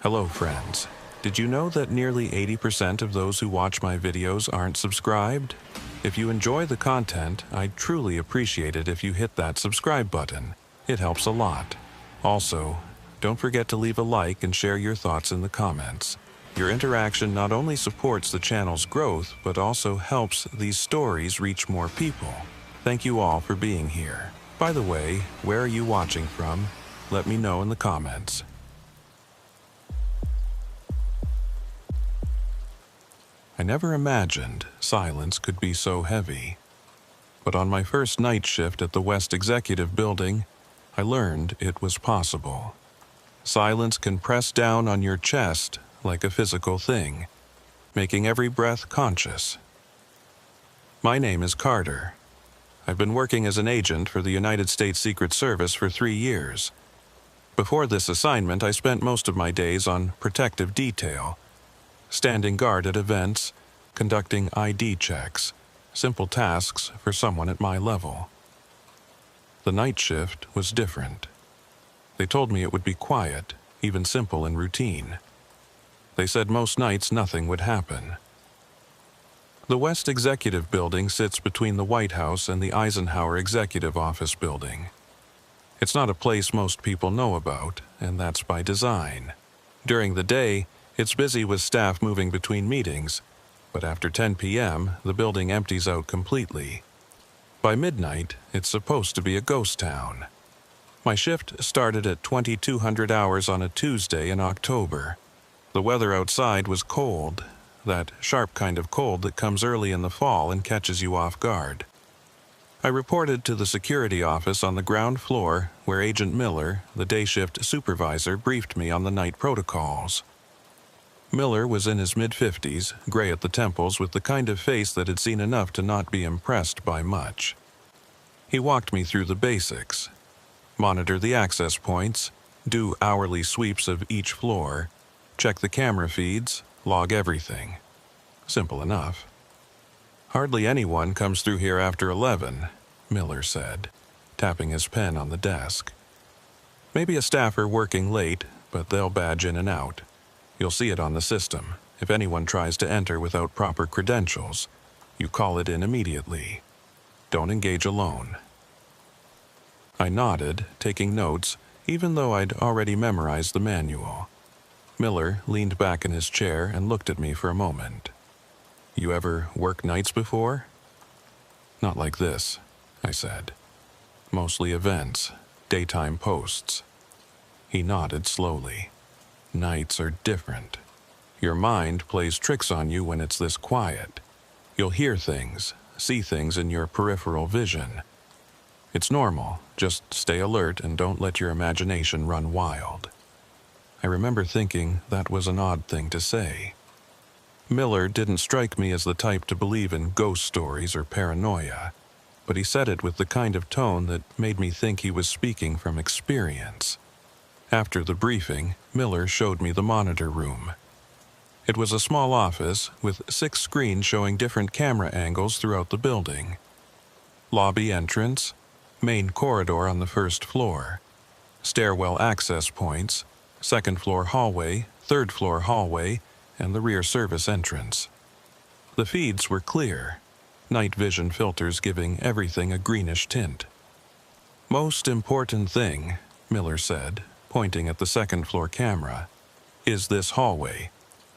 Hello, friends. Did you know that nearly 80% of those who watch my videos aren't subscribed? If you enjoy the content, I'd truly appreciate it if you hit that subscribe button. It helps a lot. Also, don't forget to leave a like and share your thoughts in the comments. Your interaction not only supports the channel's growth, but also helps these stories reach more people. Thank you all for being here. By the way, where are you watching from? Let me know in the comments. I never imagined silence could be so heavy. But on my first night shift at the West Executive Building, I learned it was possible. Silence can press down on your chest like a physical thing, making every breath conscious. My name is Carter. I've been working as an agent for the United States Secret Service for 3 years. Before this assignment, I spent most of my days on protective detail, standing guard at events, conducting ID checks, simple tasks for someone at my level. The night shift was different. They told me it would be quiet, even simple and routine. They said most nights nothing would happen. The West Executive Building sits between the White House and the Eisenhower Executive Office Building. It's not a place most people know about, and that's by design. During the day, it's busy with staff moving between meetings, but after 10 p.m., the building empties out completely. By midnight, it's supposed to be a ghost town. My shift started at 2200 hours on a Tuesday in October. The weather outside was cold, that sharp kind of cold that comes early in the fall and catches you off guard. I reported to the security office on the ground floor where Agent Miller, the day shift supervisor, briefed me on the night protocols. Miller was in his mid-50s, gray at the temples, with the kind of face that had seen enough to not be impressed by much. He walked me through the basics. Monitor the access points, do hourly sweeps of each floor, check the camera feeds, log everything. Simple enough. Hardly anyone comes through here after 11, Miller said, tapping his pen on the desk. Maybe a staffer working late, but they'll badge in and out. You'll see it on the system. If anyone tries to enter without proper credentials, you call it in immediately. Don't engage alone. I nodded, taking notes, even though I'd already memorized the manual. Miller leaned back in his chair and looked at me for a moment. You ever worked nights before? Not like this, I said. Mostly events, daytime posts. He nodded slowly. Nights are different. Your mind plays tricks on you when it's this quiet. You'll hear things, see things in your peripheral vision. It's normal. Just stay alert and don't let your imagination run wild. I remember thinking that was an odd thing to say. Miller didn't strike me as the type to believe in ghost stories or paranoia, but he said it with the kind of tone that made me think he was speaking from experience. After the briefing, Miller showed me the monitor room. It was a small office with 6 screens showing different camera angles throughout the building. Lobby entrance, main corridor on the first floor, stairwell access points, second floor hallway, third floor hallway, and the rear service entrance. The feeds were clear, night vision filters giving everything a greenish tint. Most important thing, Miller said, pointing at the second floor camera, is this hallway.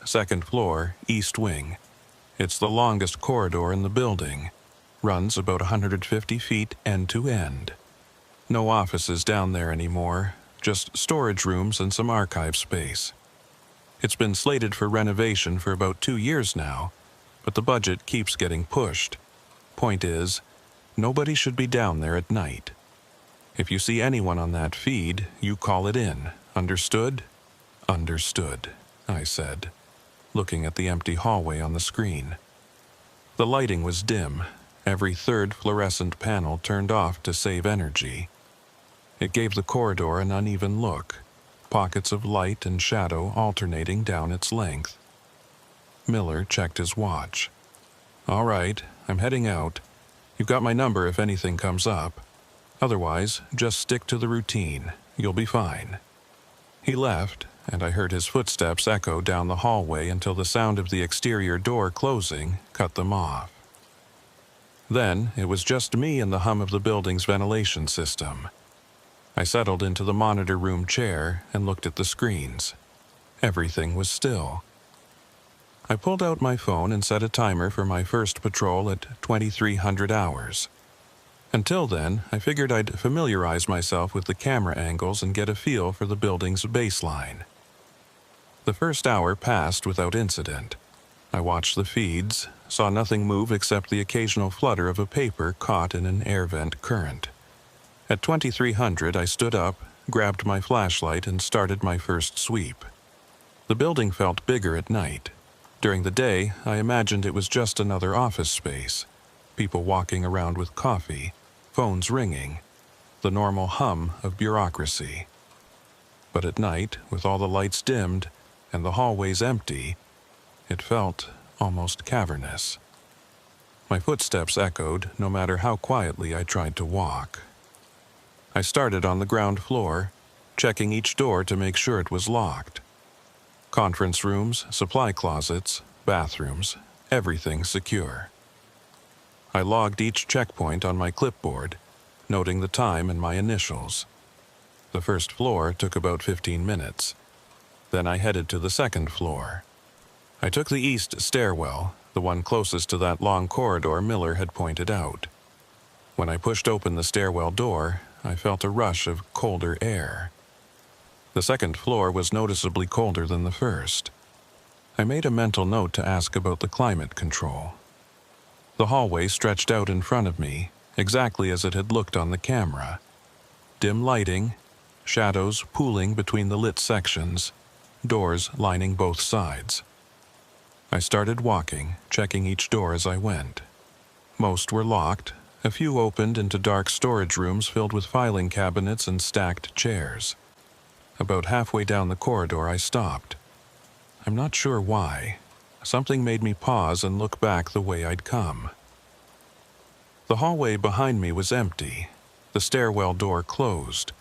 Second floor, east wing. It's the longest corridor in the building. Runs about 150 feet end to end. No offices down there anymore, just storage rooms and some archive space. It's been slated for renovation for about 2 years now, but the budget keeps getting pushed. Point is, nobody should be down there at night. If you see anyone on that feed, you call it in. Understood? Understood, I said, looking at the empty hallway on the screen. The lighting was dim, every third fluorescent panel turned off to save energy. It gave the corridor an uneven look, pockets of light and shadow alternating down its length. Miller checked his watch. All right, I'm heading out. You've got my number if anything comes up. Otherwise, just stick to the routine. You'll be fine. He left, and I heard his footsteps echo down the hallway until the sound of the exterior door closing cut them off. Then it was just me and the hum of the building's ventilation system. I settled into the monitor room chair and looked at the screens. Everything was still. I pulled out my phone and set a timer for my first patrol at 2300 hours. Until then, I figured I'd familiarize myself with the camera angles and get a feel for the building's baseline. The first hour passed without incident. I watched the feeds, saw nothing move except the occasional flutter of a paper caught in an air vent current. At 2300, I stood up, grabbed my flashlight, and started my first sweep. The building felt bigger at night. During the day, I imagined it was just another office space. People walking around with coffee, phones ringing, the normal hum of bureaucracy. But at night, with all the lights dimmed and the hallways empty, it felt almost cavernous. My footsteps echoed no matter how quietly I tried to walk. I started on the ground floor, checking each door to make sure it was locked. Conference rooms, supply closets, bathrooms, everything secure. I logged each checkpoint on my clipboard, noting the time and my initials. The first floor took about 15 minutes. Then I headed to the second floor. I took the east stairwell, the one closest to that long corridor Miller had pointed out. When I pushed open the stairwell door, I felt a rush of colder air. The second floor was noticeably colder than the first. I made a mental note to ask about the climate control. The hallway stretched out in front of me, exactly as it had looked on the camera. Dim lighting, shadows pooling between the lit sections, doors lining both sides. I started walking, checking each door as I went. Most were locked, a few opened into dark storage rooms filled with filing cabinets and stacked chairs. About halfway down the corridor, I stopped. I'm not sure why. Something made me pause and look back the way I'd come. The hallway behind me was empty, the stairwell door closed.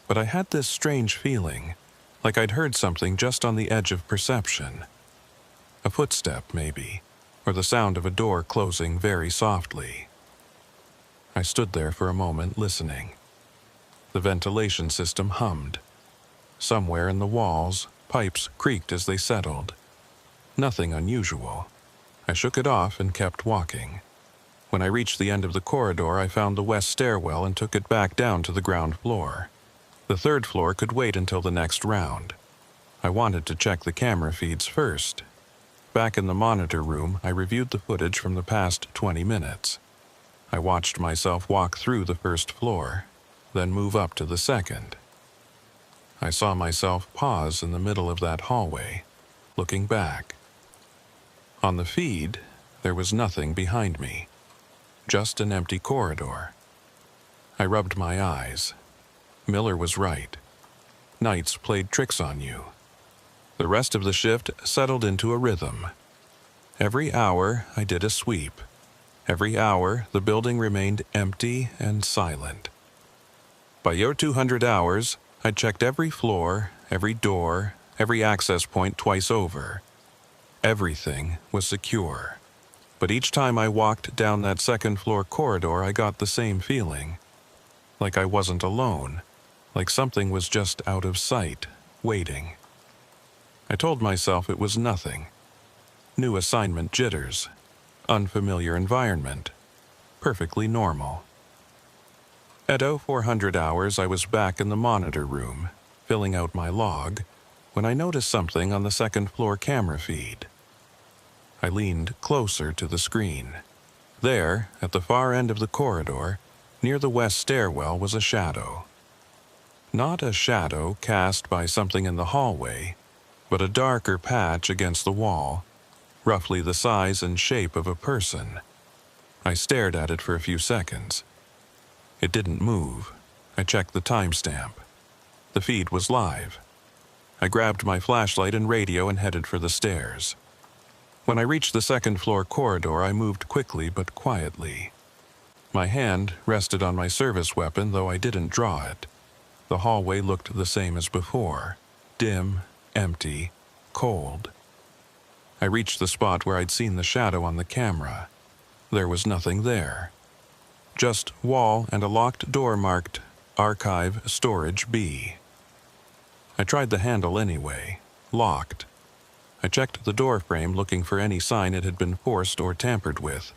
But I had this strange feeling, like I'd heard something just on the edge of perception. A footstep, maybe, or the sound of a door closing very softly. I stood there for a moment listening. The ventilation system hummed. Somewhere in the walls, pipes creaked as they settled. Nothing unusual. I shook it off and kept walking. When I reached the end of the corridor, I found the west stairwell and took it back down to the ground floor. The third floor could wait until the next round. I wanted to check the camera feeds first. Back in the monitor room, I reviewed the footage from the past 20 minutes. I watched myself walk through the first floor, then move up to the second. I saw myself pause in the middle of that hallway, looking back. On the feed, there was nothing behind me, just an empty corridor. I rubbed my eyes. Miller was right. Nights played tricks on you. The rest of the shift settled into a rhythm. Every hour, I did a sweep. Every hour, the building remained empty and silent. By your 200 hours, I checked every floor, every door, every access point twice over. Everything was secure. But each time I walked down that second floor corridor, I got the same feeling. Like I wasn't alone. Like something was just out of sight, waiting. I told myself it was nothing. New assignment jitters. Unfamiliar environment. Perfectly normal. At 0400 hours, I was back in the monitor room, filling out my log, when I noticed something on the second floor camera feed. I leaned closer to the screen. There, at the far end of the corridor, near the west stairwell, was a shadow. Not a shadow cast by something in the hallway, but a darker patch against the wall, roughly the size and shape of a person. I stared at it for a few seconds. It didn't move. I checked the timestamp. The feed was live. I grabbed my flashlight and radio and headed for the stairs. When I reached the second floor corridor, I moved quickly but quietly. My hand rested on my service weapon, though I didn't draw it. The hallway looked the same as before. dim, empty, cold. I reached the spot where I'd seen the shadow on the camera. There was nothing there. Just wall and a locked door marked Archive Storage B. I tried the handle anyway. Locked. I checked the door frame looking for any sign it had been forced or tampered with.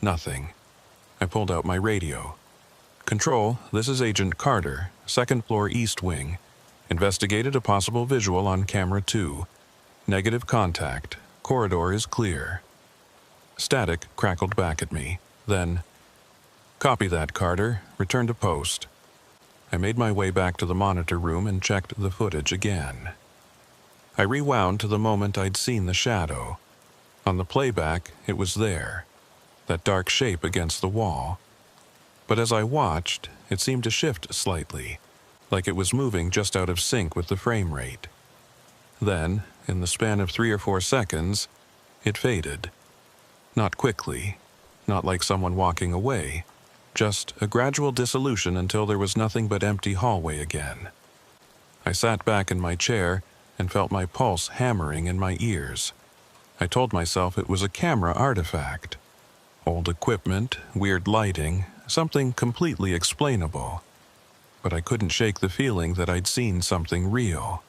Nothing. I pulled out my radio. "Control, this is Agent Carter, 2nd floor East Wing. Investigated a possible visual on camera 2. Negative contact. Corridor is clear." Static crackled back at me. Then, "Copy that, Carter. Return to post." I made my way back to the monitor room and checked the footage again. I rewound to the moment I'd seen the shadow. On the playback, it was there, that dark shape against the wall. But as I watched, it seemed to shift slightly, like it was moving just out of sync with the frame rate. Then, in the span of 3 or 4 seconds, it faded. Not quickly, not like someone walking away, just a gradual dissolution until there was nothing but empty hallway again. I sat back in my chair and felt my pulse hammering in my ears. I told myself it was a camera artifact. Old equipment, weird lighting, something completely explainable. But I couldn't shake the feeling that I'd seen something real.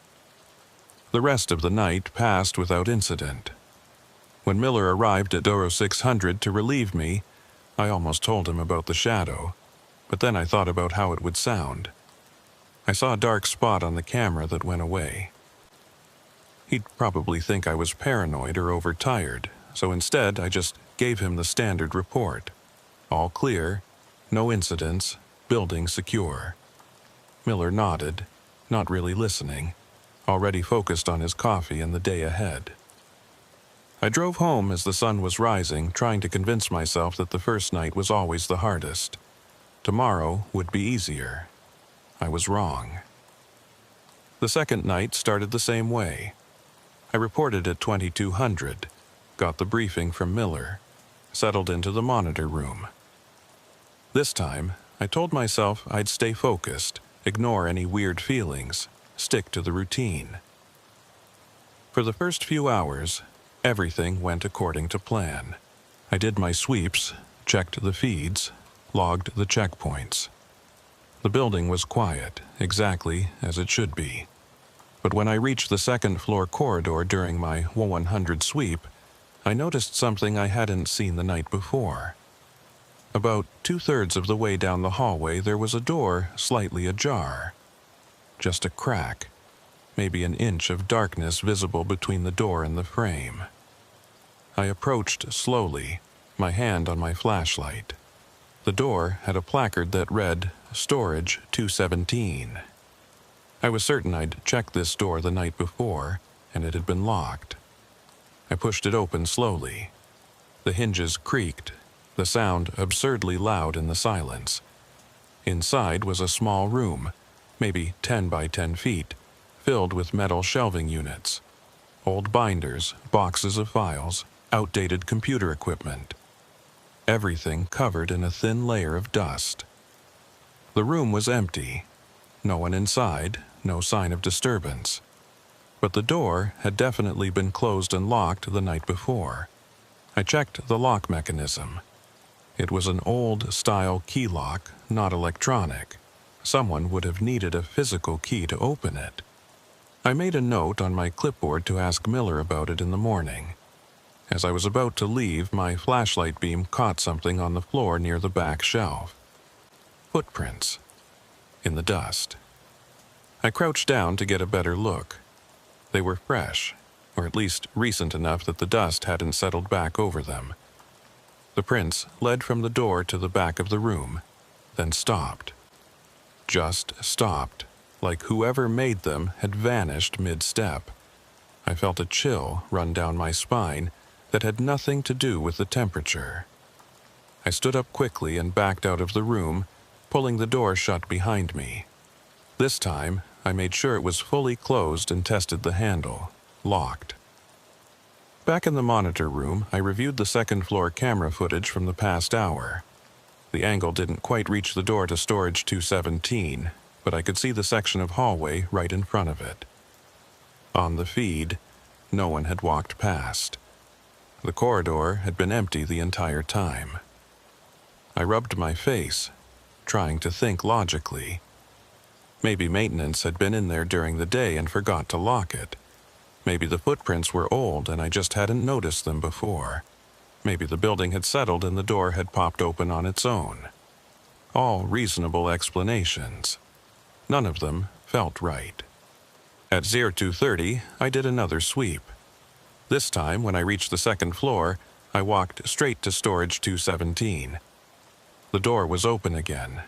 The rest of the night passed without incident. When Miller arrived at Doro 600 to relieve me, I almost told him about the shadow, but then I thought about how it would sound. I saw a dark spot on the camera that went away. He'd probably think I was paranoid or overtired, so instead I just gave him the standard report. All clear, no incidents, building secure. Miller nodded, not really listening, already focused on his coffee and the day ahead. I drove home as the sun was rising, trying to convince myself that the first night was always the hardest. Tomorrow would be easier. I was wrong. The second night started the same way. I reported at 2200, got the briefing from Miller, settled into the monitor room. This time, I told myself I'd stay focused, ignore any weird feelings, stick to the routine. For the first few hours, everything went according to plan. I did my sweeps, checked the feeds, logged the checkpoints. The building was quiet, exactly as it should be. But when I reached the 2nd floor corridor during my 100 sweep, I noticed something I hadn't seen the night before. About 2/3 of the way down the hallway, there was a door slightly ajar. Just a crack, maybe an inch of darkness visible between the door and the frame. I approached slowly, my hand on my flashlight. The door had a placard that read, "Storage 217. I was certain I'd checked this door the night before, and it had been locked. I pushed it open slowly. The hinges creaked, the sound absurdly loud in the silence. Inside was a small room, maybe 10 by 10 feet, filled with metal shelving units. Old binders, boxes of files, outdated computer equipment. Everything covered in a thin layer of dust. The room was empty. No one inside, no sign of disturbance. But the door had definitely been closed and locked the night before. I checked the lock mechanism. It was an old-style key lock, not electronic. Someone would have needed a physical key to open it. I made a note on my clipboard to ask Miller about it in the morning. As I was about to leave, my flashlight beam caught something on the floor near the back shelf. Footprints. In the dust. I crouched down to get a better look. They were fresh, or at least recent enough that the dust hadn't settled back over them. The prints led from the door to the back of the room, then stopped. Just stopped, like whoever made them had vanished mid-step. I felt a chill run down my spine that had nothing to do with the temperature. I stood up quickly and backed out of the room, pulling the door shut behind me. This time, I made sure it was fully closed and tested the handle, locked. Back in the monitor room, I reviewed the 2nd floor camera footage from the past hour. The angle didn't quite reach the door to storage 217, but I could see the section of hallway right in front of it. On the feed, no one had walked past. The corridor had been empty the entire time. I rubbed my face, trying to think logically. Maybe maintenance had been in there during the day and forgot to lock it. Maybe the footprints were old and I just hadn't noticed them before. Maybe the building had settled and the door had popped open on its own. All reasonable explanations. None of them felt right. At 0230, I did another sweep. This time, when I reached the second floor, I walked straight to storage 217. The door was open again.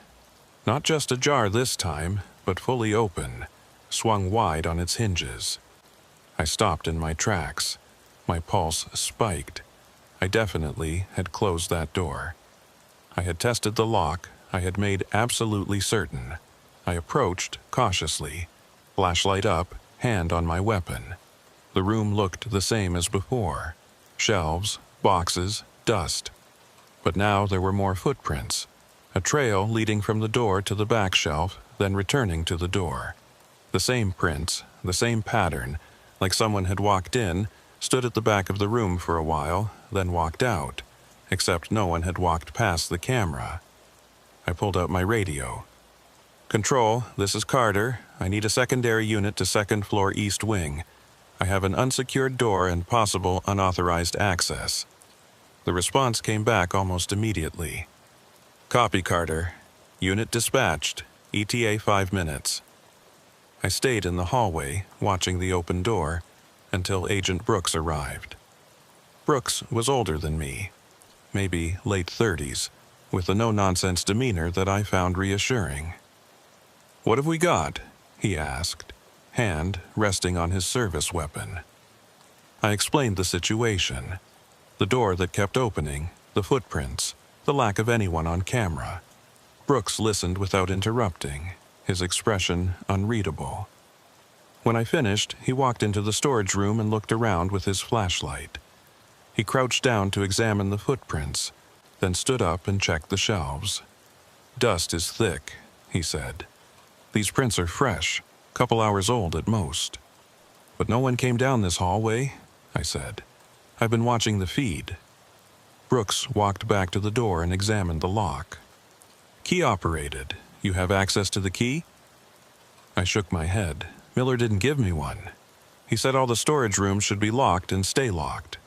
Not just ajar this time, but fully open, swung wide on its hinges. I stopped in my tracks. My pulse spiked. I definitely had closed that door. I had tested the lock. I had made absolutely certain. I approached cautiously, flashlight up, hand on my weapon. The room looked the same as before. Shelves, boxes, dust. But now there were more footprints. A trail leading from the door to the back shelf, then returning to the door. The same prints, the same pattern, like someone had walked in, stood at the back of the room for a while, then walked out, except no one had walked past the camera. I pulled out my radio. "Control, this is Carter. I need a secondary unit to second floor east wing. I have an unsecured door and possible unauthorized access." The response came back almost immediately. "Copy, Carter. Unit dispatched. ETA 5 minutes." I stayed in the hallway, watching the open door, until Agent Brooks arrived. Brooks was older than me, maybe late 30s, with a no-nonsense demeanor that I found reassuring. "What have we got?" he asked, hand resting on his service weapon. I explained the situation. The door that kept opening, the footprints, the lack of anyone on camera. Brooks listened without interrupting, his expression unreadable. When I finished, he walked into the storage room and looked around with his flashlight. He crouched down to examine the footprints, then stood up and checked the shelves. "Dust is thick," he said. "These prints are fresh, couple hours old at most." "But no one came down this hallway," I said. "I've been watching the feed." Brooks walked back to the door and examined the lock. "Key operated. You have access to the key?" I shook my head. "Miller didn't give me one. He said all the storage rooms should be locked and stay locked."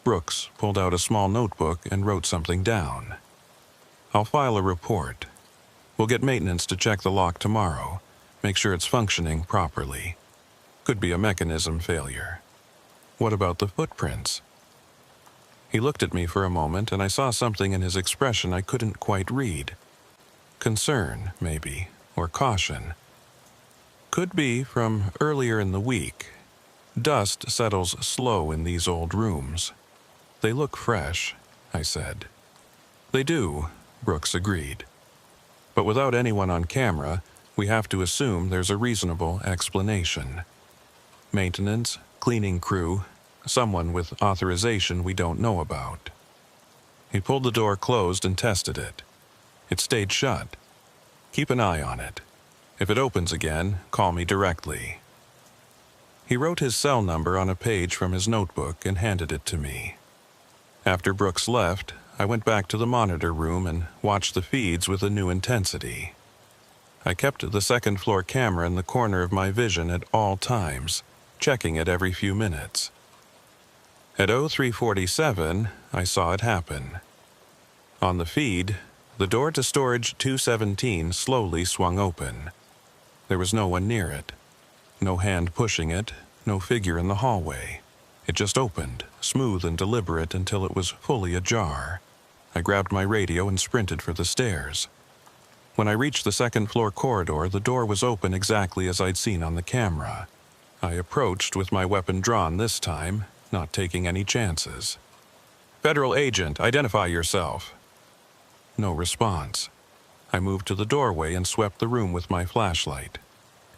Brooks pulled out a small notebook and wrote something down. "I'll file a report. We'll get maintenance to check the lock tomorrow, make sure it's functioning properly. Could be a mechanism failure." "What about the footprints?" He looked at me for a moment, and I saw something in his expression I couldn't quite read. Concern, maybe, or caution. "Could be from earlier in the week. Dust settles slow in these old rooms. They look fresh," I said. "They do," Brooks agreed. "But without anyone on camera, we have to assume there's a reasonable explanation. Maintenance, cleaning crew, someone with authorization we don't know about." He pulled the door closed and tested it. It stayed shut. "Keep an eye on it. If it opens again, call me directly." He wrote his cell number on a page from his notebook and handed it to me. After Brooks left, I went back to the monitor room and watched the feeds with a new intensity. I kept the second-floor camera in the corner of my vision at all times, checking it every few minutes. At 0347, I saw it happen. On the feed, the door to storage 217 slowly swung open. There was no one near it. No hand pushing it, no figure in the hallway. It just opened, smooth and deliberate, until it was fully ajar. I grabbed my radio and sprinted for the stairs. When I reached the second-floor corridor, the door was open exactly as I'd seen on the camera. I approached with my weapon drawn this time, not taking any chances. "Federal agent, identify yourself." No response. I moved to the doorway and swept the room with my flashlight.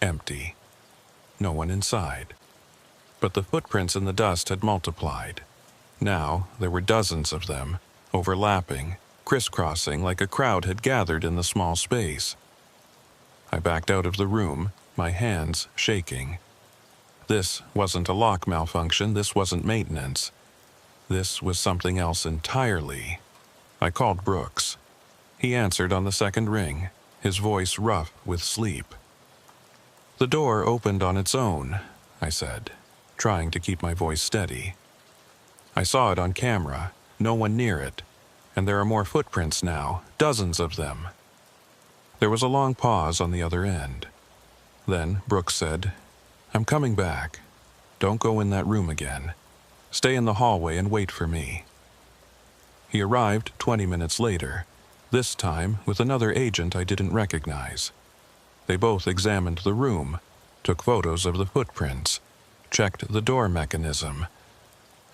Empty. No one inside. But the footprints in the dust had multiplied. Now there were dozens of them, overlapping, crisscrossing like a crowd had gathered in the small space. I backed out of the room, my hands shaking. This wasn't a lock malfunction, this wasn't maintenance. This was something else entirely. I called Brooks. He answered on the second ring, his voice rough with sleep. "The door opened on its own," I said, trying to keep my voice steady. "I saw it on camera, no one near it, and there are more footprints now, dozens of them." There was a long pause on the other end. Then Brooks said, "I'm coming back. Don't go in that room again. Stay in the hallway and wait for me." He arrived 20 minutes later, this time with another agent I didn't recognize. They both examined the room, took photos of the footprints, checked the door mechanism.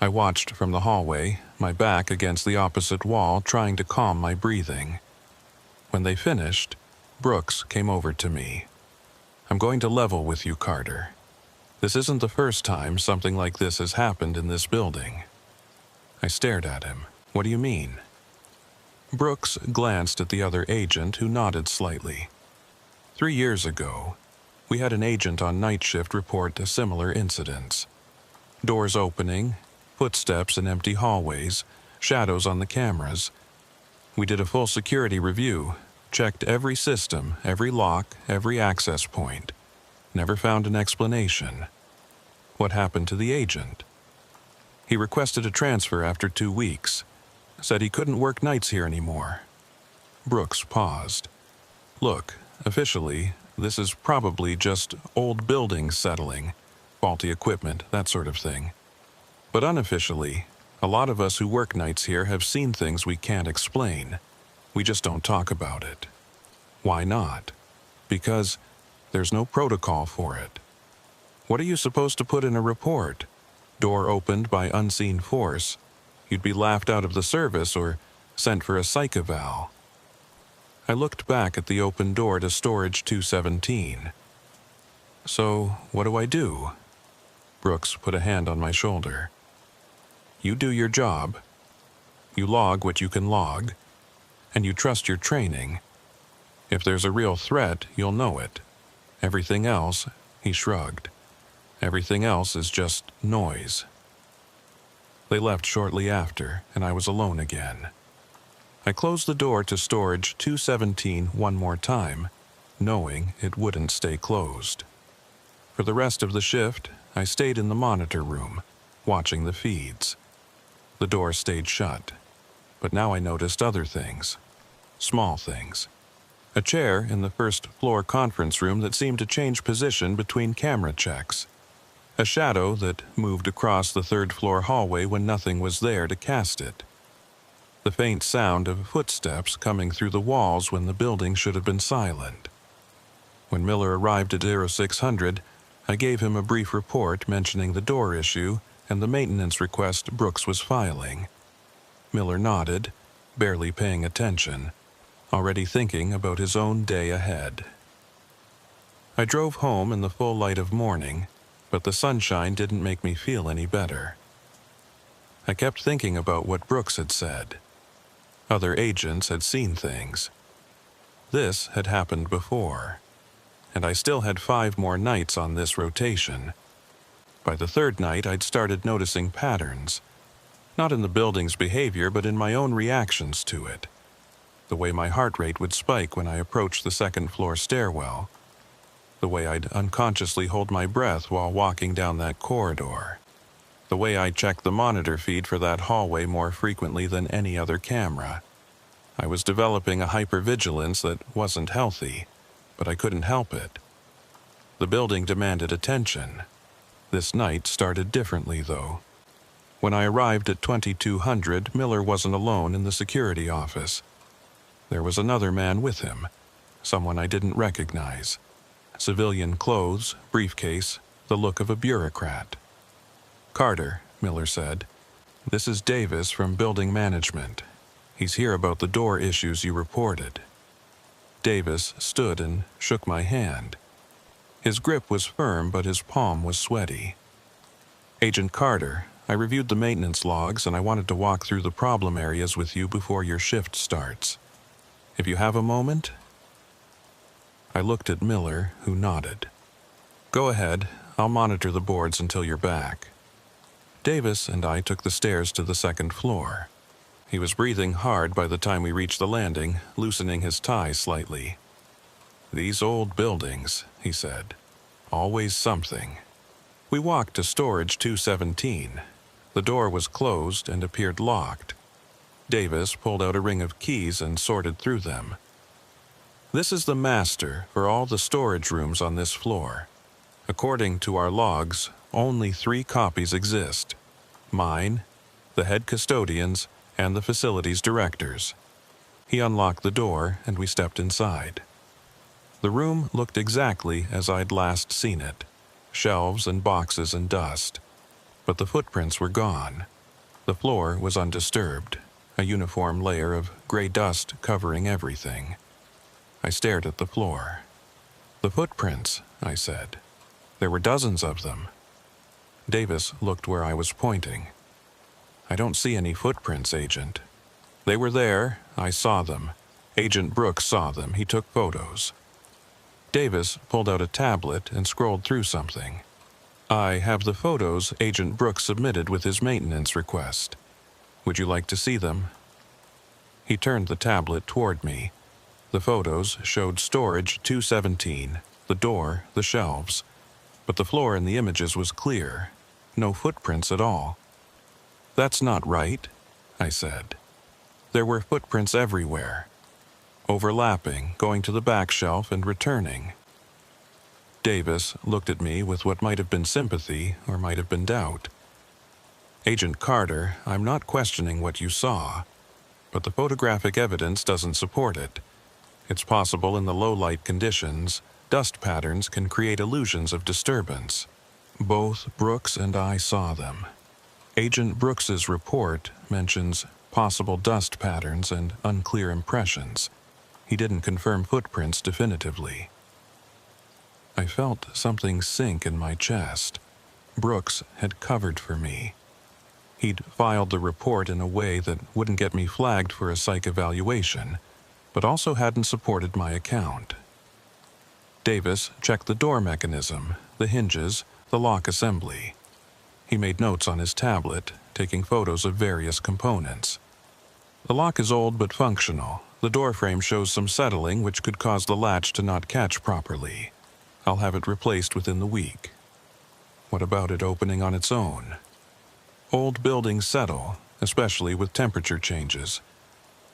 I watched from the hallway, my back against the opposite wall, trying to calm my breathing. When they finished, Brooks came over to me. "I'm going to level with you, Carter. This isn't the first time something like this has happened in this building." I stared at him. "What do you mean?" Brooks glanced at the other agent, who nodded slightly. 3 years ago, we had an agent on night shift report a similar incident. Doors opening, footsteps in empty hallways, shadows on the cameras. We did a full security review, checked every system, every lock, every access point. Never found an explanation. What happened to the agent? He requested a transfer after 2 weeks. Said he couldn't work nights here anymore. Brooks paused. "Look, officially, this is probably just old buildings settling, faulty equipment, that sort of thing. But unofficially, a lot of us who work nights here have seen things we can't explain. We just don't talk about it. Why not? Because there's no protocol for it. What are you supposed to put in a report? Door opened by unseen force. You'd be laughed out of the service or sent for a psych eval." I looked back at the open door to storage 217. "So, what do I do?" Brooks put a hand on my shoulder. "You do your job. You log what you can log, and you trust your training. If there's a real threat, you'll know it. Everything else," he shrugged, "everything else is just noise." They left shortly after, and I was alone again. I closed the door to storage 217 one more time, knowing it wouldn't stay closed. For the rest of the shift, I stayed in the monitor room, watching the feeds. The door stayed shut, but now I noticed other things. Small things. A chair in the first floor conference room that seemed to change position between camera checks. A shadow that moved across the third-floor hallway when nothing was there to cast it. The faint sound of footsteps coming through the walls when the building should have been silent. When Miller arrived at 0600, I gave him a brief report mentioning the door issue and the maintenance request Brooks was filing. Miller nodded, barely paying attention, already thinking about his own day ahead. I drove home in the full light of morning, but the sunshine didn't make me feel any better. I kept thinking about what Brooks had said. Other agents had seen things. This had happened before, and I still had 5 more nights on this rotation. By the 3rd night, I'd started noticing patterns, not in the building's behavior, but in my own reactions to it. The way my heart rate would spike when I approached the 2nd-floor stairwell. The way I'd unconsciously hold my breath while walking down that corridor. The way I checked the monitor feed for that hallway more frequently than any other camera. I was developing a hypervigilance that wasn't healthy, but I couldn't help it. The building demanded attention. This night started differently, though. When I arrived at 2200, Miller wasn't alone in the security office. There was another man with him, someone I didn't recognize. Civilian clothes, briefcase, the look of a bureaucrat. "Carter," Miller said, "this is Davis from building management. He's here about the door issues you reported." Davis stood and shook my hand. His grip was firm, but his palm was sweaty. "Agent Carter, I reviewed the maintenance logs and I wanted to walk through the problem areas with you before your shift starts. If you have a moment?" I looked at Miller, who nodded. "Go ahead. I'll monitor the boards until you're back." Davis and I took the stairs to the second floor. He was breathing hard by the time we reached the landing, loosening his tie slightly. "These old buildings," he said. "Always something." We walked to storage 217. The door was closed and appeared locked. Davis pulled out a ring of keys and sorted through them. "This is the master for all the storage rooms on this floor. According to our logs, only 3 copies exist. Mine, the head custodian's, and the facility's director's." He unlocked the door and we stepped inside. The room looked exactly as I'd last seen it, shelves and boxes and dust. But the footprints were gone. The floor was undisturbed, a uniform layer of gray dust covering everything. I stared at the floor. "The footprints," I said. "There were dozens of them." Davis looked where I was pointing. "I don't see any footprints, Agent." "They were there. I saw them. Agent Brooks saw them. He took photos." Davis pulled out a tablet and scrolled through something. "I have the photos Agent Brooks submitted with his maintenance request. Would you like to see them?" He turned the tablet toward me. The photos showed storage 217, the door, the shelves. But the floor in the images was clear. No footprints at all. "That's not right," I said. There were footprints everywhere, overlapping, going to the back shelf and returning. Davis looked at me with what might have been sympathy or might have been doubt. "Agent Carter, I'm not questioning what you saw, but the photographic evidence doesn't support it. It's possible in the low-light conditions, dust patterns can create illusions of disturbance. Both Brooks and I saw them. Agent Brooks's report mentions possible dust patterns and unclear impressions. He didn't confirm footprints definitively." I felt something sink in my chest. Brooks had covered for me. He'd filed the report in a way that wouldn't get me flagged for a psych evaluation, but also hadn't supported my account. Davis checked the door mechanism, the hinges, the lock assembly. He made notes on his tablet, taking photos of various components. "The lock is old but functional. The door frame shows some settling which could cause the latch to not catch properly. I'll have it replaced within the week." "What about it opening on its own?" "Old buildings settle, especially with temperature changes.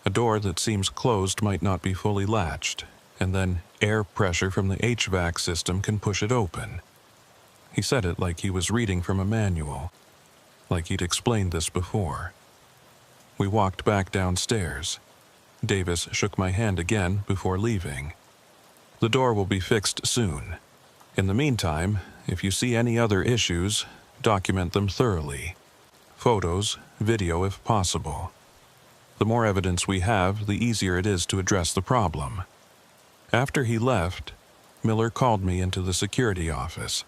A door that seems closed might not be fully latched, and then air pressure from the HVAC system can push it open." He said it like he was reading from a manual, like he'd explained this before. We walked back downstairs. Davis shook my hand again before leaving. "The door will be fixed soon. In the meantime, if you see any other issues, document them thoroughly. Photos, video if possible. The more evidence we have, the easier it is to address the problem." After he left, Miller called me into the security office.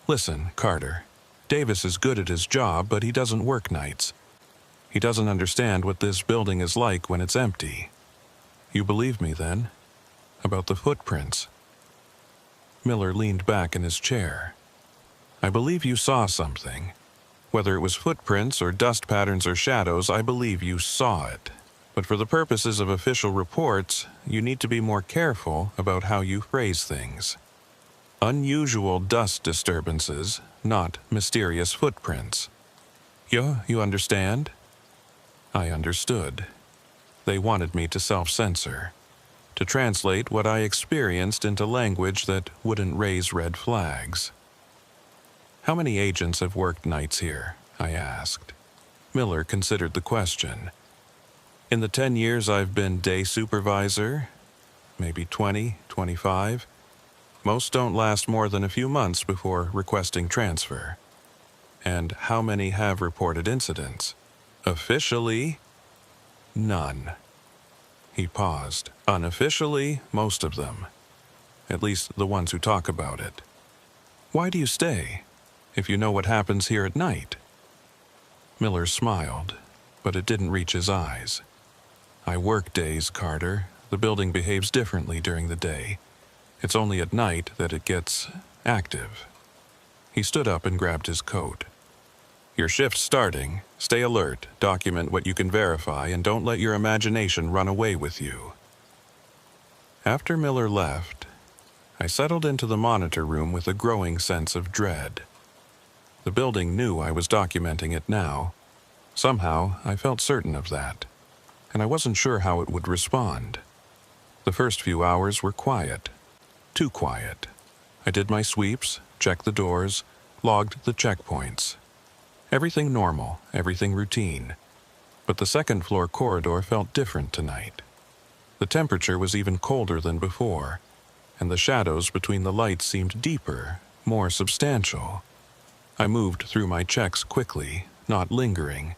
"Listen, Carter, Davis is good at his job, but he doesn't work nights. He doesn't understand what this building is like when it's empty. You believe me, then? About the footprints?" Miller leaned back in his chair. "I believe you saw something. Whether it was footprints or dust patterns or shadows, I believe you saw it. But for the purposes of official reports, you need to be more careful about how you phrase things. Unusual dust disturbances, not mysterious footprints. You understand?" I understood. They wanted me to self-censor, to translate what I experienced into language that wouldn't raise red flags. "How many agents have worked nights here?" I asked. Miller considered the question. "In the 10 years I've been day supervisor, maybe 20, 25. Most don't last more than a few months before requesting transfer." "And how many have reported incidents?" "Officially, none." He paused. "Unofficially, most of them. At least the ones who talk about it. Why do you stay, if you know what happens here at night?" Miller smiled, but it didn't reach his eyes. "I work days, Carter. The building behaves differently during the day. It's only at night that it gets active." He stood up and grabbed his coat. "Your shift's starting. Stay alert, document what you can verify, and don't let your imagination run away with you." After Miller left, I settled into the monitor room with a growing sense of dread. The building knew I was documenting it now. Somehow, I felt certain of that, and I wasn't sure how it would respond. The first few hours were quiet. Too quiet. I did my sweeps, checked the doors, logged the checkpoints. Everything normal, everything routine. But the second-floor corridor felt different tonight. The temperature was even colder than before, and the shadows between the lights seemed deeper, more substantial. I moved through my checks quickly, not lingering,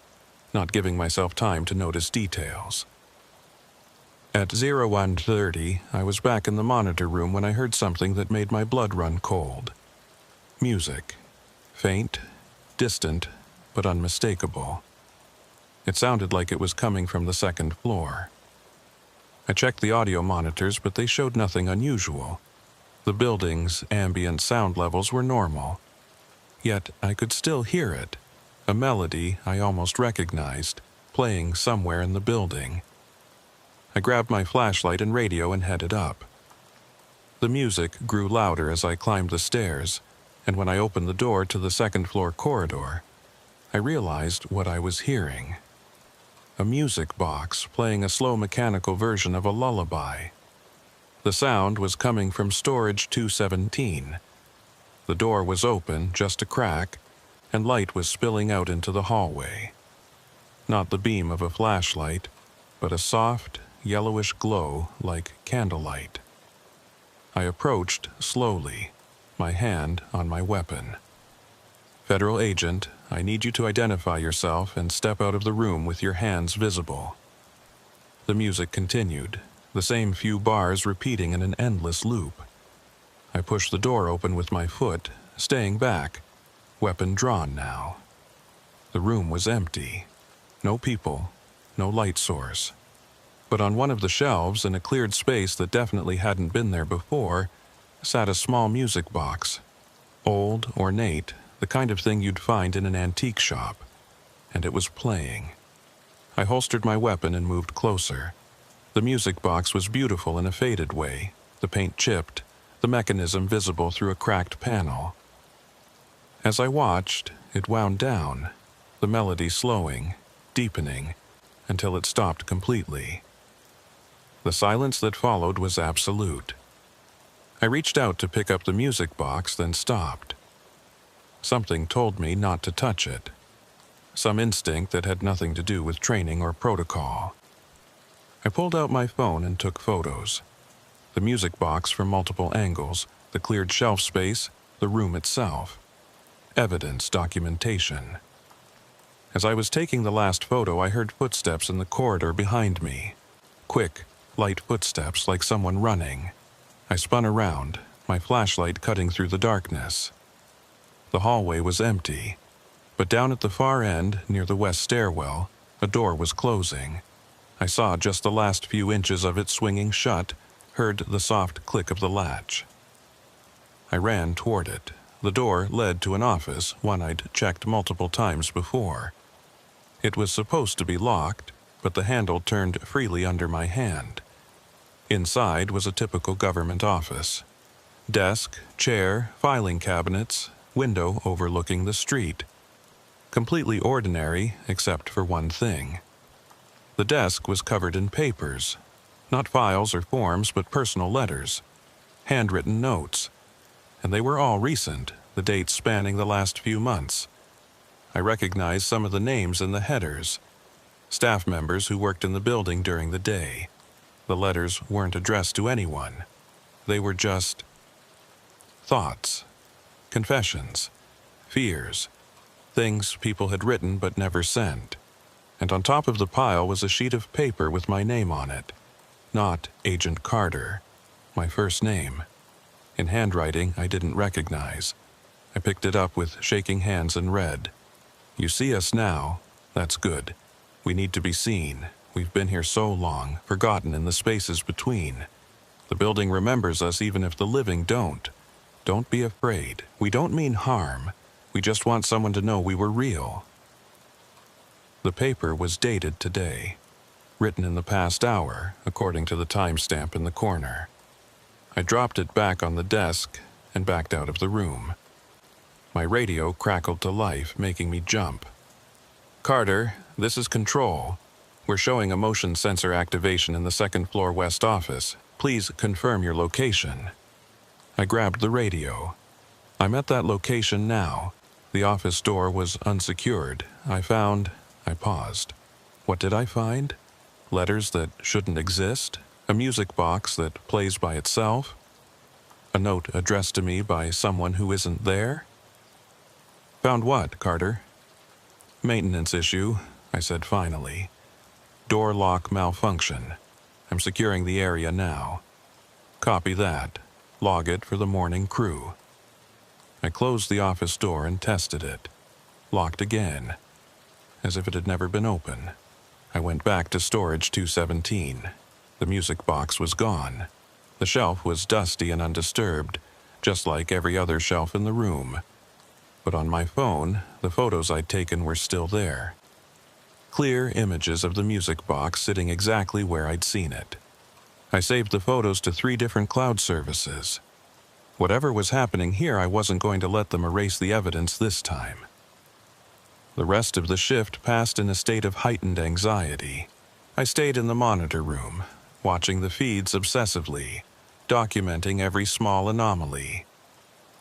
not giving myself time to notice details. At 01:30, I was back in the monitor room when I heard something that made my blood run cold. Music. Faint, distant, but unmistakable. It sounded like it was coming from the second floor. I checked the audio monitors, but they showed nothing unusual. The building's ambient sound levels were normal. Yet I could still hear it, a melody I almost recognized, playing somewhere in the building. I grabbed my flashlight and radio and headed up. The music grew louder as I climbed the stairs, and when I opened the door to the second-floor corridor, I realized what I was hearing. A music box playing a slow mechanical version of a lullaby. The sound was coming from storage 217. The door was open, just a crack, and light was spilling out into the hallway. Not the beam of a flashlight, but a soft, yellowish glow like candlelight. I approached slowly, my hand on my weapon. "Federal agent, I need you to identify yourself and step out of the room with your hands visible." The music continued, the same few bars repeating in an endless loop. I pushed the door open with my foot, staying back, weapon drawn now. The room was empty. No people, no light source. But on one of the shelves, in a cleared space that definitely hadn't been there before, sat a small music box. Old, ornate, the kind of thing you'd find in an antique shop. And it was playing. I holstered my weapon and moved closer. The music box was beautiful in a faded way, the paint chipped, the mechanism visible through a cracked panel. As I watched, it wound down, the melody slowing, deepening, until it stopped completely. The silence that followed was absolute. I reached out to pick up the music box, then stopped. Something told me not to touch it. Some instinct that had nothing to do with training or protocol. I pulled out my phone and took photos. The music box from multiple angles, the cleared shelf space, the room itself. Evidence, documentation. As I was taking the last photo, I heard footsteps in the corridor behind me. Quick, light footsteps like someone running. I spun around, my flashlight cutting through the darkness. The hallway was empty, but down at the far end, near the west stairwell, a door was closing. I saw just the last few inches of it swinging shut, heard the soft click of the latch. I ran toward it. The door led to an office, one I'd checked multiple times before. It was supposed to be locked, but the handle turned freely under my hand. Inside was a typical government office. Desk, chair, filing cabinets, window overlooking the street. Completely ordinary, except for one thing. The desk was covered in papers. Not files or forms, but personal letters. Handwritten notes. And they were all recent, the dates spanning the last few months. I recognized some of the names in the headers. Staff members who worked in the building during the day. The letters weren't addressed to anyone. They were just thoughts, confessions, fears, things people had written but never sent. And on top of the pile was a sheet of paper with my name on it. Not Agent Carter, my first name. In handwriting I didn't recognize. I picked it up with shaking hands and read, "You see us now. That's good. We need to be seen. We've been here so long, forgotten in the spaces between. The building remembers us even if the living don't. Don't be afraid. We don't mean harm. We just want someone to know we were real." The paper was dated today, written in the past hour, according to the timestamp in the corner. I dropped it back on the desk and backed out of the room. My radio crackled to life, making me jump. "Carter, this is Control. We're showing a motion sensor activation in the second-floor west office. Please confirm your location." I grabbed the radio. "I'm at that location now. The office door was unsecured. I paused. What did I find? Letters that shouldn't exist? A music box that plays by itself? A note addressed to me by someone who isn't there?" "Found what, Carter?" "Maintenance issue," I said finally. "Door lock malfunction. I'm securing the area now." "Copy that. Log it for the morning crew." I closed the office door and tested it. Locked again, as if it had never been open. I went back to storage 217. The music box was gone. The shelf was dusty and undisturbed, just like every other shelf in the room. But on my phone, the photos I'd taken were still there. Clear images of the music box sitting exactly where I'd seen it. I saved the photos to 3 different cloud services. Whatever was happening here, I wasn't going to let them erase the evidence this time. The rest of the shift passed in a state of heightened anxiety. I stayed in the monitor room, watching the feeds obsessively, documenting every small anomaly.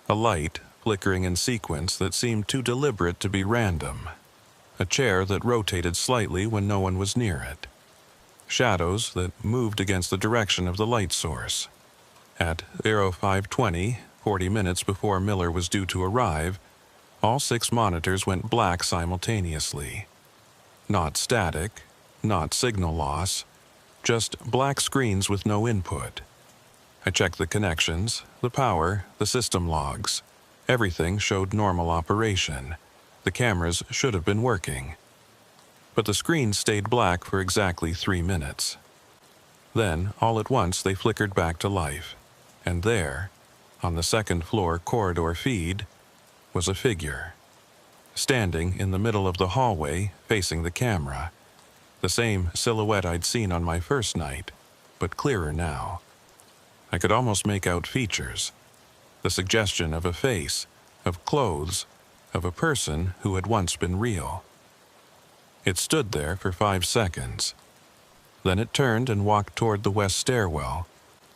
A light flickering in sequence that seemed too deliberate to be random. A chair that rotated slightly when no one was near it. Shadows that moved against the direction of the light source. At 05:20, 40 minutes before Miller was due to arrive, all 6 monitors went black simultaneously. Not static, not signal loss, just black screens with no input. I checked the connections, the power, the system logs. Everything showed normal operation. The cameras should have been working. But the screens stayed black for exactly 3 minutes. Then, all at once, they flickered back to life. And there, on the second-floor corridor feed, was a figure. Standing in the middle of the hallway, facing the camera. The same silhouette I'd seen on my first night, but clearer now. I could almost make out features. The suggestion of a face, of clothes, of a person who had once been real. It stood there for 5 seconds. Then it turned and walked toward the west stairwell,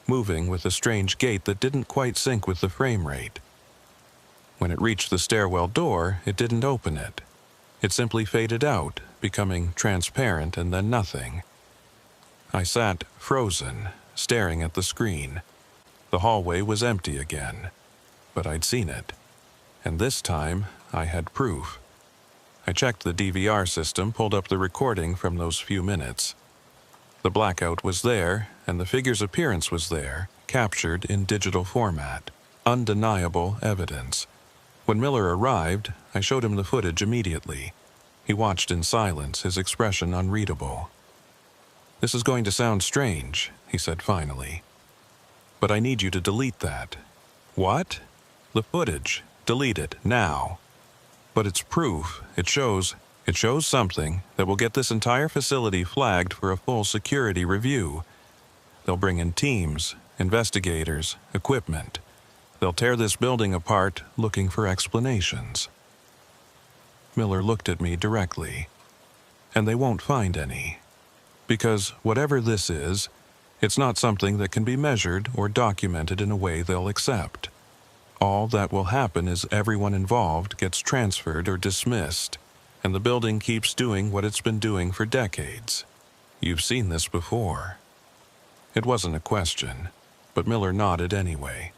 moving with a strange gait that didn't quite sync with the frame rate. When it reached the stairwell door, it didn't open it. It simply faded out, becoming transparent and then nothing. I sat frozen, staring at the screen. The hallway was empty again, but I'd seen it. And this time, I had proof. I checked the DVR system, pulled up the recording from those few minutes. The blackout was there, and the figure's appearance was there, captured in digital format. Undeniable evidence. When Miller arrived, I showed him the footage immediately. He watched in silence, his expression unreadable. "This is going to sound strange," he said finally. "But I need you to delete that." "What?" "The footage. Delete it, now." "But it's proof. It shows something that will get this entire facility flagged for a full security review. They'll bring in teams, investigators, equipment. They'll tear this building apart looking for explanations." Miller looked at me directly. "And they won't find any. Because whatever this is, it's not something that can be measured or documented in a way they'll accept. All that will happen is everyone involved gets transferred or dismissed, and the building keeps doing what it's been doing for decades. You've seen this before." It wasn't a question, but Miller nodded anyway.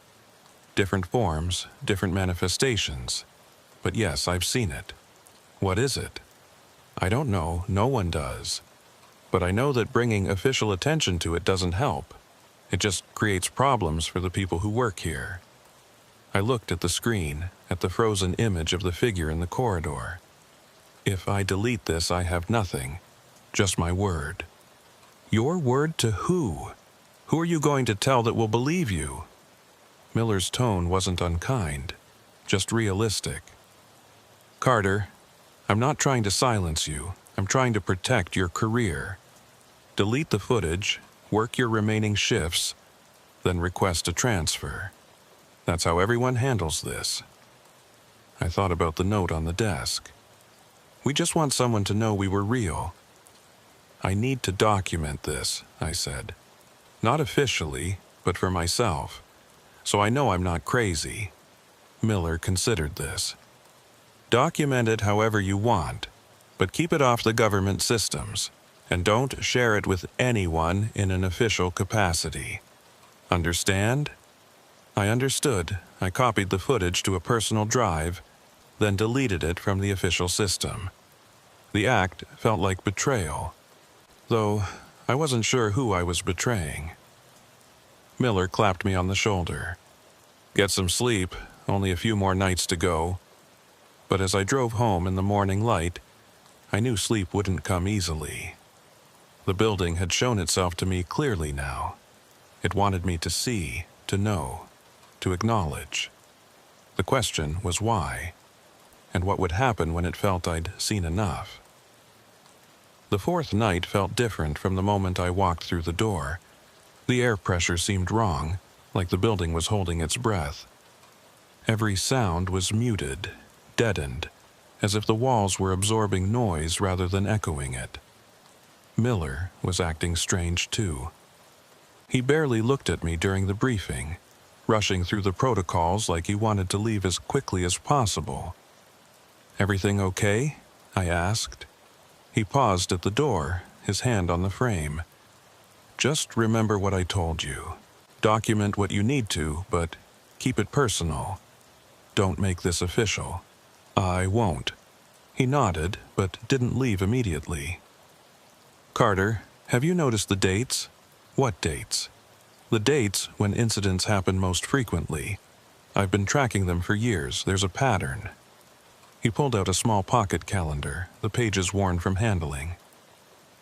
Different forms, different manifestations. But yes, I've seen it. What is it? I don't know, no one does. But I know that bringing official attention to it doesn't help. It just creates problems for the people who work here. I looked at the screen, at the frozen image of the figure in the corridor. If I delete this, I have nothing. Just my word. Your word to who? Who are you going to tell that will believe you? Miller's tone wasn't unkind, just realistic. "Carter, I'm not trying to silence you. I'm trying to protect your career. Delete the footage, work your remaining shifts, then request a transfer. That's how everyone handles this." I thought about the note on the desk. "We just want someone to know we were real." "I need to document this," I said. "Not officially, but for myself, so I know I'm not crazy." Miller considered this. "Document it however you want, but keep it off the government systems, and don't share it with anyone in an official capacity. Understand?" I understood. I copied the footage to a personal drive, then deleted it from the official system. The act felt like betrayal, though I wasn't sure who I was betraying. Miller clapped me on the shoulder. "Get some sleep, only a few more nights to go." But as I drove home in the morning light, I knew sleep wouldn't come easily. The building had shown itself to me clearly now. It wanted me to see, to know, to acknowledge. The question was why, and what would happen when it felt I'd seen enough. The fourth night felt different from the moment I walked through the door. The air pressure seemed wrong, like the building was holding its breath. Every sound was muted, deadened, as if the walls were absorbing noise rather than echoing it. Miller was acting strange too. He barely looked at me during the briefing, rushing through the protocols like he wanted to leave as quickly as possible. "Everything okay?" I asked. He paused at the door, his hand on the frame. "Just remember what I told you. Document what you need to, but keep it personal. Don't make this official." "I won't." He nodded, but didn't leave immediately. "Carter, have you noticed the dates?" "What dates?" "The dates when incidents happen most frequently. I've been tracking them for years. There's a pattern." He pulled out a small pocket calendar, the pages worn from handling.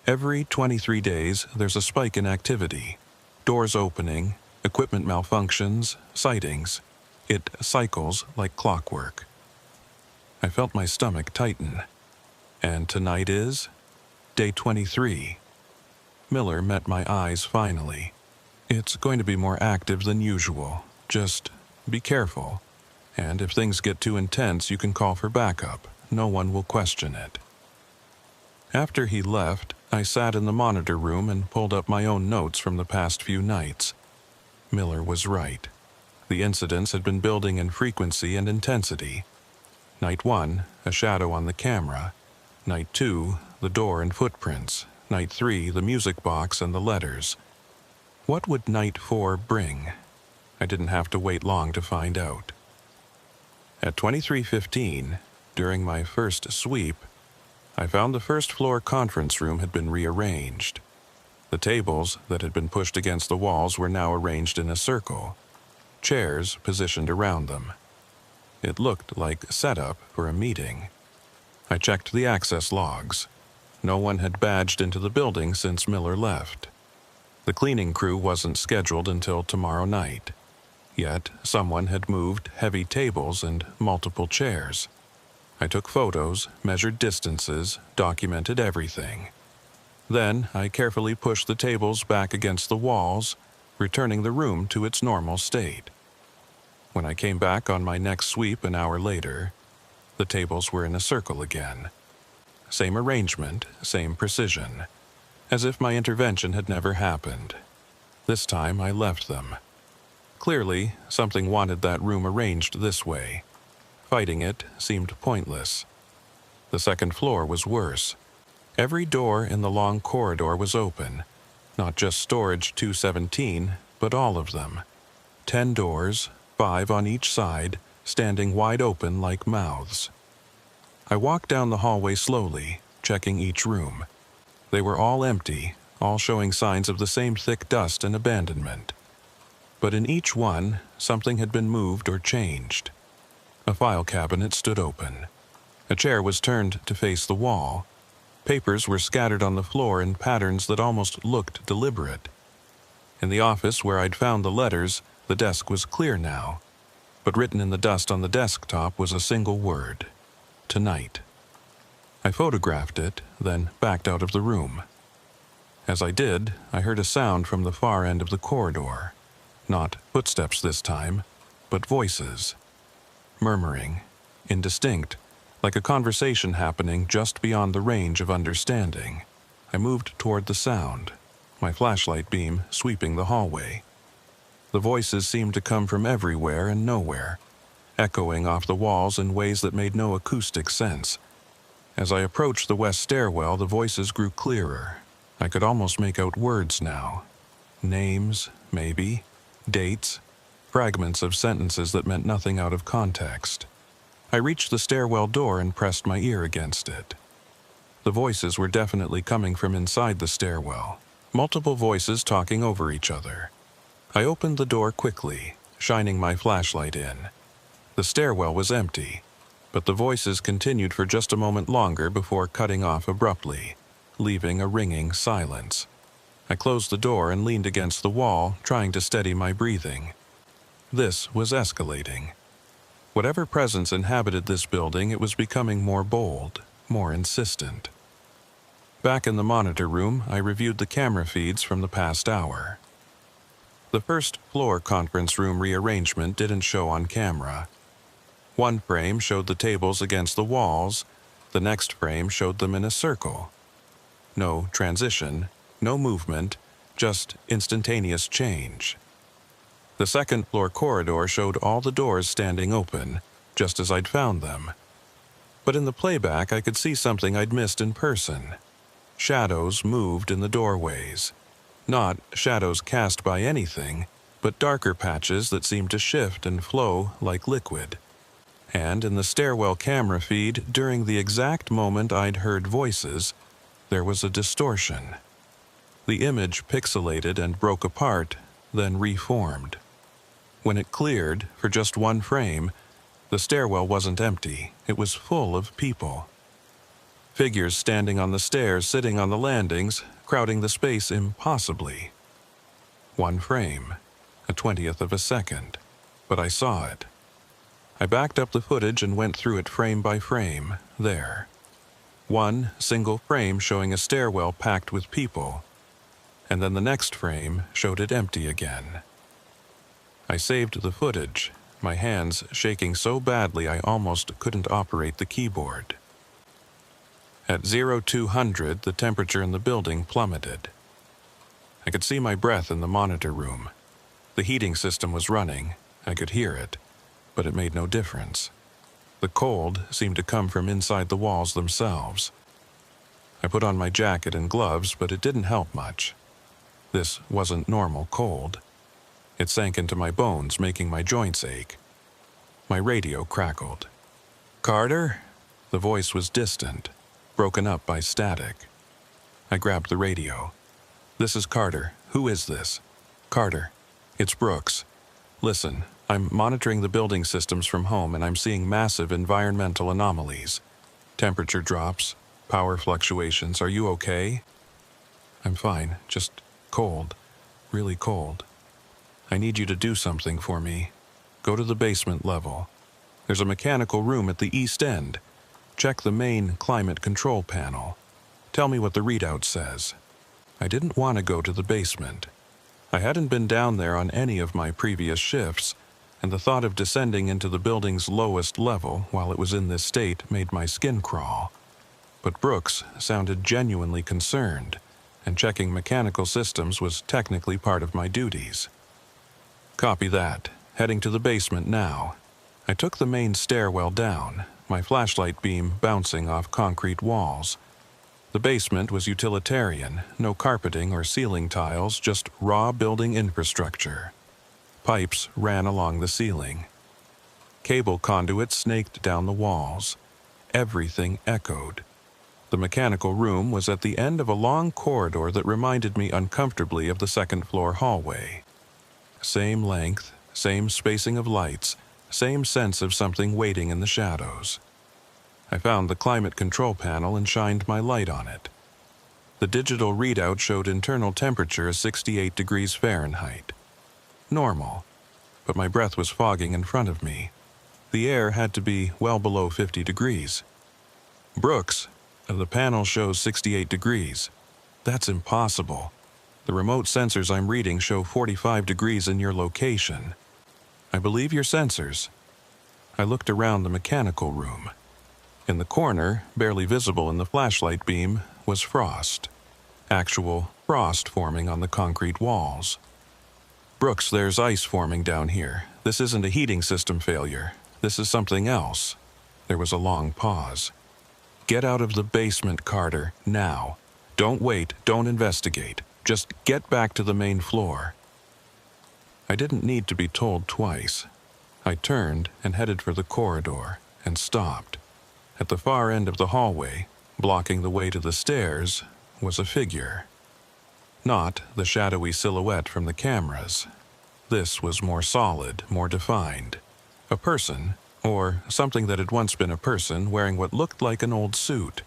"Every 23 days, there's a spike in activity. Doors opening, equipment malfunctions, sightings. It cycles like clockwork." I felt my stomach tighten. "And tonight is?" "Day 23. Miller met my eyes finally. "It's going to be more active than usual. Just be careful. And if things get too intense, you can call for backup. No one will question it." After he left, I sat in the monitor room and pulled up my own notes from the past few nights. Miller was right. The incidents had been building in frequency and intensity. Night 1, a shadow on the camera. Night 2, the door and footprints. Night 3, the music box and the letters. What would Night 4 bring? I didn't have to wait long to find out. At 23:15, during my first sweep, I found the first-floor conference room had been rearranged. The tables that had been pushed against the walls were now arranged in a circle, chairs positioned around them. It looked like setup for a meeting. I checked the access logs. No one had badged into the building since Miller left. The cleaning crew wasn't scheduled until tomorrow night. Yet someone had moved heavy tables and multiple chairs. I took photos, measured distances, documented everything. Then I carefully pushed the tables back against the walls, returning the room to its normal state. When I came back on my next sweep an hour later, the tables were in a circle again. Same arrangement, same precision, as if my intervention had never happened. This time I left them. Clearly, something wanted that room arranged this way. Fighting it seemed pointless. The second floor was worse. Every door in the long corridor was open, not just storage 217, but all of them. 10 doors, 5 on each side, standing wide open like mouths. I walked down the hallway slowly, checking each room. They were all empty, all showing signs of the same thick dust and abandonment. But in each one, something had been moved or changed. A file cabinet stood open. A chair was turned to face the wall. Papers were scattered on the floor in patterns that almost looked deliberate. In the office where I'd found the letters, The desk was clear now, but written in the dust on the desktop was a single word: tonight. I photographed it, then backed out of the room. As I did, I heard a sound from the far end of the corridor. Not footsteps this time, but voices. Murmuring, indistinct, like a conversation happening just beyond the range of understanding. I moved toward the sound, my flashlight beam sweeping the hallway. The voices seemed to come from everywhere and nowhere, echoing off the walls in ways that made no acoustic sense. As I approached the west stairwell, the voices grew clearer. I could almost make out words now. Names, maybe, dates, fragments of sentences that meant nothing out of context. I reached the stairwell door and pressed my ear against it. The voices were definitely coming from inside the stairwell, multiple voices talking over each other. I opened the door quickly, shining my flashlight in. The stairwell was empty, but the voices continued for just a moment longer before cutting off abruptly, leaving a ringing silence. I closed the door and leaned against the wall, trying to steady my breathing. This was escalating. Whatever presence inhabited this building, it was becoming more bold, more insistent. Back in the monitor room, I reviewed the camera feeds from the past hour. The first floor conference room rearrangement didn't show on camera. One frame showed the tables against the walls, the next frame showed them in a circle. No transition, no movement, just instantaneous change. The second floor corridor showed all the doors standing open, just as I'd found them. But in the playback, I could see something I'd missed in person. Shadows moved in the doorways. Not shadows cast by anything, but darker patches that seemed to shift and flow like liquid. And in the stairwell camera feed, during the exact moment I'd heard voices, there was a distortion. The image pixelated and broke apart, then reformed. When it cleared, for just one frame, the stairwell wasn't empty. It was full of people. Figures standing on the stairs, sitting on the landings, crowding the space impossibly. One frame, a 20th of a second, but I saw it. I backed up the footage and went through it frame by frame, there. One single frame showing a stairwell packed with people, and then the next frame showed it empty again. I saved the footage, my hands shaking so badly I almost couldn't operate the keyboard. At 0200, the temperature in the building plummeted. I could see my breath in the monitor room. The heating system was running. I could hear it, but it made no difference. The cold seemed to come from inside the walls themselves. I put on my jacket and gloves, but it didn't help much. This wasn't normal cold. It sank into my bones, making my joints ache. My radio crackled. "Carter?" The voice was distant, broken up by static. I grabbed the radio. "This is Carter. Who is this?" "Carter. It's Brooks. Listen, I'm monitoring the building systems from home and I'm seeing massive environmental anomalies. Temperature drops, power fluctuations. Are you okay?" "I'm fine, just cold. Really cold. I need you to do something for me. Go to the basement level. There's a mechanical room at the east end. Check the main climate control panel. Tell me what the readout says." I didn't want to go to the basement. I hadn't been down there on any of my previous shifts, and the thought of descending into the building's lowest level while it was in this state made my skin crawl. But Brooks sounded genuinely concerned, and checking mechanical systems was technically part of my duties. "Copy that. Heading to the basement now." I took the main stairwell down, my flashlight beam bouncing off concrete walls. The basement was utilitarian, no carpeting or ceiling tiles, just raw building infrastructure. Pipes ran along the ceiling. Cable conduits snaked down the walls. Everything echoed. The mechanical room was at the end of a long corridor that reminded me uncomfortably of the second-floor hallway. Same length, same spacing of lights, same sense of something waiting in the shadows. I found the climate control panel and shined my light on it. The digital readout showed internal temperature as 68 degrees Fahrenheit. Normal, but my breath was fogging in front of me. The air had to be well below 50 degrees. Brooks, the panel shows 68 degrees. That's impossible. The remote sensors I'm reading show 45 degrees in your location. I believe your sensors. I looked around the mechanical room. In the corner, barely visible in the flashlight beam, was frost. Actual frost forming on the concrete walls. Brooks, there's ice forming down here. This isn't a heating system failure. This is something else. There was a long pause. Get out of the basement, Carter, now. Don't wait, don't investigate. Just get back to the main floor. I didn't need to be told twice. I turned and headed for the corridor and stopped. At the far end of the hallway, blocking the way to the stairs, was a figure. Not the shadowy silhouette from the cameras. This was more solid, more defined. A person, or something that had once been a person, wearing what looked like an old suit.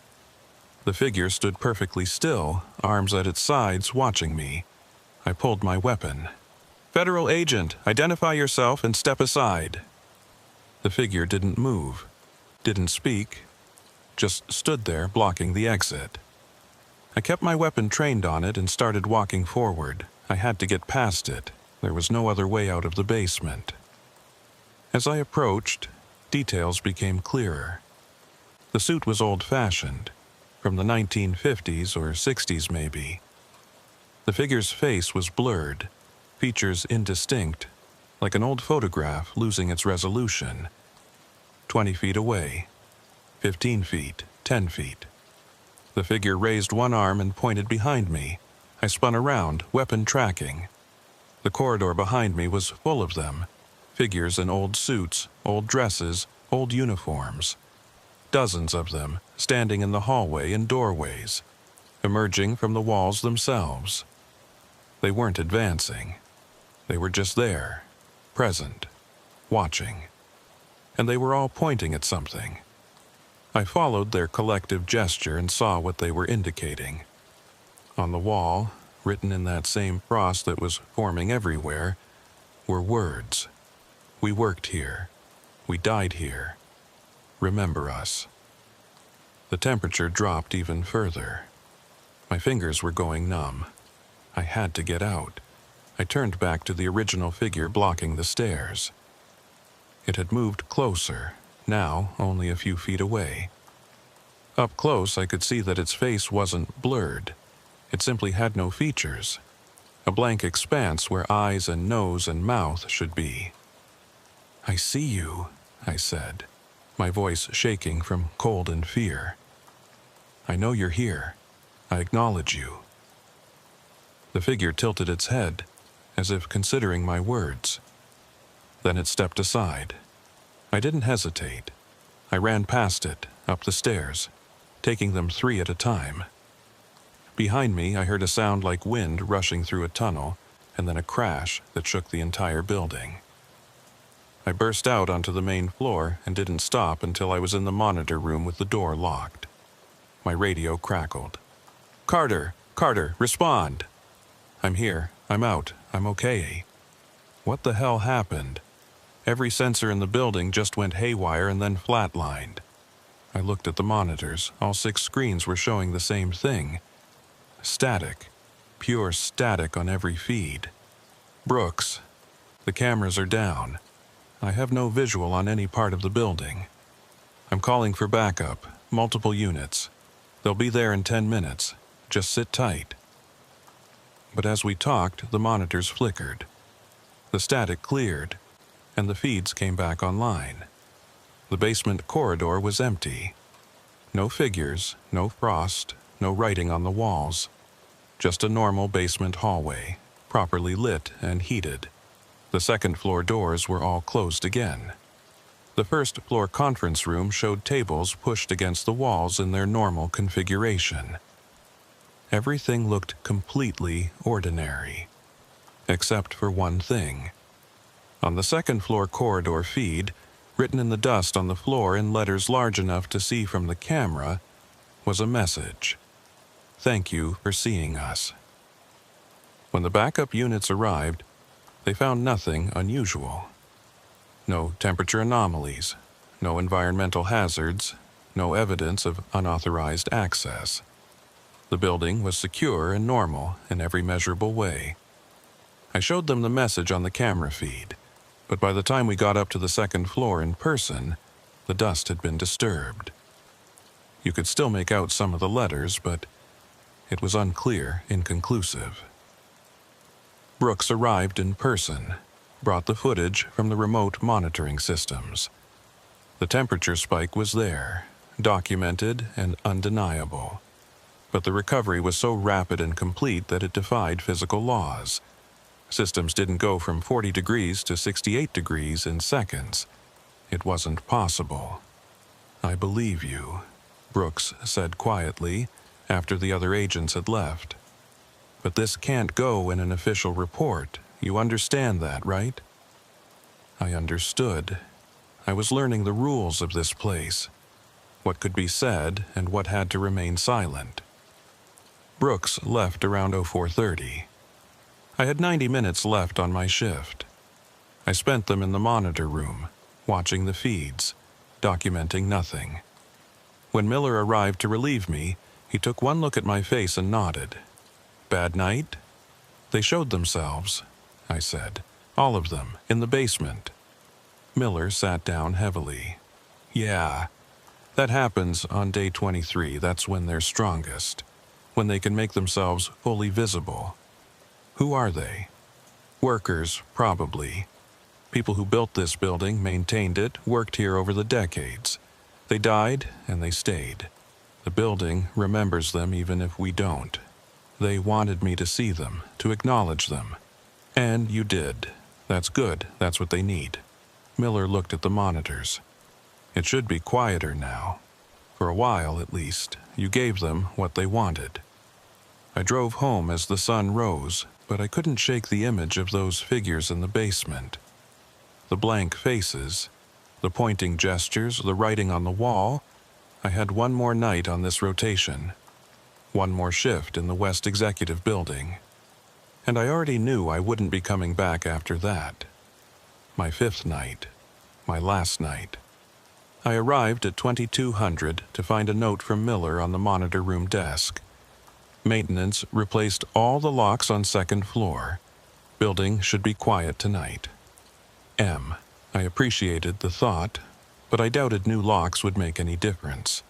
The figure stood perfectly still, arms at its sides, watching me. I pulled my weapon. "Federal agent, identify yourself and step aside." The figure didn't move, didn't speak, just stood there blocking the exit. I kept my weapon trained on it and started walking forward. I had to get past it. There was no other way out of the basement. As I approached, details became clearer. The suit was old-fashioned, from the 1950s or 60s maybe. The figure's face was blurred, features indistinct, like an old photograph losing its resolution. 20 feet away, 15 feet, 10 feet. The figure raised one arm and pointed behind me. I spun around, weapon tracking. The corridor behind me was full of them, figures in old suits, old dresses, old uniforms. Dozens of them, standing in the hallway and doorways, emerging from the walls themselves. They weren't advancing. They were just there, present, watching. And they were all pointing at something. I followed their collective gesture and saw what they were indicating. On the wall, written in that same frost that was forming everywhere, were words. "We worked here. We died here. Remember us." The temperature dropped even further. My fingers were going numb. I had to get out. I turned back to the original figure blocking the stairs. It had moved closer, now only a few feet away. Up close, I could see that its face wasn't blurred. It simply had no features. A blank expanse where eyes and nose and mouth should be. "I see you," I said, my voice shaking from cold and fear. "I know you're here. I acknowledge you." The figure tilted its head, as if considering my words. Then it stepped aside. I didn't hesitate. I ran past it, up the stairs, taking them 3 at a time. Behind me, I heard a sound like wind rushing through a tunnel, and then a crash that shook the entire building. I burst out onto the main floor and didn't stop until I was in the monitor room with the door locked. My radio crackled. "Carter! Carter, respond!" "I'm here. I'm out. I'm okay." What the hell happened? Every sensor in the building just went haywire and then flatlined. I looked at the monitors. All 6 screens were showing the same thing. Static. Pure static on every feed. "Brooks, the cameras are down. I have no visual on any part of the building. I'm calling for backup, multiple units. They'll be there in 10 minutes. Just sit tight." But as we talked, the monitors flickered. The static cleared, and the feeds came back online. The basement corridor was empty. No figures, no frost, no writing on the walls. Just a normal basement hallway, properly lit and heated. The second-floor doors were all closed again. The first-floor conference room showed tables pushed against the walls in their normal configuration. Everything looked completely ordinary, except for one thing. On the second-floor corridor feed, written in the dust on the floor in letters large enough to see from the camera, was a message. "Thank you for seeing us." When the backup units arrived, They found nothing unusual. No temperature anomalies, no environmental hazards, no evidence of unauthorized access. The building was secure and normal in every measurable way. I showed them the message on the camera feed, but by the time we got up to the second floor in person, the dust had been disturbed. You could still make out some of the letters, but it was unclear, inconclusive. Brooks arrived in person, brought the footage from the remote monitoring systems. The temperature spike was there, documented and undeniable. But the recovery was so rapid and complete that it defied physical laws. Systems didn't go from 40 degrees to 68 degrees in seconds. It wasn't possible. "I believe you," Brooks said quietly after the other agents had left. "But this can't go in an official report. You understand that, right?" I understood. I was learning the rules of this place, what could be said and what had to remain silent. Brooks left around 04:30. I had 90 minutes left on my shift. I spent them in the monitor room, watching the feeds, documenting nothing. When Miller arrived to relieve me, he took one look at my face and nodded. "Bad night?" "They showed themselves," I said. "All of them, in the basement." Miller sat down heavily. "Yeah, that happens on day 23. That's when they're strongest, when they can make themselves fully visible." "Who are they?" "Workers, probably. People who built this building, maintained it, worked here over the decades. They died and they stayed. The building remembers them even if we don't. They wanted me to see them, to acknowledge them. And you did. That's good. That's what they need." Miller looked at the monitors. "It should be quieter now. For a while, at least, you gave them what they wanted." I drove home as the sun rose, but I couldn't shake the image of those figures in the basement. The blank faces, the pointing gestures, the writing on the wall. I had one more night on this rotation, one more shift in the West Executive Building. And I already knew I wouldn't be coming back after that. My 5th night, my last night. I arrived at 2200 to find a note from Miller on the monitor room desk. Maintenance replaced all the locks on second floor. Building should be quiet tonight. M. I appreciated the thought, but I doubted new locks would make any difference.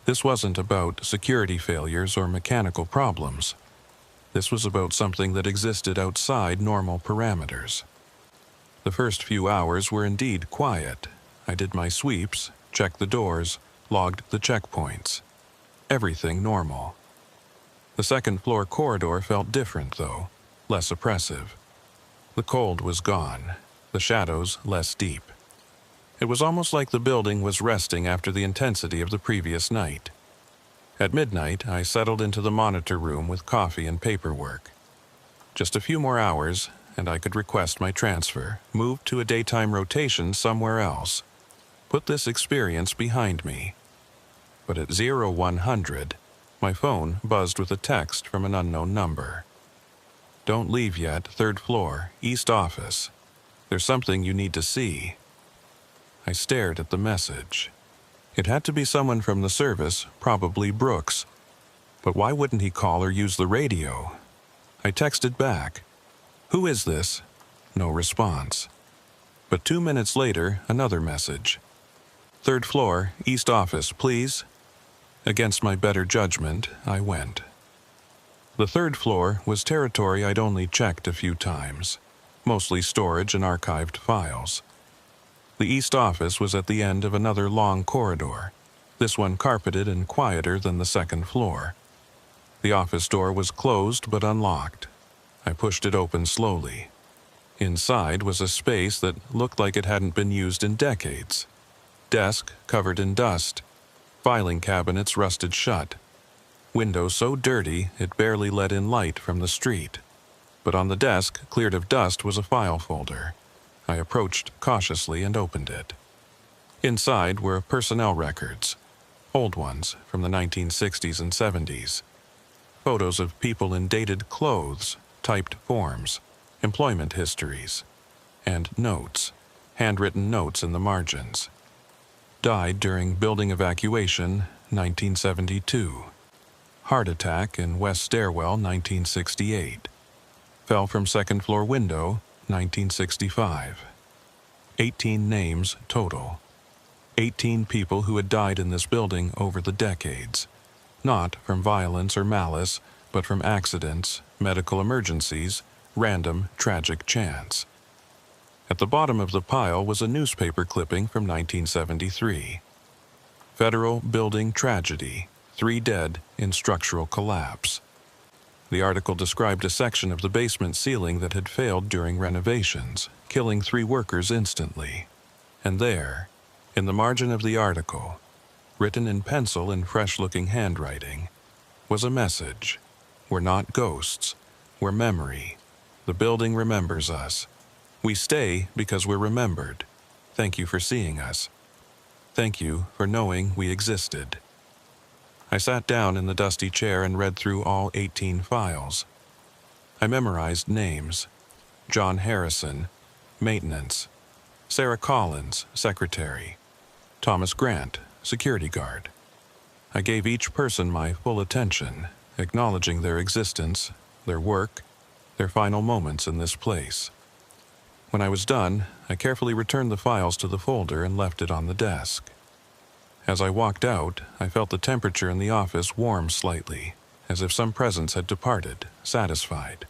This wasn't about security failures or mechanical problems. This was about something that existed outside normal parameters. The first few hours were indeed quiet. I did my sweeps, checked the doors, logged the checkpoints. Everything normal. The second floor corridor felt different, though, less oppressive. The cold was gone, the shadows less deep. It was almost like the building was resting after the intensity of the previous night. At midnight, I settled into the monitor room with coffee and paperwork. Just a few more hours, and I could request my transfer, move to a daytime rotation somewhere else, put this experience behind me. But at 0100, my phone buzzed with a text from an unknown number. "Don't leave yet, 3rd floor, East office. There's something you need to see." I stared at the message. It had to be someone from the service, probably Brooks. But why wouldn't he call or use the radio? I texted back. "Who is this?" No response. But 2 minutes later, another message. "3rd floor, East office, please." Against my better judgment, I went. The 3rd floor was territory I'd only checked a few times, mostly storage and archived files. The East office was at the end of another long corridor, this one carpeted and quieter than the 2nd floor. The office door was closed but unlocked. I pushed it open slowly. Inside was a space that looked like it hadn't been used in decades. Desk covered in dust. Filing cabinets rusted shut. Window so dirty it barely let in light from the street. But on the desk, cleared of dust, was a file folder. I approached cautiously and opened it. Inside were personnel records, old ones from the 1960s and 70s. Photos of people in dated clothes, typed forms. employment histories, and notes, handwritten notes in the margins. Died during building evacuation, 1972. Heart attack in west stairwell, 1968. Fell from second floor window, 1965. 18 names total. 18 people who had died in this building over the decades. Not from violence or malice, but from accidents, medical emergencies, random tragic chance. At the bottom of the pile was a newspaper clipping from 1973. Federal Building Tragedy, 3 dead in structural collapse. The article described a section of the basement ceiling that had failed during renovations, killing 3 workers instantly. And there, in the margin of the article, written in pencil in fresh-looking handwriting, was a message. We're not ghosts. We're memory. The building remembers us. We stay because we're remembered. Thank you for seeing us. Thank you for knowing we existed. I sat down in the dusty chair and read through all 18 files. I memorized names. John Harrison, maintenance. Sarah Collins, secretary. Thomas Grant, security guard. I gave each person my full attention, acknowledging their existence, their work, their final moments in this place. When I was done, I carefully returned the files to the folder and left it on the desk. As I walked out, I felt the temperature in the office warm slightly, as if some presence had departed, satisfied.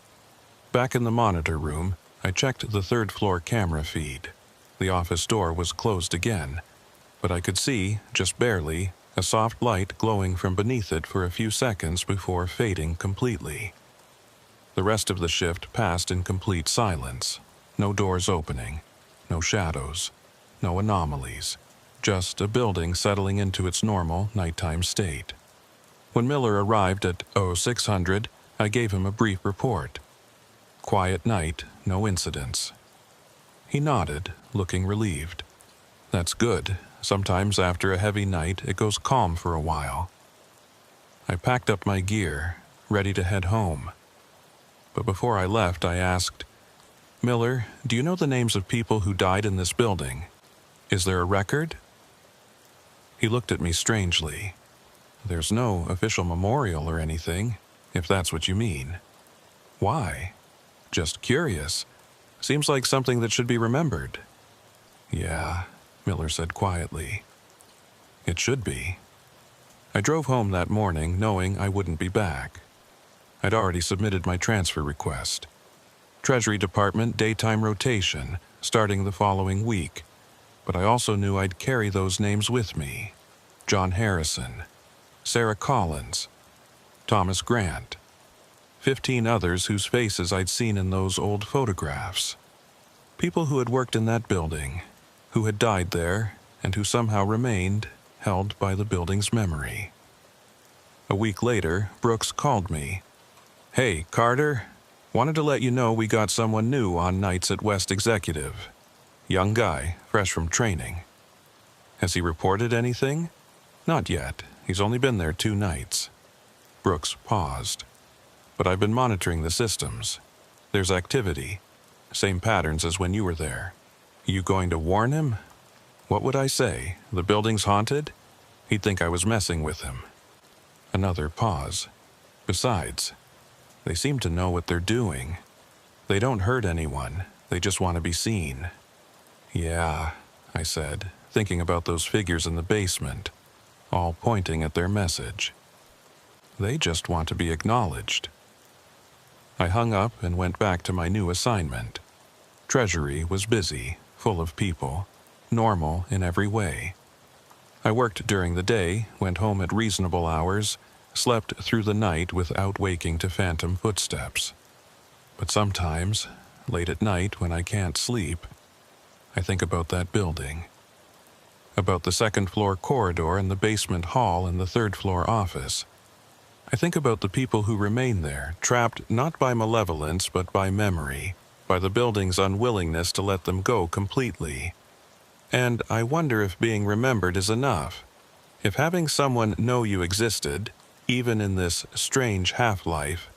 Back in the monitor room, I checked the third-floor camera feed. The office door was closed again, but I could see, just barely, a soft light glowing from beneath it for a few seconds before fading completely. The rest of the shift passed in complete silence. No doors opening, no shadows, no anomalies. Just a building settling into its normal nighttime state. When Miller arrived at 0600, I gave him a brief report. Quiet night, no incidents. He nodded, looking relieved. That's good. Sometimes after a heavy night, it goes calm for a while. I packed up my gear, ready to head home. But before I left, I asked, Miller, do you know the names of people who died in this building? Is there a record? He looked at me strangely. There's no official memorial or anything, if that's what you mean. Why? Just curious. Seems like something that should be remembered. Yeah, Miller said quietly. It should be. I drove home that morning knowing I wouldn't be back. I'd already submitted my transfer request. Treasury Department daytime rotation, starting the following week. But I also knew I'd carry those names with me. John Harrison, Sarah Collins, Thomas Grant, 15 others whose faces I'd seen in those old photographs. People who had worked in that building, who had died there, and who somehow remained held by the building's memory. A week later, Brooks called me. Hey, Carter, wanted to let you know we got someone new on nights at West Executive. Young guy, fresh from training. Has he reported anything? Not yet. He's only been there 2 nights. Brooks paused. But I've been monitoring the systems. There's activity. Same patterns as when you were there. You going to warn him? What would I say? The building's haunted? He'd think I was messing with him. Another pause. Besides, they seem to know what they're doing. They don't hurt anyone. They just want to be seen. Yeah, I said, thinking about those figures in the basement, all pointing at their message. They just want to be acknowledged. I hung up and went back to my new assignment. Treasury was busy, full of people, normal in every way. I worked during the day, went home at reasonable hours, slept through the night without waking to phantom footsteps. But sometimes, late at night when I can't sleep, I think about that building. About the second-floor corridor and the basement hall and the third-floor office. I think about the people who remain there, trapped not by malevolence but by memory, by the building's unwillingness to let them go completely. And I wonder if being remembered is enough. If having someone know you existed, even in this strange half-life,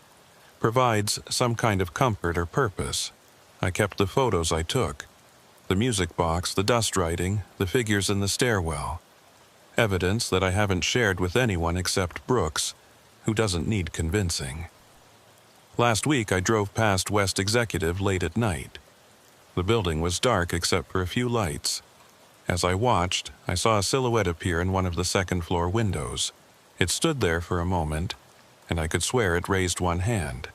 provides some kind of comfort or purpose. I kept the photos I took, the music box, the dust writing, the figures in the stairwell. Evidence that I haven't shared with anyone except Brooks, who doesn't need convincing. Last week I drove past West Executive late at night. The building was dark except for a few lights. As I watched, I saw a silhouette appear in one of the second-floor windows. It stood there for a moment, and I could swear it raised one hand.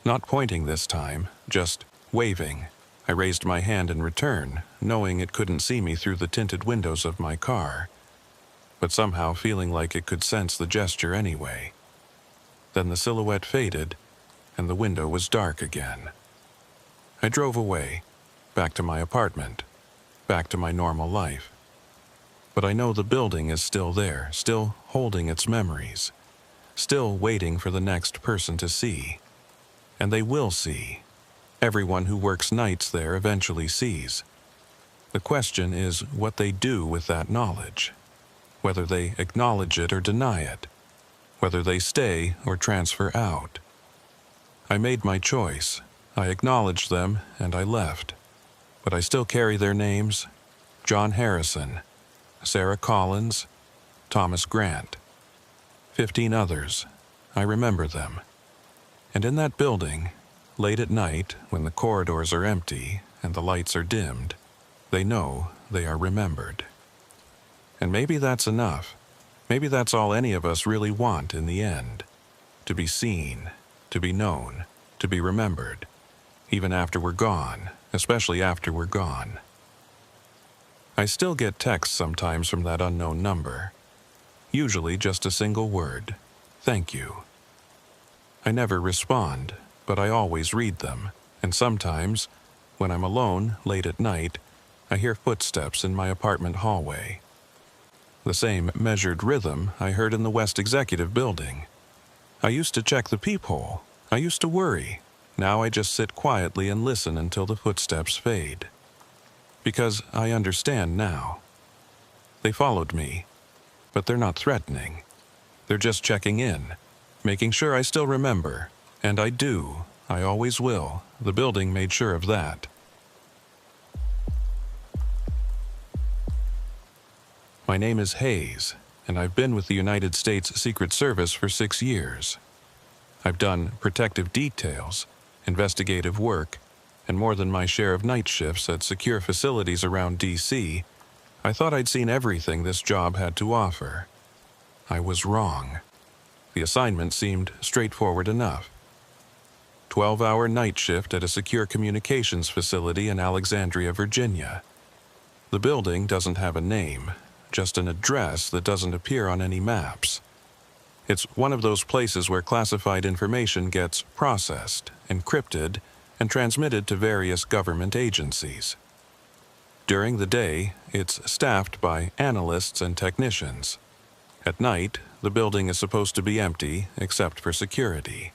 Not pointing this time, just waving. I raised my hand in return, knowing it couldn't see me through the tinted windows of my car, but somehow feeling like it could sense the gesture anyway. Then the silhouette faded, and the window was dark again. I drove away, back to my apartment, back to my normal life. But I know the building is still there, still holding its memories, still waiting for the next person to see. And they will see. Everyone who works nights there eventually sees. The question is what they do with that knowledge. Whether they acknowledge it or deny it. Whether they stay or transfer out. I made my choice. I acknowledged them and I left. But I still carry their names: John Harrison, Sarah Collins, Thomas Grant. 15 others. I remember them. And in that building, late at night, when the corridors are empty and the lights are dimmed, they know they are remembered. And maybe that's enough. Maybe that's all any of us really want in the end. To be seen, to be known, to be remembered, even after we're gone, especially after we're gone. I still get texts sometimes from that unknown number. Usually just a single word: thank you. I never respond, but I always read them, and sometimes, when I'm alone late at night, I hear footsteps in my apartment hallway. The same measured rhythm I heard in the West Executive building. I used to check the peephole. I used to worry. Now I just sit quietly and listen until the footsteps fade. Because I understand now. They followed me, but they're not threatening. They're just checking in, making sure I still remember. And I do. I always will. The building made sure of that. My name is Hayes, and I've been with the United States Secret Service for 6 years. I've done protective details, investigative work, and more than my share of night shifts at secure facilities around D.C. I thought I'd seen everything this job had to offer. I was wrong. The assignment seemed straightforward enough. 12-hour night shift at a secure communications facility in Alexandria, Virginia. The building doesn't have a name, just an address that doesn't appear on any maps. It's one of those places where classified information gets processed, encrypted, and transmitted to various government agencies. During the day, it's staffed by analysts and technicians. At night, the building is supposed to be empty except for security.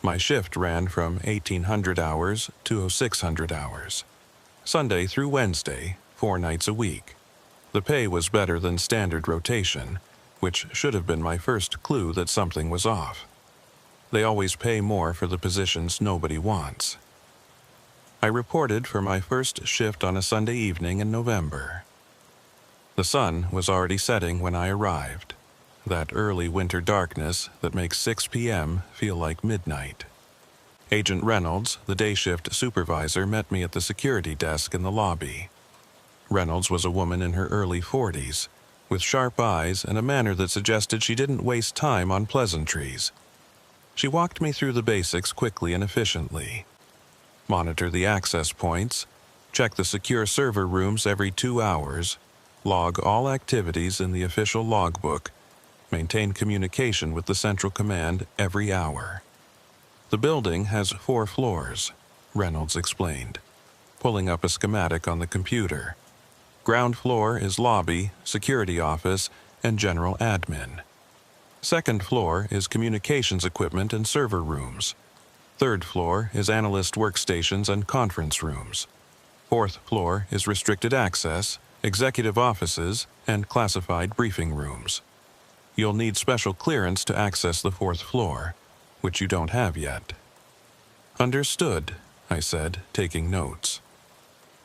My shift ran from 1800 hours to 0600 hours. Sunday through Wednesday, 4 nights a week. The pay was better than standard rotation, which should have been my first clue that something was off. They always pay more for the positions nobody wants. I reported for my first shift on a Sunday evening in November. The sun was already setting when I arrived. That early winter darkness that makes 6 p.m. feel like midnight. Agent Reynolds, the day shift supervisor, met me at the security desk in the lobby. Reynolds was a woman in her early 40s, with sharp eyes and a manner that suggested she didn't waste time on pleasantries. She walked me through the basics quickly and efficiently. Monitor the access points, check the secure server rooms every 2 hours, log all activities in the official logbook, maintain communication with the Central Command every hour. The building has 4 floors, Reynolds explained, pulling up a schematic on the computer. Ground floor is lobby, security office, and general admin. Second floor is communications equipment and server rooms. Third floor is analyst workstations and conference rooms. Fourth floor is restricted access, executive offices, and classified briefing rooms. You'll need special clearance to access the 4th floor, which you don't have yet. Understood, I said, taking notes.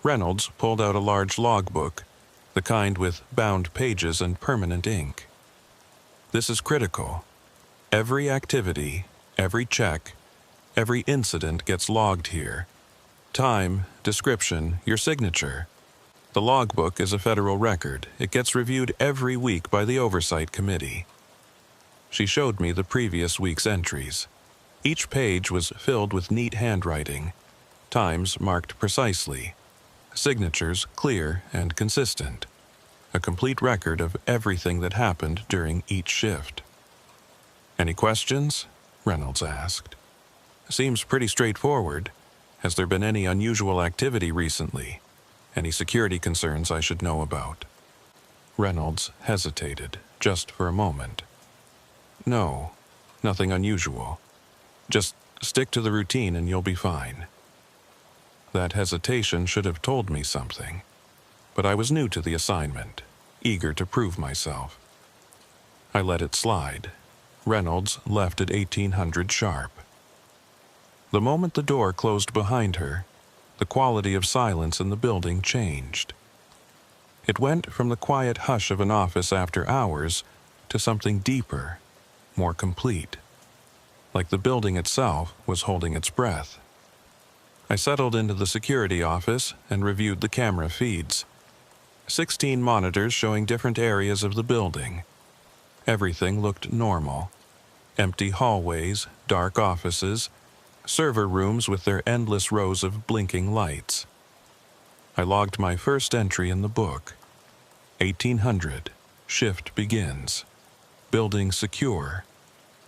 Reynolds pulled out a large logbook, the kind with bound pages and permanent ink. This is critical. Every activity, every check, every incident gets logged here. Time, description, your signature. The logbook is a federal record. It gets reviewed every week by the Oversight Committee. She showed me the previous week's entries. Each page was filled with neat handwriting, times marked precisely, signatures clear and consistent. A complete record of everything that happened during each shift. "Any questions?" Reynolds asked. "Seems pretty straightforward. Has there been any unusual activity recently? Any security concerns I should know about?" Reynolds hesitated, just for a moment. "No, nothing unusual. Just stick to the routine and you'll be fine." That hesitation should have told me something. But I was new to the assignment, eager to prove myself. I let it slide. Reynolds left at 1800 sharp. The moment the door closed behind her, the quality of silence in the building changed. It went from the quiet hush of an office after hours to something deeper, more complete, like the building itself was holding its breath. I settled into the security office and reviewed the camera feeds. 16 monitors showing different areas of the building. Everything looked normal. Empty hallways, dark offices, server rooms with their endless rows of blinking lights. I logged my first entry in the book. 1800, shift begins. Building secure.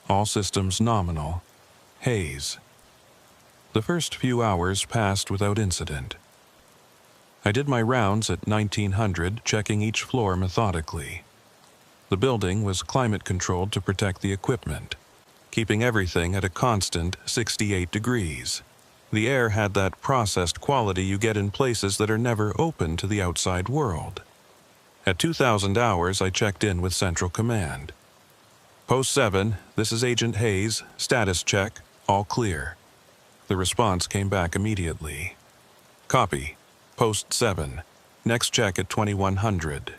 All systems nominal. Haze. The first few hours passed without incident. I did my rounds at 1900, checking each floor methodically. The building was climate-controlled to protect the equipment, keeping everything at a constant 68 degrees. The air had that processed quality you get in places that are never open to the outside world. At 2000 hours, I checked in with Central Command. "Post 7, this is Agent Hayes, status check, all clear." The response came back immediately. "Copy. Post 7. Next check at 2100.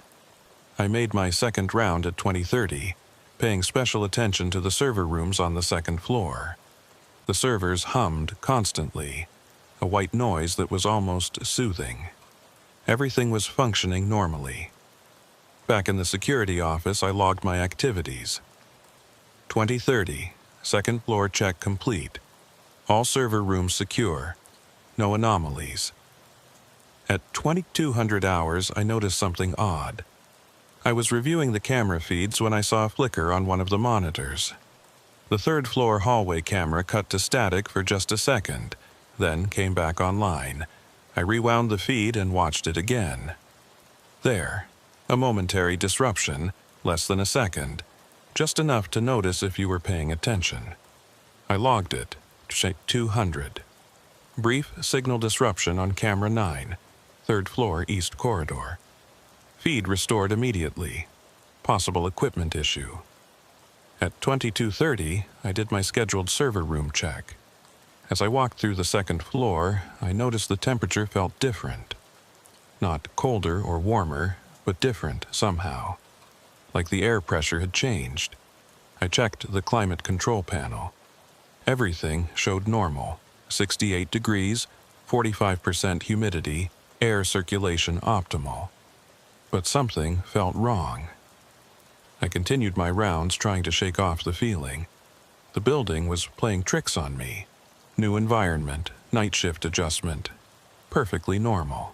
I made my second round at 2030, paying special attention to the server rooms on the second floor. The servers hummed constantly, a white noise that was almost soothing. Everything was functioning normally. Back in the security office, I logged my activities. 2030, second floor check complete. All server rooms secure. No anomalies. At 2200 hours, I noticed something odd. I was reviewing the camera feeds when I saw a flicker on one of the monitors. The third floor hallway camera cut to static for just a second, then came back online. I rewound the feed and watched it again. There, a momentary disruption, less than a second, just enough to notice if you were paying attention. I logged it, 200. Brief signal disruption on camera 9, third floor east corridor. Feed restored immediately. Possible equipment issue. At 2230, I did my scheduled server room check. As I walked through the second floor, I noticed the temperature felt different. Not colder or warmer, but different somehow. Like the air pressure had changed. I checked the climate control panel. Everything showed normal. 68 degrees, 45% humidity, air circulation optimal. But something felt wrong. I continued my rounds, trying to shake off the feeling. The building was playing tricks on me. New environment, night shift adjustment. Perfectly normal.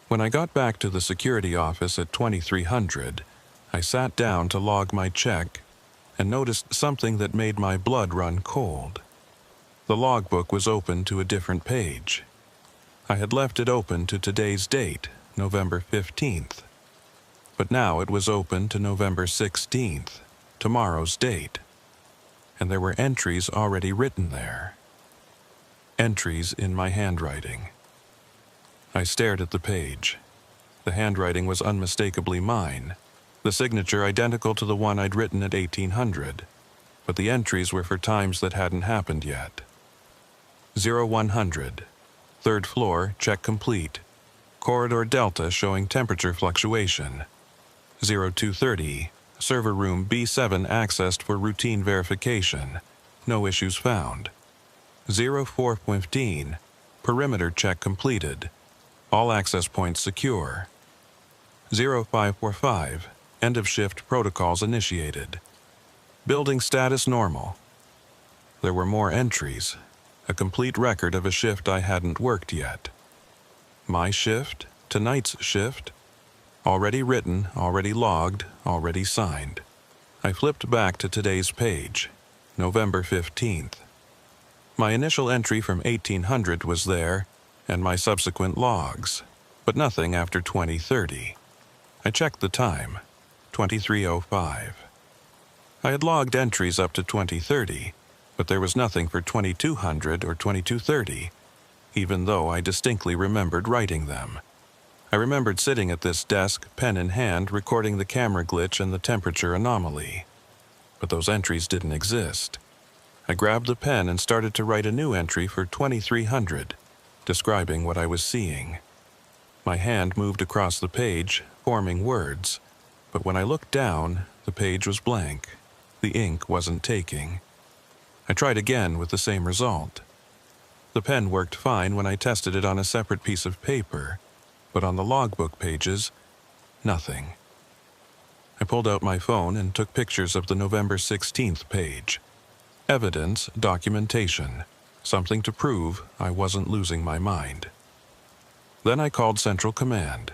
When I got back to the security office at 2300, I sat down to log my check and noticed something that made my blood run cold. The logbook was open to a different page. I had left it open to today's date, November 15th. But now it was open to November 16th, tomorrow's date. And there were entries already written there. Entries in my handwriting. I stared at the page. The handwriting was unmistakably mine, the signature identical to the one I'd written at 1800, but the entries were for times that hadn't happened yet. 0100. Third floor, check complete. Corridor Delta showing temperature fluctuation. 0230. Server room B7 accessed for routine verification. No issues found. 0415. Perimeter check completed. All access points secure. 0545. End of shift protocols initiated. Building status normal. There were more entries. A complete record of a shift I hadn't worked yet. My shift, tonight's shift. Already written, already logged, already signed. I flipped back to today's page, November 15th. My initial entry from 1800 was there, and my subsequent logs, but nothing after 2030. I checked the time, 23:05. I had logged entries up to 2030, but there was nothing for 2200 or 2230, even though I distinctly remembered writing them. I remembered sitting at this desk, pen in hand, recording the camera glitch and the temperature anomaly. But those entries didn't exist. I grabbed the pen and started to write a new entry for 2300, describing what I was seeing. My hand moved across the page, forming words, but when I looked down, the page was blank. The ink wasn't taking. I tried again with the same result. The pen worked fine when I tested it on a separate piece of paper, but on the logbook pages, nothing. I pulled out my phone and took pictures of the November 16th page. Evidence, documentation, something to prove I wasn't losing my mind. Then I called Central Command.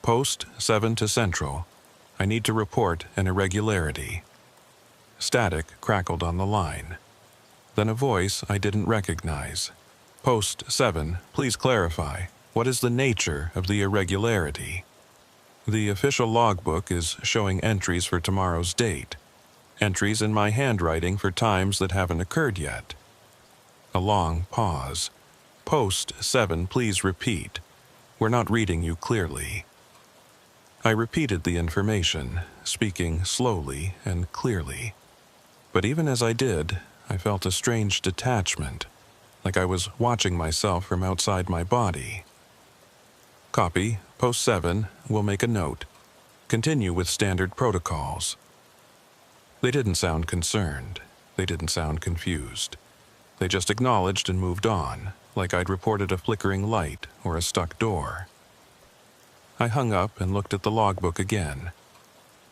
Post 7 to Central. I need to report an irregularity. Static crackled on the line. Then a voice I didn't recognize. Post 7, please clarify. What is the nature of the irregularity? The official logbook is showing entries for tomorrow's date. Entries in my handwriting for times that haven't occurred yet. A long pause. Post 7, please repeat. We're not reading you clearly. I repeated the information, speaking slowly and clearly. But even as I did, I felt a strange detachment, like I was watching myself from outside my body. Copy, Post 7, we'll make a note. Continue with standard protocols. They didn't sound concerned. They didn't sound confused. They just acknowledged and moved on, like I'd reported a flickering light or a stuck door. I hung up and looked at the logbook again.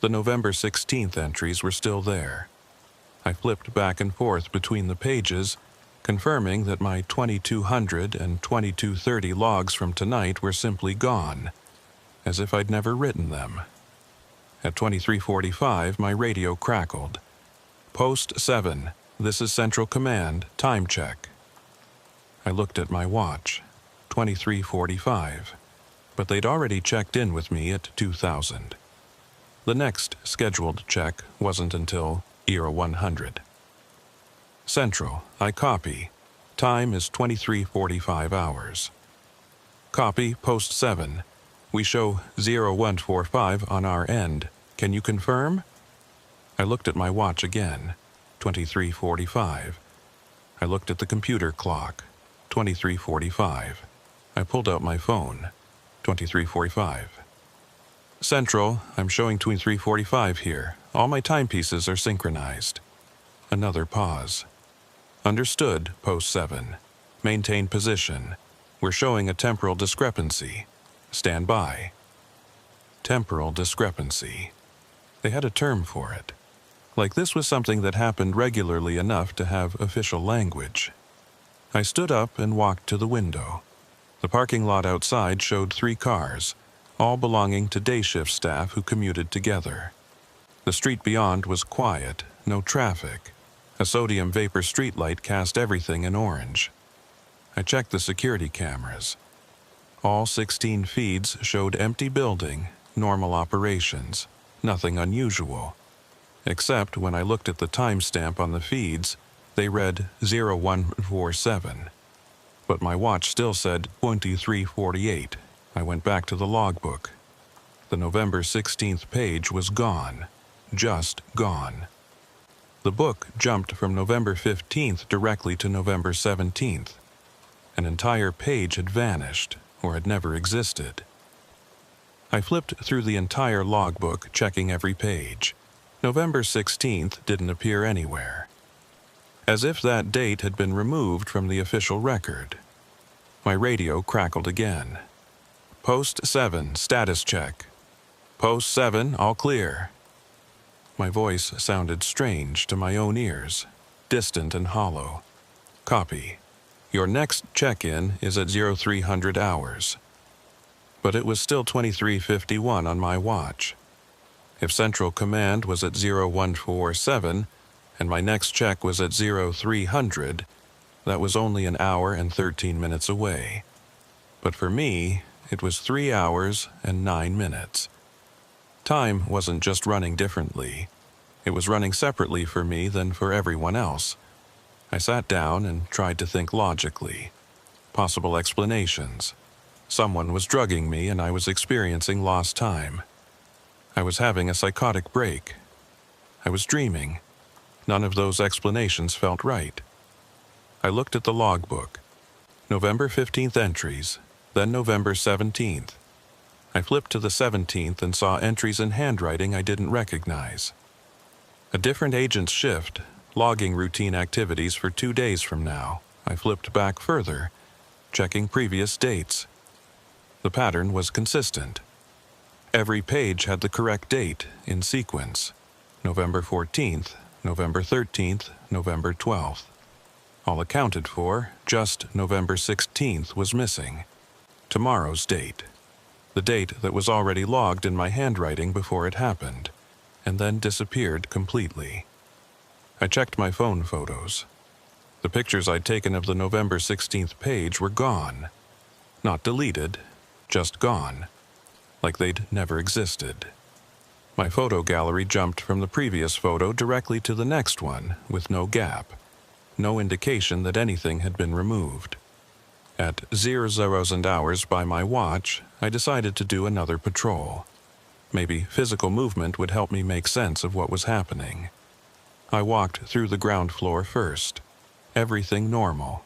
The November 16th entries were still there. I flipped back and forth between the pages, confirming that my 2200 and 2230 logs from tonight were simply gone, as if I'd never written them. At 23:45, my radio crackled. Post 7, this is Central Command, time check. I looked at my watch, 23:45, but they'd already checked in with me at 2000. The next scheduled check wasn't until 100. Central, I copy. Time is 23:45 hours. Copy, Post 7. We show 0145 on our end. Can you confirm? I looked at my watch again, 23:45. I looked at the computer clock, 23:45. I pulled out my phone, 23:45. Central, I'm showing 23:45 here. All my timepieces are synchronized. Another pause. Understood, Post 7. Maintain position. We're showing a temporal discrepancy. Stand by. Temporal discrepancy. They had a term for it. Like this was something that happened regularly enough to have official language. I stood up and walked to the window. The parking lot outside showed 3 cars, all belonging to day shift staff who commuted together. The street beyond was quiet, no traffic. A sodium vapor streetlight cast everything in orange. I checked the security cameras. All 16 feeds showed empty building, normal operations, nothing unusual. Except when I looked at the timestamp on the feeds, they read 0147. But my watch still said 23:48. I went back to the logbook. The November 16th page was gone. Just gone. The book jumped from November 15th directly to November 17th. An entire page had vanished, or had never existed. I flipped through the entire logbook, checking every page. November 16th didn't appear anywhere, as if that date had been removed from the official record. My radio crackled again. Post 7, status check. Post 7, all clear. My voice sounded strange to my own ears, distant and hollow. Copy. Your next check-in is at 0300 hours. But it was still 23:51 on my watch. If Central Command was at 0147 and my next check was at 0300, that was only an hour and 13 minutes away. But for me, it was 3 hours and 9 minutes. Time wasn't just running differently. It was running separately for me than for everyone else. I sat down and tried to think logically. Possible explanations. Someone was drugging me and I was experiencing lost time. I was having a psychotic break. I was dreaming. None of those explanations felt right. I looked at the logbook. November 15th entries, then November 17th. I flipped to the 17th and saw entries in handwriting I didn't recognize. A different agent's shift, logging routine activities for 2 days from now. I flipped back further, checking previous dates. The pattern was consistent. Every page had the correct date in sequence. November 14th, November 13th, November 12th. All accounted for, just November 16th was missing. Tomorrow's date. The date that was already logged in my handwriting before it happened, and then disappeared completely. I checked my phone photos. The pictures I'd taken of the November 16th page were gone. Not deleted, just gone. Like they'd never existed. My photo gallery jumped from the previous photo directly to the next one, with no gap. No indication that anything had been removed. At 00 hours by my watch, I decided to do another patrol. Maybe physical movement would help me make sense of what was happening. I walked through the ground floor first. Everything normal.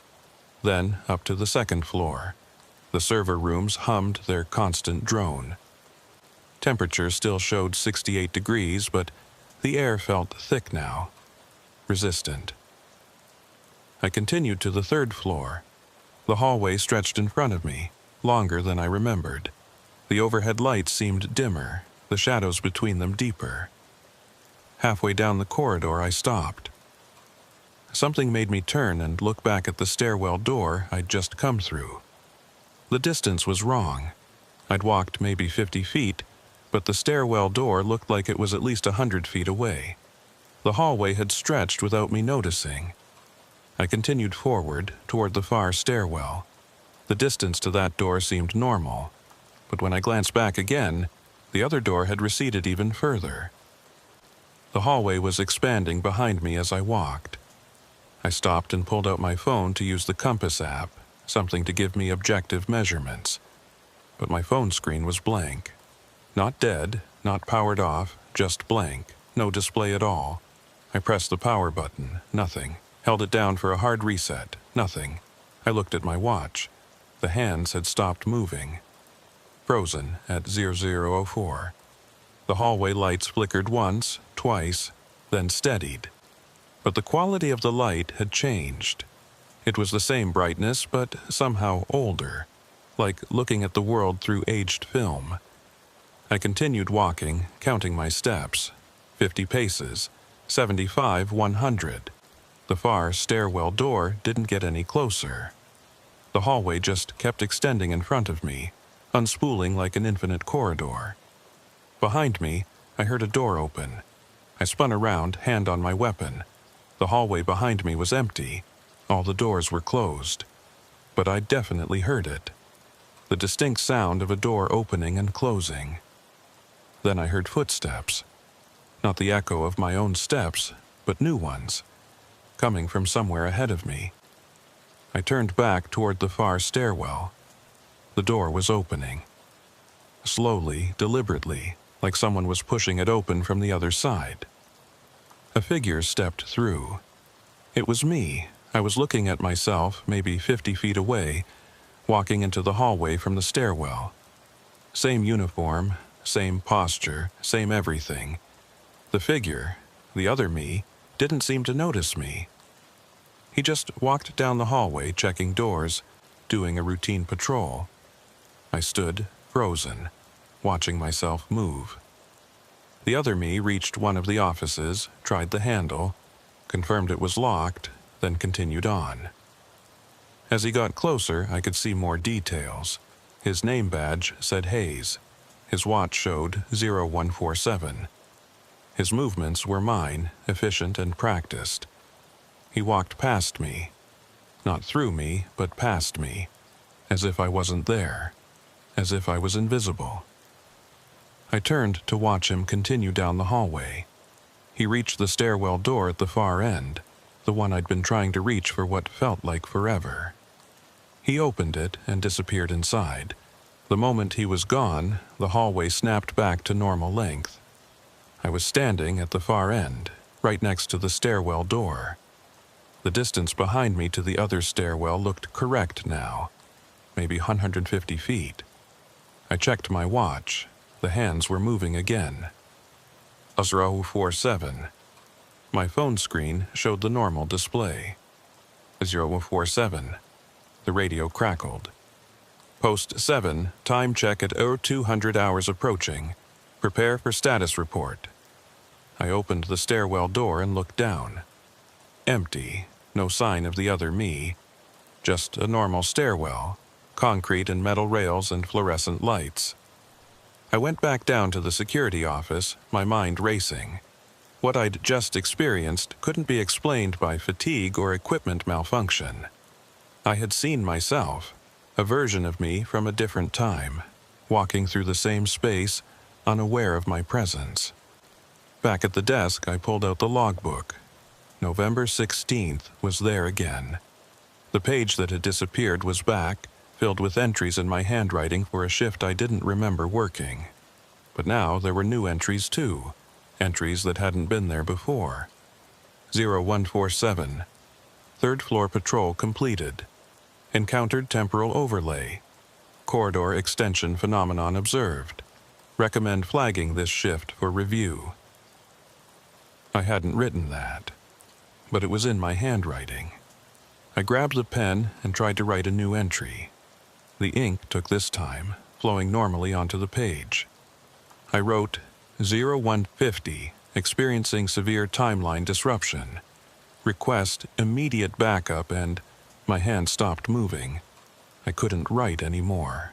Then up to the second floor. The server rooms hummed their constant drone. Temperature still showed 68 degrees, but the air felt thick now. Resistant. I continued to the third floor. The hallway stretched in front of me, longer than I remembered. The overhead lights seemed dimmer, the shadows between them deeper. Halfway down the corridor, I stopped. Something made me turn and look back at the stairwell door I'd just come through. The distance was wrong. I'd walked maybe 50 feet, but the stairwell door looked like it was at least 100 feet away. The hallway had stretched without me noticing. I continued forward, toward the far stairwell. The distance to that door seemed normal, but when I glanced back again, the other door had receded even further. The hallway was expanding behind me as I walked. I stopped and pulled out my phone to use the compass app, something to give me objective measurements. But my phone screen was blank. Not dead, not powered off, just blank, no display at all. I pressed the power button, nothing. Held it down for a hard reset, nothing. I looked at my watch. The hands had stopped moving. Frozen at 0004. The hallway lights flickered once, twice, then steadied. But the quality of the light had changed. It was the same brightness, but somehow older, like looking at the world through aged film. I continued walking, counting my steps. 50 paces, 75, 100. The far stairwell door didn't get any closer. The hallway just kept extending in front of me, unspooling like an infinite corridor. Behind me, I heard a door open. I spun around, hand on my weapon. The hallway behind me was empty. All the doors were closed. But I definitely heard it. The distinct sound of a door opening and closing. Then I heard footsteps. Not the echo of my own steps, but new ones, coming from somewhere ahead of me. I turned back toward the far stairwell. The door was opening. Slowly, deliberately, like someone was pushing it open from the other side. A figure stepped through. It was me. I was looking at myself, maybe 50 feet away, walking into the hallway from the stairwell. Same uniform, same posture, same everything. The figure, the other me, didn't seem to notice me. He just walked down the hallway, checking doors, doing a routine patrol. I stood, frozen, watching myself move. The other me reached one of the offices, tried the handle, confirmed it was locked, then continued on. As he got closer, I could see more details. His name badge said Hayes. His watch showed 0147. His movements were mine, efficient and practiced. He walked past me. Not through me, but past me. As if I wasn't there. As if I was invisible. I turned to watch him continue down the hallway. He reached the stairwell door at the far end, the one I'd been trying to reach for what felt like forever. He opened it and disappeared inside. The moment he was gone, the hallway snapped back to normal length. I was standing at the far end, right next to the stairwell door. The distance behind me to the other stairwell looked correct now, maybe 150 feet. I checked my watch. The hands were moving again. 047. My phone screen showed the normal display. 047. The radio crackled. Post 7, time check at 0200 hours approaching. Prepare for status report. I opened the stairwell door and looked down. Empty, no sign of the other me. Just a normal stairwell, concrete and metal rails and fluorescent lights. I went back down to the security office, my mind racing. What I'd just experienced couldn't be explained by fatigue or equipment malfunction. I had seen myself, a version of me from a different time, walking through the same space, unaware of my presence. Back at the desk, I pulled out the logbook. November 16th was there again. The page that had disappeared was back, filled with entries in my handwriting for a shift I didn't remember working. But now there were new entries too, entries that hadn't been there before. 0147. Third floor patrol completed. Encountered temporal overlay. Corridor extension phenomenon observed. Recommend flagging this shift for review. I hadn't written that, but it was in my handwriting. I grabbed the pen and tried to write a new entry. The ink took this time, flowing normally onto the page. I wrote 0150, experiencing severe timeline disruption. Request immediate backup, and my hand stopped moving. I couldn't write anymore.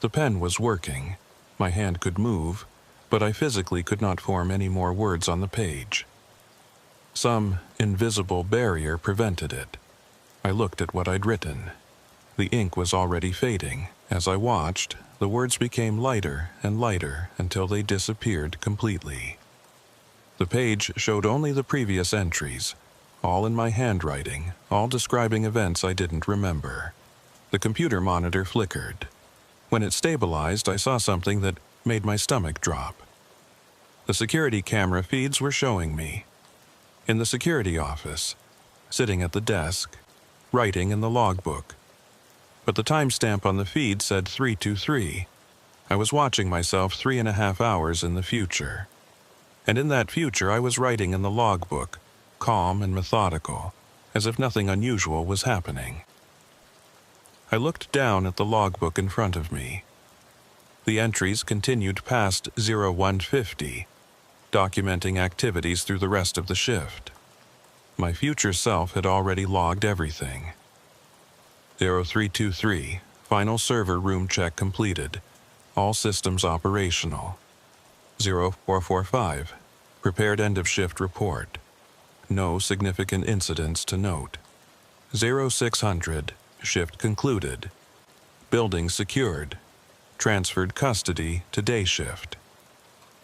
The pen was working. My hand could move, but I physically could not form any more words on the page. Some invisible barrier prevented it. I looked at what I'd written. The ink was already fading. As I watched, the words became lighter and lighter until they disappeared completely. The page showed only the previous entries, all in my handwriting, all describing events I didn't remember. The computer monitor flickered. When it stabilized, I saw something that made my stomach drop. The security camera feeds were showing me. In the security office, sitting at the desk, writing in the logbook. But the timestamp on the feed said 323. I was watching myself 3.5 hours in the future. And in that future I was writing in the logbook, calm and methodical, as if nothing unusual was happening. I looked down at the logbook in front of me. The entries continued past 0150, documenting activities through the rest of the shift. My future self had already logged everything. 0323, final server room check completed. All systems operational. 0445, prepared end-of-shift report. No significant incidents to note. 0600, shift concluded. Building secured. Transferred custody to day shift.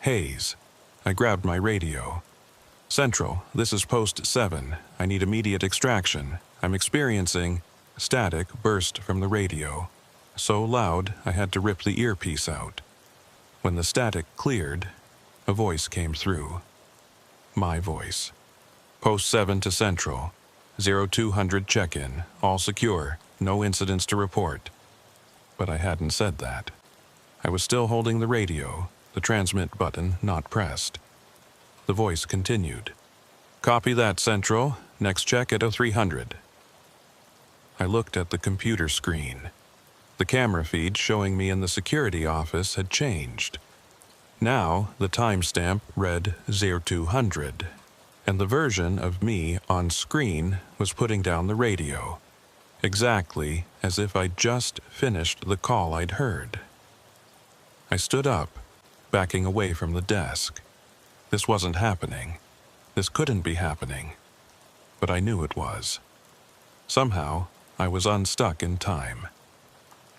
Hayes. I grabbed my radio. Central, this is post 7. I need immediate extraction. I'm experiencing static burst from the radio. So loud, I had to rip the earpiece out. When the static cleared, a voice came through. my voice. Post 7 to Central. 0200 check-in. All secure. No incidents to report. But I hadn't said that. I was still holding the radio, the transmit button not pressed. The voice continued. Copy that, Central. Next check at 0300. I looked at the computer screen. The camera feed showing me in the security office had changed. Now, the timestamp read 0200, and the version of me on screen was putting down the radio, exactly as if I'd just finished the call I'd heard. I stood up, backing away from the desk. This wasn't happening. This couldn't be happening. But I knew it was. Somehow, I was unstuck in time.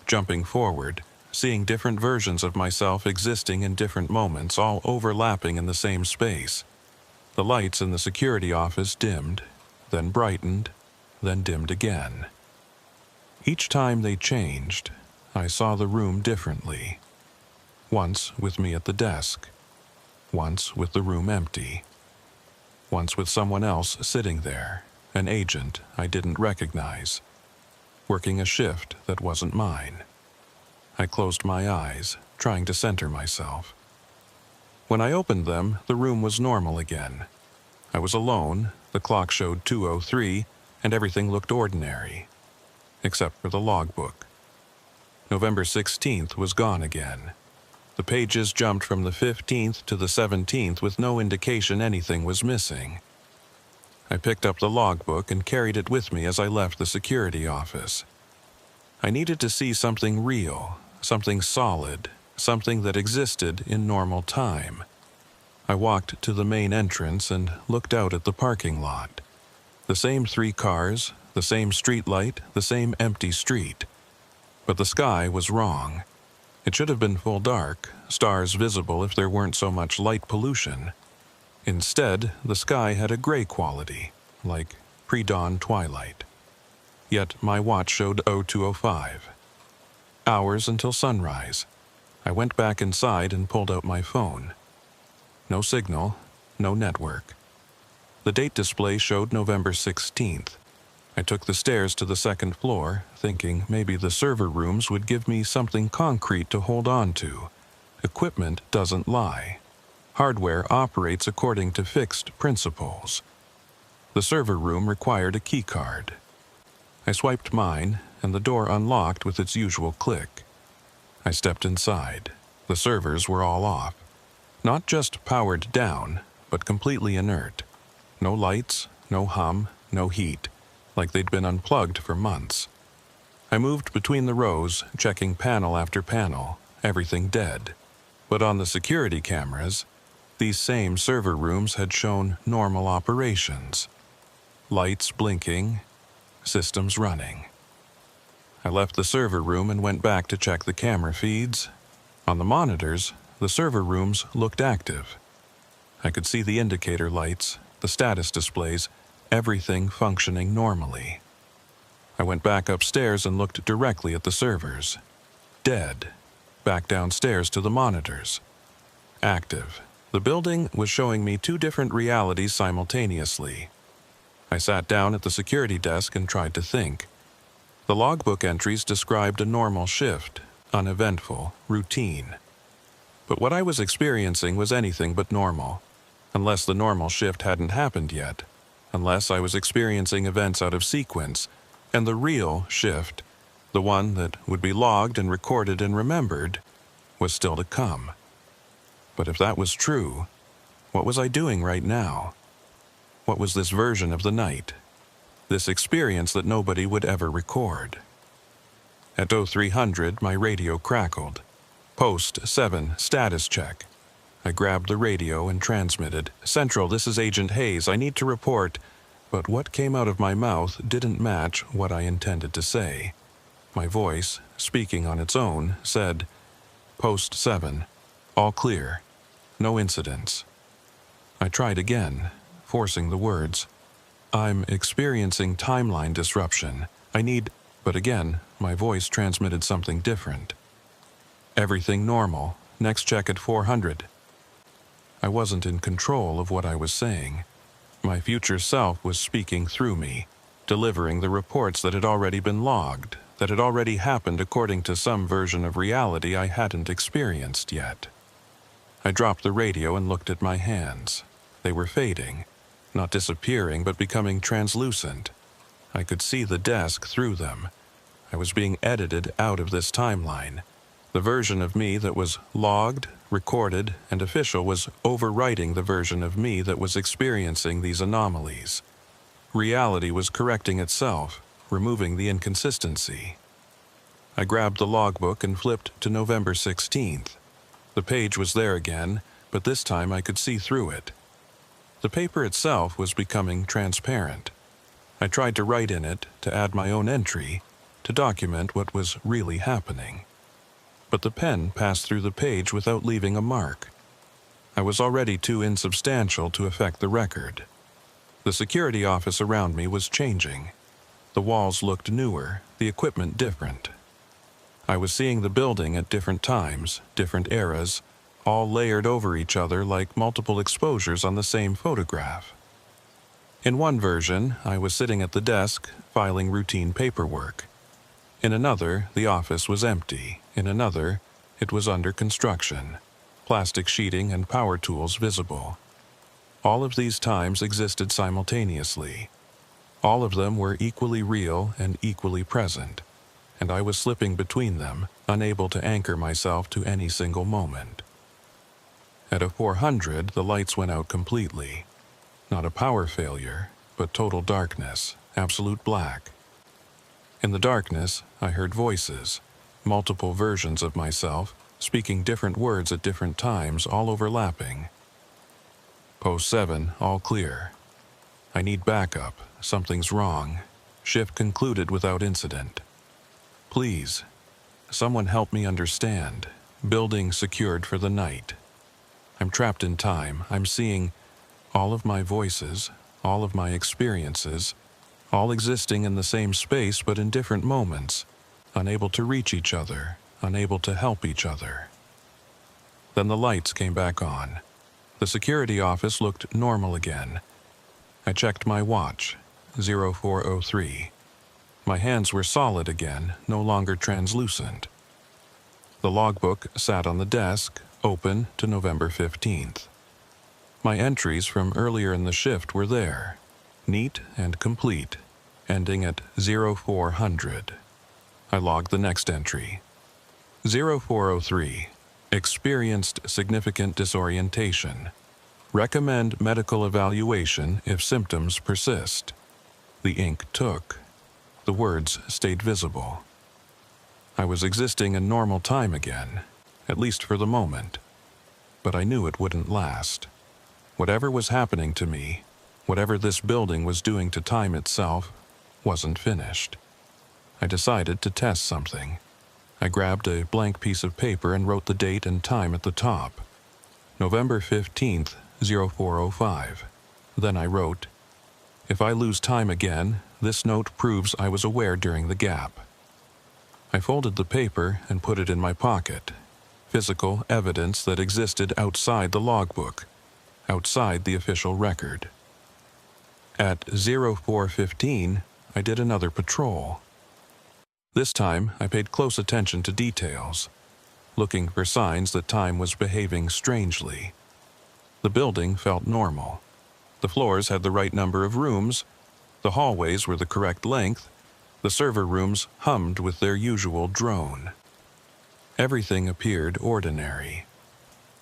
Jumping forward, seeing different versions of myself existing in different moments, all overlapping in the same space. The lights in the security office dimmed, then brightened, then dimmed again. Each time they changed, I saw the room differently. Once with me at the desk. Once with the room empty. Once with someone else sitting there, an agent I didn't recognize, working a shift that wasn't mine. I closed my eyes, trying to center myself. When I opened them, the room was normal again. I was alone, the clock showed 2:03, and everything looked ordinary, except for the logbook. November 16th was gone again. The pages jumped from the 15th to the 17th with no indication anything was missing. I picked up the logbook and carried it with me as I left the security office. I needed to see something real, something solid, something that existed in normal time. I walked to the main entrance and looked out at the parking lot. The same 3 cars, the same street light, the same empty street. But the sky was wrong. It should have been full dark, stars visible if there weren't so much light pollution. Instead, the sky had a gray quality, like pre-dawn twilight. Yet my watch showed 02:05. Hours until sunrise. I went back inside and pulled out my phone. No signal, no network. The date display showed November 16th. I took the stairs to the second floor, thinking maybe the server rooms would give me something concrete to hold on to. Equipment doesn't lie. Hardware operates according to fixed principles. The server room required a key card. I swiped mine, and the door unlocked with its usual click. I stepped inside. The servers were all off. Not just powered down, but completely inert. No lights, no hum, no heat, like they'd been unplugged for months. I moved between the rows, checking panel after panel, everything dead. But on the security cameras, these same server rooms had shown normal operations. Lights blinking, systems running. I left the server room and went back to check the camera feeds. On the monitors, the server rooms looked active. I could see the indicator lights, the status displays, everything functioning normally. I went back upstairs and looked directly at the servers. Dead. Back downstairs to the monitors. Active. The building was showing me 2 different realities simultaneously. I sat down at the security desk and tried to think. The logbook entries described a normal shift, uneventful, routine. But what I was experiencing was anything but normal, unless the normal shift hadn't happened yet, unless I was experiencing events out of sequence, and the real shift, the one that would be logged and recorded and remembered, was still to come. But if that was true, what was I doing right now? What was this version of the night? This experience that nobody would ever record? At 0300, my radio crackled. Post 7, status check. I grabbed the radio and transmitted. Central, this is Agent Hayes. I need to report. But what came out of my mouth didn't match what I intended to say. My voice, speaking on its own, said, Post 7, all clear. No incidents. I tried again, forcing the words. I'm experiencing timeline disruption. I need... But again, my voice transmitted something different. Everything normal. Next check at 400. I wasn't in control of what I was saying. My future self was speaking through me, delivering the reports that had already been logged, that had already happened according to some version of reality I hadn't experienced yet. I dropped the radio and looked at my hands. They were fading, not disappearing but becoming translucent. I could see the desk through them. I was being edited out of this timeline. The version of me that was logged, recorded, and official was overwriting the version of me that was experiencing these anomalies. Reality was correcting itself, removing the inconsistency. I grabbed the logbook and flipped to November 16th. The page was there again, but this time I could see through it. The paper itself was becoming transparent. I tried to write in it, to add my own entry, to document what was really happening. But the pen passed through the page without leaving a mark. I was already too insubstantial to affect the record. The security office around me was changing. The walls looked newer, the equipment different. I was seeing the building at different times, different eras, all layered over each other like multiple exposures on the same photograph. In one version, I was sitting at the desk, filing routine paperwork. In another, the office was empty. In another, it was under construction, plastic sheeting and power tools visible. All of these times existed simultaneously. All of them were equally real and equally present, and I was slipping between them, unable to anchor myself to any single moment. At a 400, the lights went out completely. Not a power failure, but total darkness, absolute black. In the darkness, I heard voices, multiple versions of myself, speaking different words at different times, all overlapping. Post 7, all clear. I need backup. Something's wrong. Shift concluded without incident. Please, someone help me understand. Building secured for the night. I'm trapped in time. I'm seeing all of my voices, all of my experiences, all existing in the same space but in different moments, unable to reach each other, unable to help each other. Then the lights came back on. The security office looked normal again. I checked my watch, 0403. My hands were solid again, no longer translucent. The logbook sat on the desk, open to November 15th. My entries from earlier in the shift were there, neat and complete, ending at 0400. I logged the next entry. 0403. Experienced significant disorientation. Recommend medical evaluation if symptoms persist. The ink took. The words stayed visible. I was existing in normal time again, at least for the moment. But I knew it wouldn't last. Whatever was happening to me, whatever this building was doing to time itself, wasn't finished. I decided to test something. I grabbed a blank piece of paper and wrote the date and time at the top. November 15th, 0405. Then I wrote, "If I lose time again, this note proves I was aware during the gap." I folded the paper and put it in my pocket. Physical evidence that existed outside the logbook, outside the official record. At 0415, I did another patrol. This time, I paid close attention to details, looking for signs that time was behaving strangely. The building felt normal. The floors had the right number of rooms, the hallways were the correct length, the server rooms hummed with their usual drone. Everything appeared ordinary.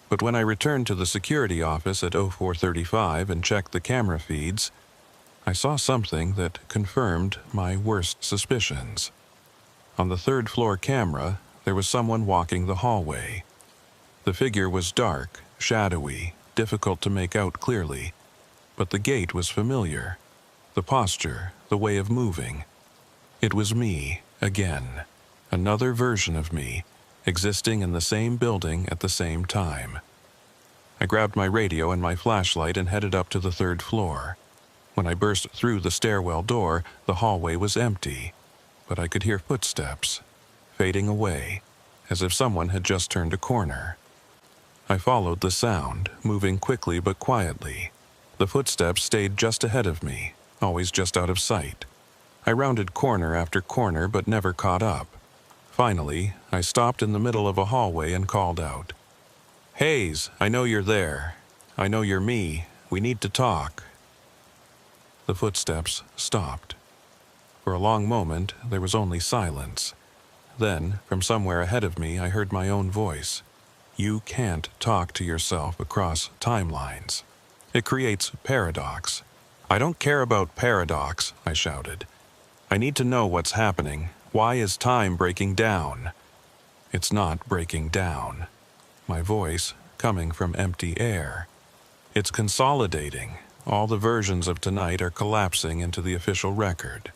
But when I returned to the security office at 0435 and checked the camera feeds, I saw something that confirmed my worst suspicions. On the third floor camera, there was someone walking the hallway. The figure was dark, shadowy, difficult to make out clearly, but the gait was familiar. The posture, the way of moving. It was me, again. Another version of me, existing in the same building at the same time. I grabbed my radio and my flashlight and headed up to the third floor. When I burst through the stairwell door, the hallway was empty, but I could hear footsteps, fading away, as if someone had just turned a corner. I followed the sound, moving quickly but quietly. The footsteps stayed just ahead of me, always just out of sight. I rounded corner after corner but never caught up. Finally, I stopped in the middle of a hallway and called out, "Hayes, I know you're there. I know you're me. We need to talk." The footsteps stopped. For a long moment, there was only silence. Then, from somewhere ahead of me, I heard my own voice. "You can't talk to yourself across timelines. It creates paradox." "I don't care about paradox," I shouted. "I need to know what's happening. Why is time breaking down?" "It's not breaking down." My voice, coming from empty air. "It's consolidating. All the versions of tonight are collapsing into the official record.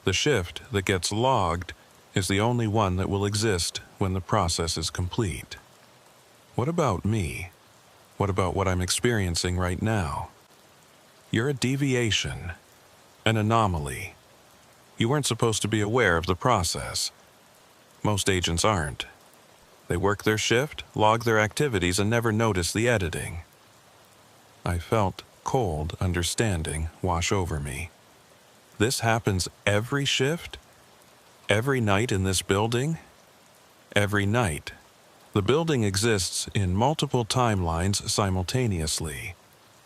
The shift that gets logged is the only one that will exist when the process is complete." What about me? What about what I'm experiencing right now? You're a deviation, an anomaly. You weren't supposed to be aware of the process. Most agents aren't. They work their shift, log their activities, and never notice the editing. I felt cold understanding wash over me. This happens every shift? Every night in this building? Every night. The building exists in multiple timelines simultaneously.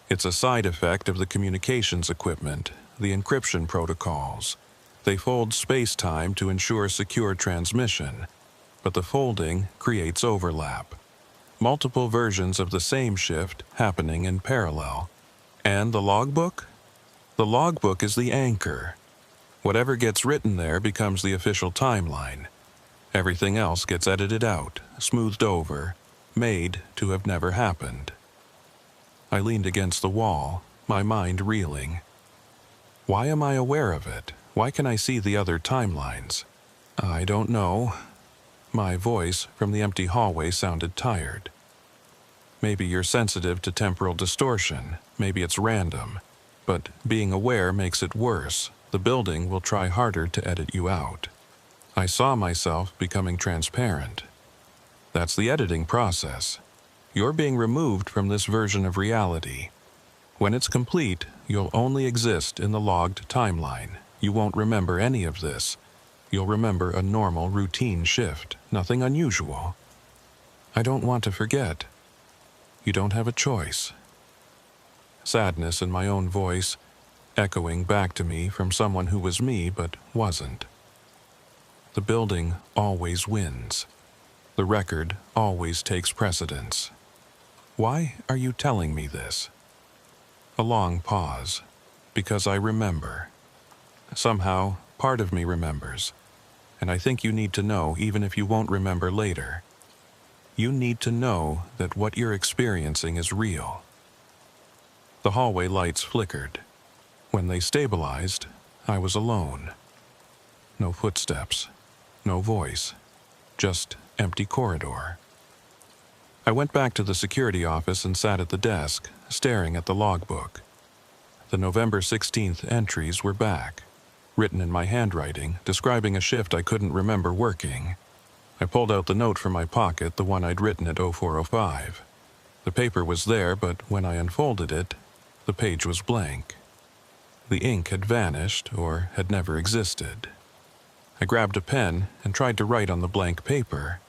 It's a side effect of the communications equipment, the encryption protocols. They fold space-time to ensure secure transmission, but the folding creates overlap. Multiple versions of the same shift happening in parallel. And the logbook? The logbook is the anchor. Whatever gets written there becomes the official timeline. Everything else gets edited out, smoothed over, made to have never happened. I leaned against the wall, my mind reeling. Why am I aware of it? Why can I see the other timelines? I don't know. My voice from the empty hallway sounded tired. Maybe you're sensitive to temporal distortion. Maybe it's random. But being aware makes it worse. The building will try harder to edit you out. I saw myself becoming transparent. That's the editing process. You're being removed from this version of reality. When it's complete, you'll only exist in the logged timeline. You won't remember any of this. You'll remember a normal, routine shift, nothing unusual. I don't want to forget. You don't have a choice. Sadness in my own voice, echoing back to me from someone who was me but wasn't. The building always wins. The record always takes precedence. Why are you telling me this? A long pause. Because I remember. Somehow, part of me remembers. And I think you need to know even if you won't remember later. You need to know that what you're experiencing is real. The hallway lights flickered. When they stabilized, I was alone. No footsteps. No voice, just empty corridor. I went back to the security office and sat at the desk, staring at the logbook. The November 16th entries were back, written in my handwriting, describing a shift I couldn't remember working. I pulled out the note from my pocket, the one I'd written at 0405. The paper was there, but when I unfolded it, the page was blank. The ink had vanished or had never existed. I grabbed a pen and tried to write on the blank paper.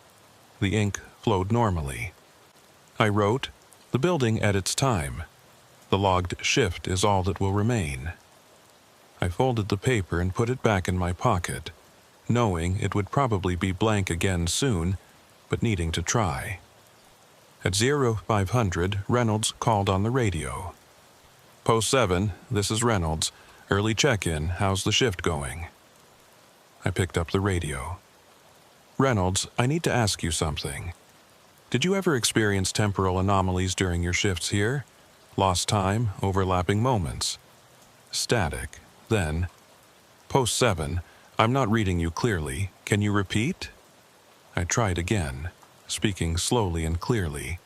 The ink flowed normally. I wrote, "The building at its time. The logged shift is all that will remain." I folded the paper and put it back in my pocket, knowing it would probably be blank again soon, but needing to try. At 0500, Reynolds called on the radio. "Post 7, this is Reynolds. Early check-in, how's the shift going?" I picked up the radio. "Reynolds, I need to ask you something. Did you ever experience temporal anomalies during your shifts here? Lost time, overlapping moments?" Static. Then, "Post 7, I'm not reading you clearly. Can you repeat?" I tried again, speaking slowly and clearly.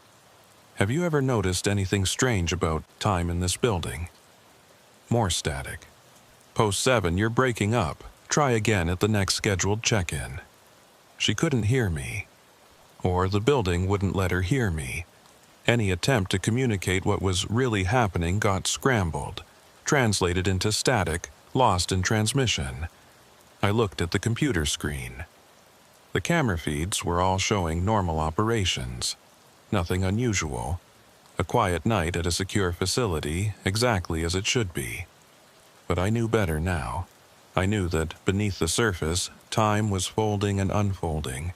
"Have you ever noticed anything strange about time in this building?" More static. "Post 7, you're breaking up. Try again at the next scheduled check-in." She couldn't hear me. Or the building wouldn't let her hear me. Any attempt to communicate what was really happening got scrambled, translated into static, lost in transmission. I looked at the computer screen. The camera feeds were all showing normal operations. Nothing unusual. A quiet night at a secure facility, exactly as it should be. But I knew better now. I knew that beneath the surface, time was folding and unfolding.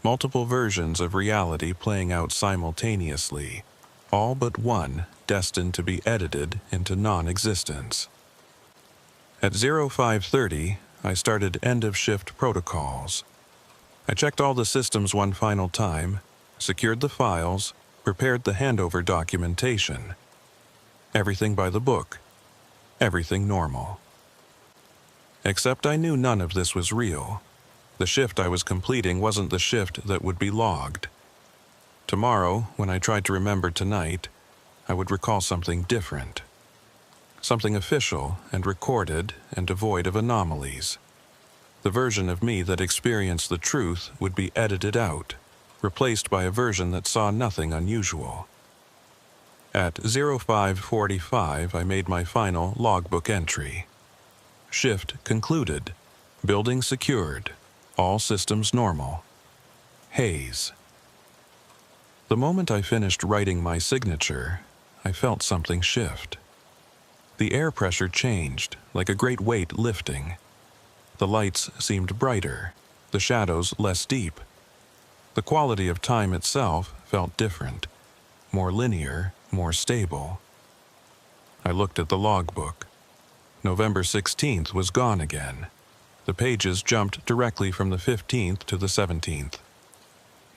Multiple versions of reality playing out simultaneously, all but one destined to be edited into non-existence. At 0530, I started end-of-shift protocols. I checked all the systems one final time, secured the files, prepared the handover documentation. Everything by the book. Everything normal. Except I knew none of this was real. The shift I was completing wasn't the shift that would be logged. Tomorrow, when I tried to remember tonight, I would recall something different. Something official and recorded and devoid of anomalies. The version of me that experienced the truth would be edited out, replaced by a version that saw nothing unusual. At 0545, I made my final logbook entry. Shift concluded. Building secured. All systems normal. Haze. The moment I finished writing my signature, I felt something shift. The air pressure changed, like a great weight lifting. The lights seemed brighter, the shadows less deep. The quality of time itself felt different, more linear, more stable. I looked at the logbook. November 16th was gone again. The pages jumped directly from the 15th to the 17th.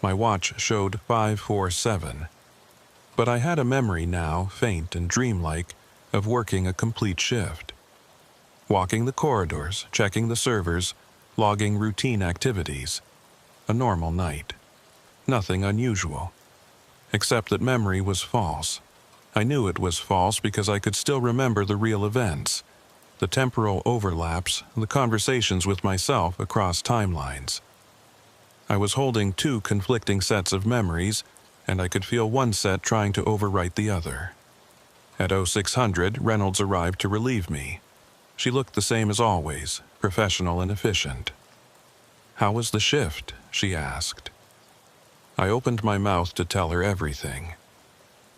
My watch showed 547, but I had a memory now, faint and dreamlike, of working a complete shift. Walking the corridors, checking the servers, logging routine activities. A normal night. Nothing unusual. Except that memory was false. I knew it was false because I could still remember the real events, the temporal overlaps, the conversations with myself across timelines. I was holding two conflicting sets of memories, and I could feel one set trying to overwrite the other. At 0600, Reynolds arrived to relieve me. She looked the same as always, professional and efficient. "How was the shift?" she asked. I opened my mouth to tell her everything.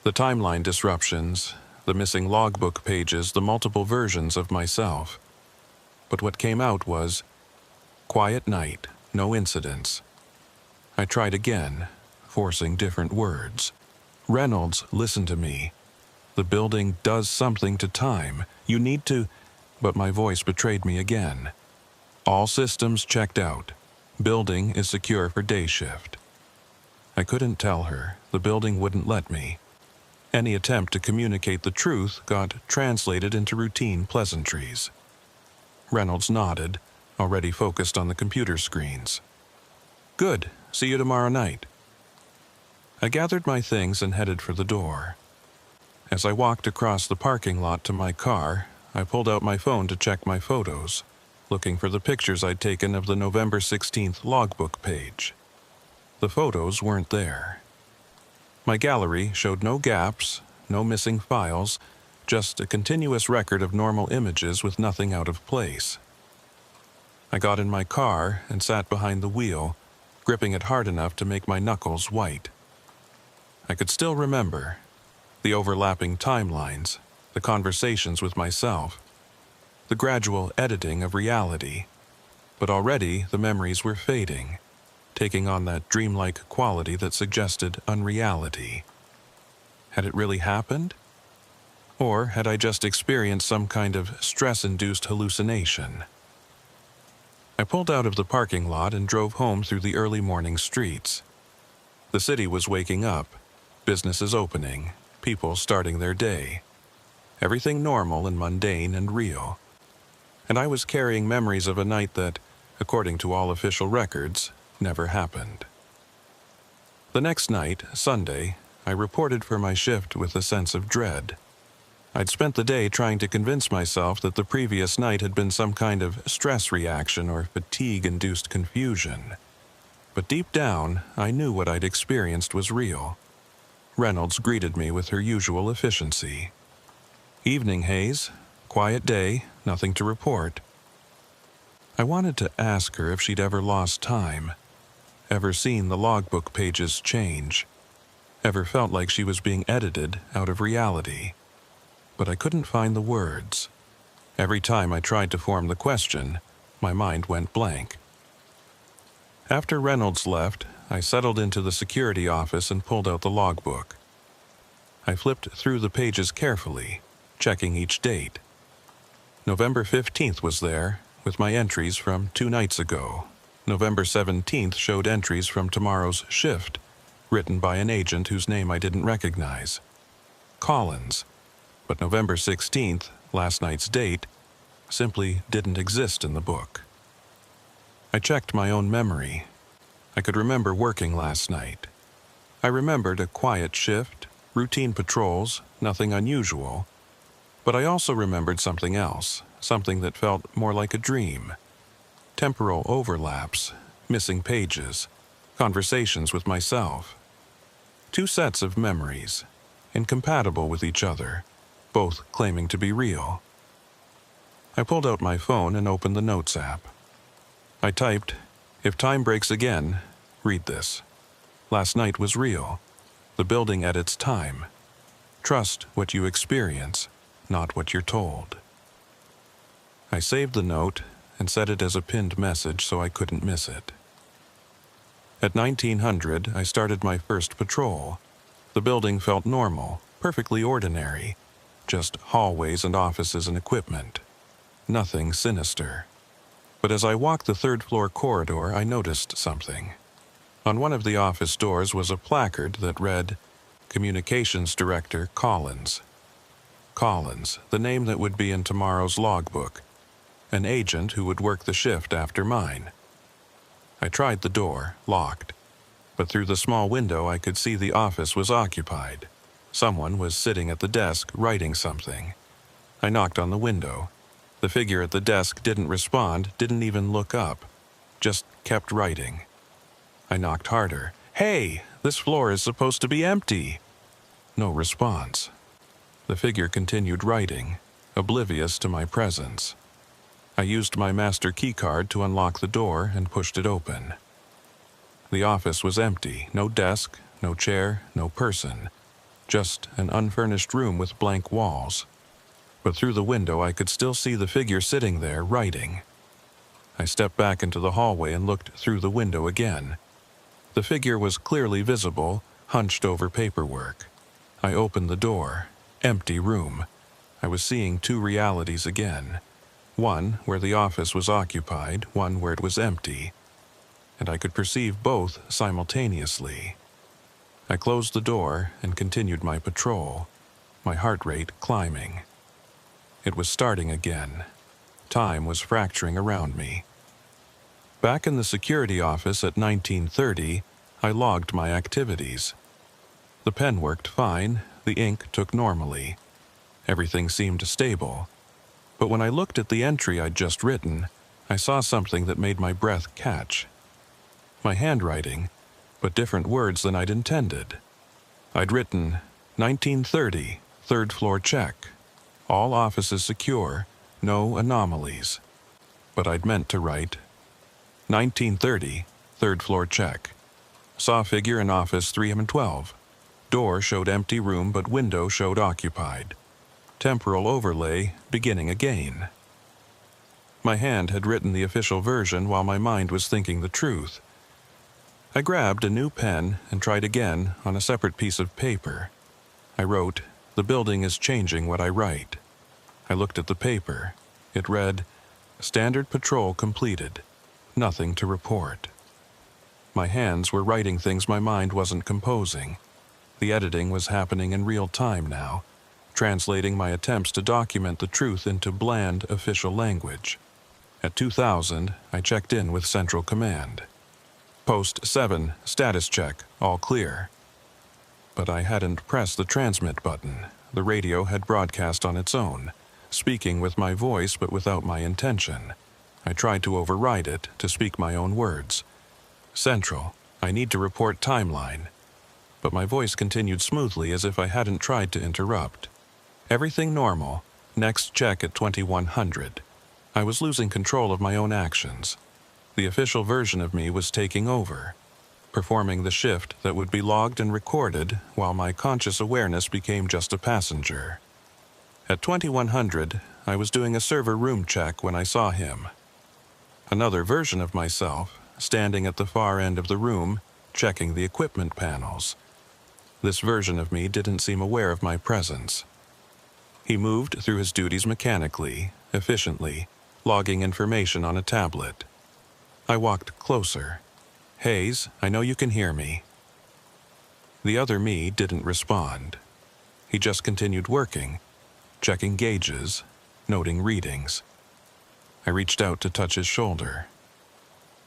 The timeline disruptions, the missing logbook pages, the multiple versions of myself. But what came out was, quiet night, no incidents. I tried again, forcing different words. "Reynolds, listen to me. The building does something to time. You need to..." But my voice betrayed me again. "All systems checked out. Building is secure for day shift." I couldn't tell her. The building wouldn't let me. Any attempt to communicate the truth got translated into routine pleasantries. Reynolds nodded, already focused on the computer screens. "Good. See you tomorrow night." I gathered my things and headed for the door. As I walked across the parking lot to my car, I pulled out my phone to check my photos, looking for the pictures I'd taken of the November 16th logbook page. The photos weren't there. My gallery showed no gaps, no missing files, just a continuous record of normal images with nothing out of place. I got in my car and sat behind the wheel, gripping it hard enough to make my knuckles white. I could still remember the overlapping timelines, the conversations with myself, the gradual editing of reality. But already the memories were fading, taking on that dreamlike quality that suggested unreality. Had it really happened? Or had I just experienced some kind of stress-induced hallucination? I pulled out of the parking lot and drove home through the early morning streets. The city was waking up, businesses opening, people starting their day. Everything normal and mundane and real. And I was carrying memories of a night that, according to all official records, never happened. The next night, Sunday, I reported for my shift with a sense of dread. I'd spent the day trying to convince myself that the previous night had been some kind of stress reaction or fatigue-induced confusion. But deep down, I knew what I'd experienced was real. Reynolds greeted me with her usual efficiency. "Evening, Hayes. Quiet day, nothing to report." I wanted to ask her if she'd ever lost time, ever seen the logbook pages change, ever felt like she was being edited out of reality. But I couldn't find the words. Every time I tried to form the question, my mind went blank. After Reynolds left, I settled into the security office and pulled out the logbook. I flipped through the pages carefully, checking each date. November 15th was there, with my entries from 2 nights ago. November 17th showed entries from tomorrow's shift, written by an agent whose name I didn't recognize. Collins. But November 16th, last night's date, simply didn't exist in the book. I checked my own memory. I could remember working last night. I remembered a quiet shift, routine patrols, nothing unusual. But I also remembered something else, something that felt more like a dream. Temporal overlaps, missing pages, conversations with myself. 2 sets of memories, incompatible with each other, both claiming to be real. I pulled out my phone and opened the Notes app. I typed, "If time breaks again, read this. Last night was real. The building at its time. Trust what you experience, not what you're told." I saved the note and set it as a pinned message so I couldn't miss it. At 1900, I started my first patrol. The building felt normal, perfectly ordinary, just hallways and offices and equipment. Nothing sinister. But as I walked the 3rd-floor corridor, I noticed something. On one of the office doors was a placard that read, "Communications Director Collins." Collins, the name that would be in tomorrow's logbook. An agent who would work the shift after mine. I tried the door, locked. But through the small window I could see the office was occupied. Someone was sitting at the desk writing something. I knocked on the window. The figure at the desk didn't respond, didn't even look up. Just kept writing. I knocked harder. "Hey, this floor is supposed to be empty." No response. The figure continued writing, oblivious to my presence. I used my master keycard to unlock the door and pushed it open. The office was empty, no desk, no chair, no person. Just an unfurnished room with blank walls. But through the window I could still see the figure sitting there, writing. I stepped back into the hallway and looked through the window again. The figure was clearly visible, hunched over paperwork. I opened the door. Empty room. I was seeing 2 realities again. One where the office was occupied, one where it was empty. And I could perceive both simultaneously. I closed the door and continued my patrol, my heart rate climbing. It was starting again. Time was fracturing around me. Back in the security office at 1930, I logged my activities. The pen worked fine, the ink took normally. Everything seemed stable. But when I looked at the entry I'd just written, I saw something that made my breath catch. My handwriting, but different words than I'd intended. I'd written, 1930, 3rd floor check. All offices secure, no anomalies. But I'd meant to write, 1930, 3rd floor check. Saw figure in office 312. Door showed empty room but window showed occupied. Temporal overlay beginning again. My hand had written the official version while my mind was thinking the truth. I grabbed a new pen and tried again on a separate piece of paper. I wrote, "The building is changing what I write." I looked at the paper. It read, "Standard patrol completed. Nothing to report." My hands were writing things my mind wasn't composing. The editing was happening in real time now, translating my attempts to document the truth into bland official language. At 2000, I checked in with Central Command. Post 7, status check, all clear. But I hadn't pressed the transmit button. The radio had broadcast on its own, speaking with my voice but without my intention. I tried to override it, to speak my own words. "Central, I need to report timeline." but my voice continued smoothly as if I hadn't tried to interrupt. Everything normal. Next check at 2100. I was losing control of my own actions. The official version of me was taking over, performing the shift that would be logged and recorded while my conscious awareness became just a passenger. At 2100, I was doing a server room check when I saw him. Another version of myself, standing at the far end of the room, checking the equipment panels. This version of me didn't seem aware of my presence. He moved through his duties mechanically, efficiently, logging information on a tablet. I walked closer. "Hayes, I know you can hear me." The other me didn't respond. He just continued working, checking gauges, noting readings. I reached out to touch his shoulder.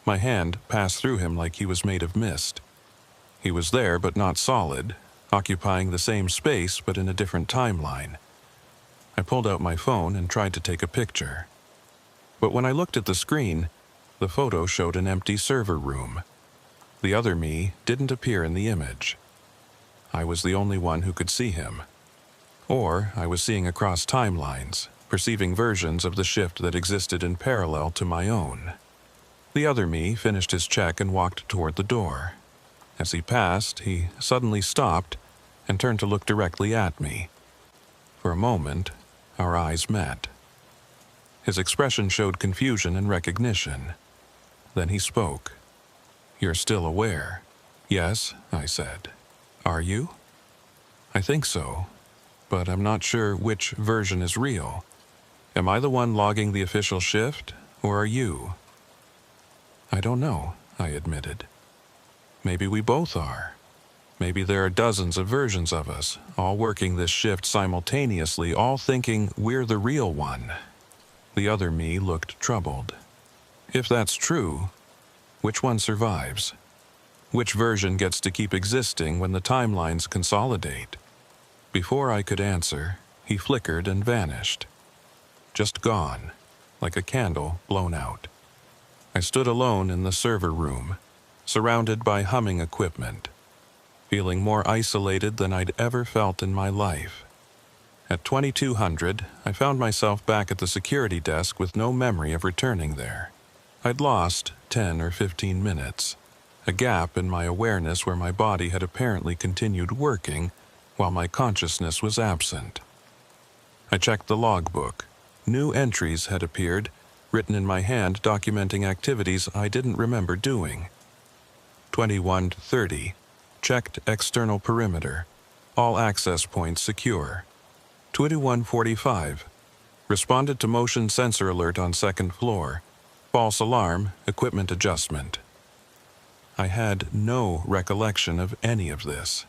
My hand passed through him like he was made of mist. He was there but not solid, occupying the same space but in a different timeline. I pulled out my phone and tried to take a picture. But when I looked at the screen, the photo showed an empty server room. The other me didn't appear in the image. I was the only one who could see him. Or I was seeing across timelines, perceiving versions of the shift that existed in parallel to my own. The other me finished his check and walked toward the door. As he passed, he suddenly stopped and turned to look directly at me. For a moment, our eyes met. His expression showed confusion and recognition. Then he spoke. "You're still aware?" "Yes," I said. "Are you?" "I think so, but I'm not sure which version is real. Am I the one logging the official shift, or are you?" "I don't know," I admitted. "Maybe we both are. Maybe there are dozens of versions of us, all working this shift simultaneously, all thinking we're the real one." The other me looked troubled. "If that's true, which one survives? Which version gets to keep existing when the timelines consolidate?" Before I could answer, he flickered and vanished. Just gone, like a candle blown out. I stood alone in the server room, surrounded by humming equipment, feeling more isolated than I'd ever felt in my life. At 2200, I found myself back at the security desk with no memory of returning there. I'd lost 10 or 15 minutes, a gap in my awareness where my body had apparently continued working while my consciousness was absent. I checked the logbook. New entries had appeared, written in my hand documenting activities I didn't remember doing. 21:30. Checked external perimeter. All access points secure. 21:45. Responded to motion sensor alert on second floor. False alarm, equipment adjustment. I had no recollection of any of this.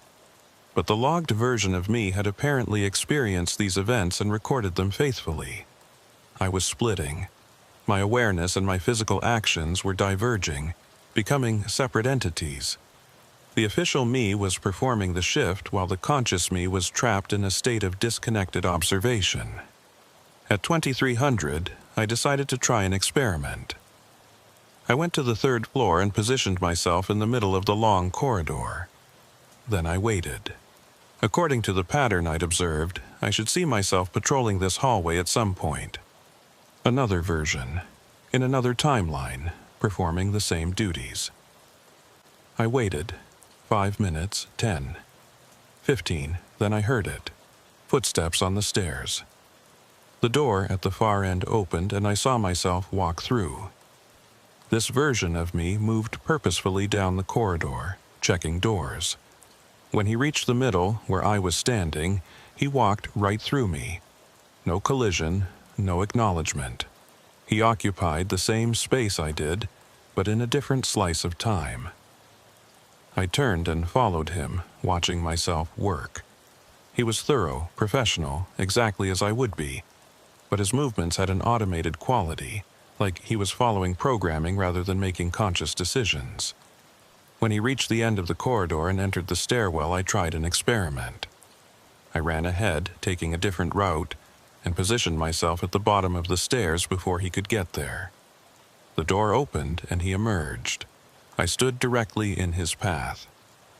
But the logged version of me had apparently experienced these events and recorded them faithfully. I was splitting. My awareness and my physical actions were diverging, becoming separate entities. The official me was performing the shift while the conscious me was trapped in a state of disconnected observation. At 2300, I decided to try an experiment. I went to the third floor and positioned myself in the middle of the long corridor. Then I waited. According to the pattern I'd observed, I should see myself patrolling this hallway at some point. Another version, in another timeline, performing the same duties. I waited. 5 minutes, 10, 15, then I heard it. Footsteps on the stairs. The door at the far end opened and I saw myself walk through. This version of me moved purposefully down the corridor, checking doors. When he reached the middle, where I was standing, he walked right through me. No collision, no acknowledgement. He occupied the same space I did, but in a different slice of time. I turned and followed him, watching myself work. He was thorough, professional, exactly as I would be, but his movements had an automated quality, like he was following programming rather than making conscious decisions. When he reached the end of the corridor and entered the stairwell, I tried an experiment. I ran ahead, taking a different route, and positioned myself at the bottom of the stairs before he could get there. The door opened and he emerged. I stood directly in his path.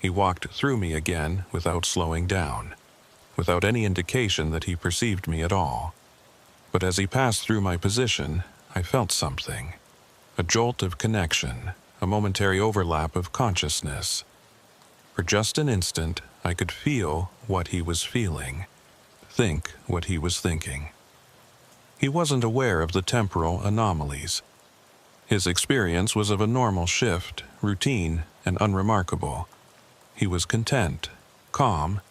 He walked through me again without slowing down, without any indication that he perceived me at all. But as he passed through my position, I felt something. A jolt of connection, a momentary overlap of consciousness. For just an instant, I could feel what he was feeling, think what he was thinking. He wasn't aware of the temporal anomalies. His experience was of a normal shift, routine and unremarkable. He was content, calm,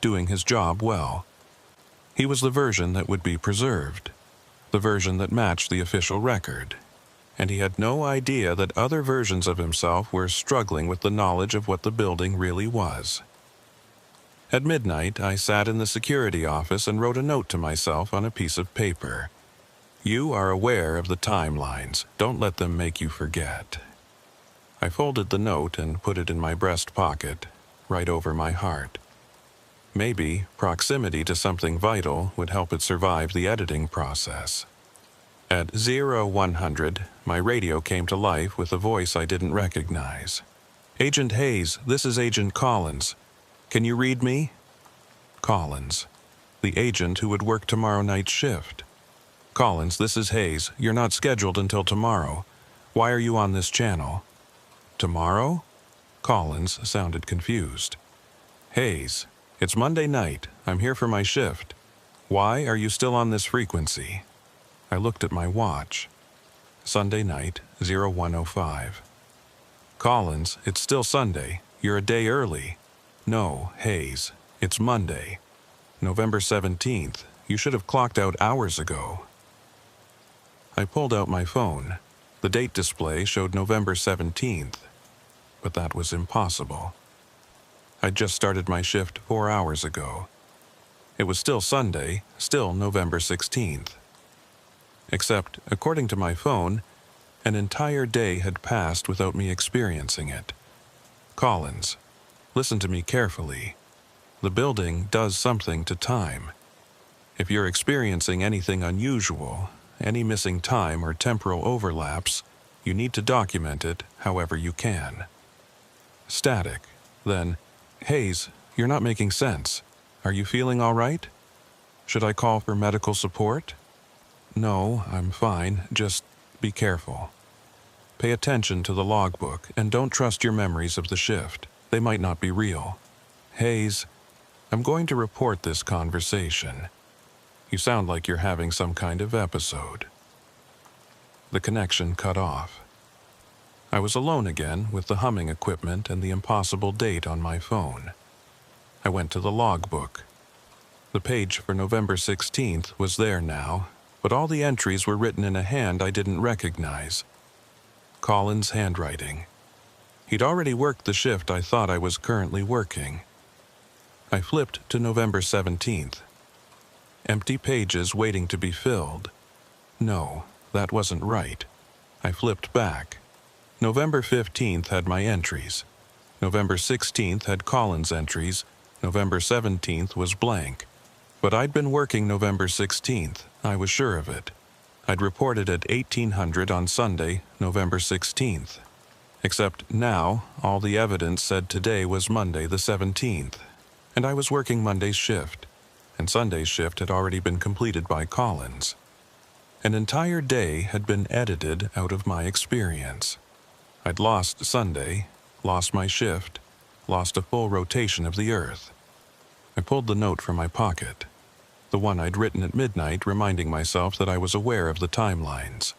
doing his job well. He was the version that would be preserved, the version that matched the official record. And he had no idea that other versions of himself were struggling with the knowledge of what the building really was. At midnight, I sat in the security office and wrote a note to myself on a piece of paper. You are aware of the timelines. Don't let them make you forget. I folded the note and put it in my breast pocket, right over my heart. Maybe proximity to something vital would help it survive the editing process. At 0100, my radio came to life with a voice I didn't recognize. Agent Hayes, this is Agent Collins. Can you read me? Collins, the agent who would work tomorrow night's shift. Collins, this is Hayes. You're not scheduled until tomorrow. Why are you on this channel? Tomorrow? Collins sounded confused. Hayes, it's Monday night. I'm here for my shift. Why are you still on this frequency? I looked at my watch. Sunday night, 0105. Collins, it's still Sunday. You're a day early. No, Hayes, it's Monday. November 17th. You should have clocked out hours ago. I pulled out my phone. The date display showed November 17th, but that was impossible. I'd just started my shift 4 hours ago. It was still Sunday, still November 16th. Except, according to my phone, an entire day had passed without me experiencing it. Collins, listen to me carefully. The building does something to time. If you're experiencing anything unusual, any missing time or temporal overlaps, you need to document it however you can. Static. Then, Hayes, you're not making sense. Are you feeling all right? Should I call for medical support? No, I'm fine. Just be careful. Pay attention to the logbook and don't trust your memories of the shift. They might not be real. Hayes, I'm going to report this conversation. You sound like you're having some kind of episode. The connection cut off. I was alone again with the humming equipment and the impossible date on my phone. I went to the logbook. The page for November 16th was there now, but all the entries were written in a hand I didn't recognize. Collins' handwriting. He'd already worked the shift I thought I was currently working. I flipped to November 17th. Empty pages waiting to be filled. No, that wasn't right. I flipped back. November 15th had my entries. November 16th had Collins' entries. November 17th was blank. But I'd been working November 16th. I was sure of it. I'd reported at 1800 on Sunday, November 16th. Except now, all the evidence said today was Monday the 17th. And I was working Monday's shift. And Sunday's shift had already been completed by Collins. An entire day had been edited out of my experience. I'd lost Sunday, lost my shift, lost a full rotation of the Earth. I pulled the note from my pocket, the one I'd written at midnight reminding myself that I was aware of the timelines.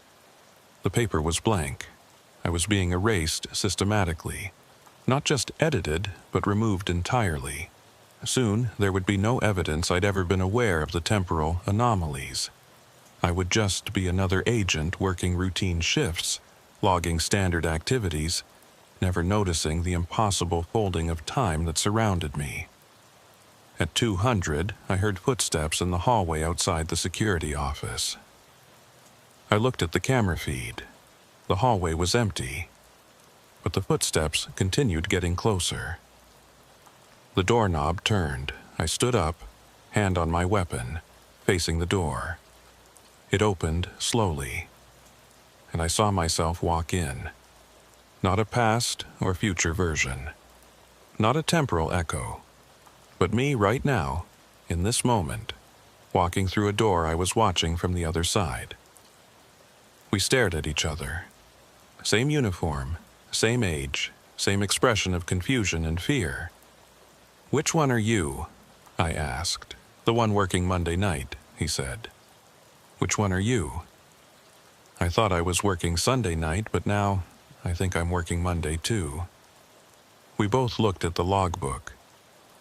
The paper was blank. I was being erased systematically, not just edited, but removed entirely. Soon, there would be no evidence I'd ever been aware of the temporal anomalies. I would just be another agent working routine shifts, logging standard activities, never noticing the impossible folding of time that surrounded me. At 200, I heard footsteps in the hallway outside the security office. I looked at the camera feed. The hallway was empty, but the footsteps continued getting closer. The doorknob turned. I stood up, hand on my weapon, facing the door. It opened slowly, and I saw myself walk in. Not a past or future version. Not a temporal echo, but me right now, in this moment, walking through a door I was watching from the other side. We stared at each other. Same uniform, same age, same expression of confusion and fear. "Which one are you?" I asked. "The one working Monday night," he said. "Which one are you?" I thought I was working Sunday night, but now I think I'm working Monday too. We both looked at the logbook.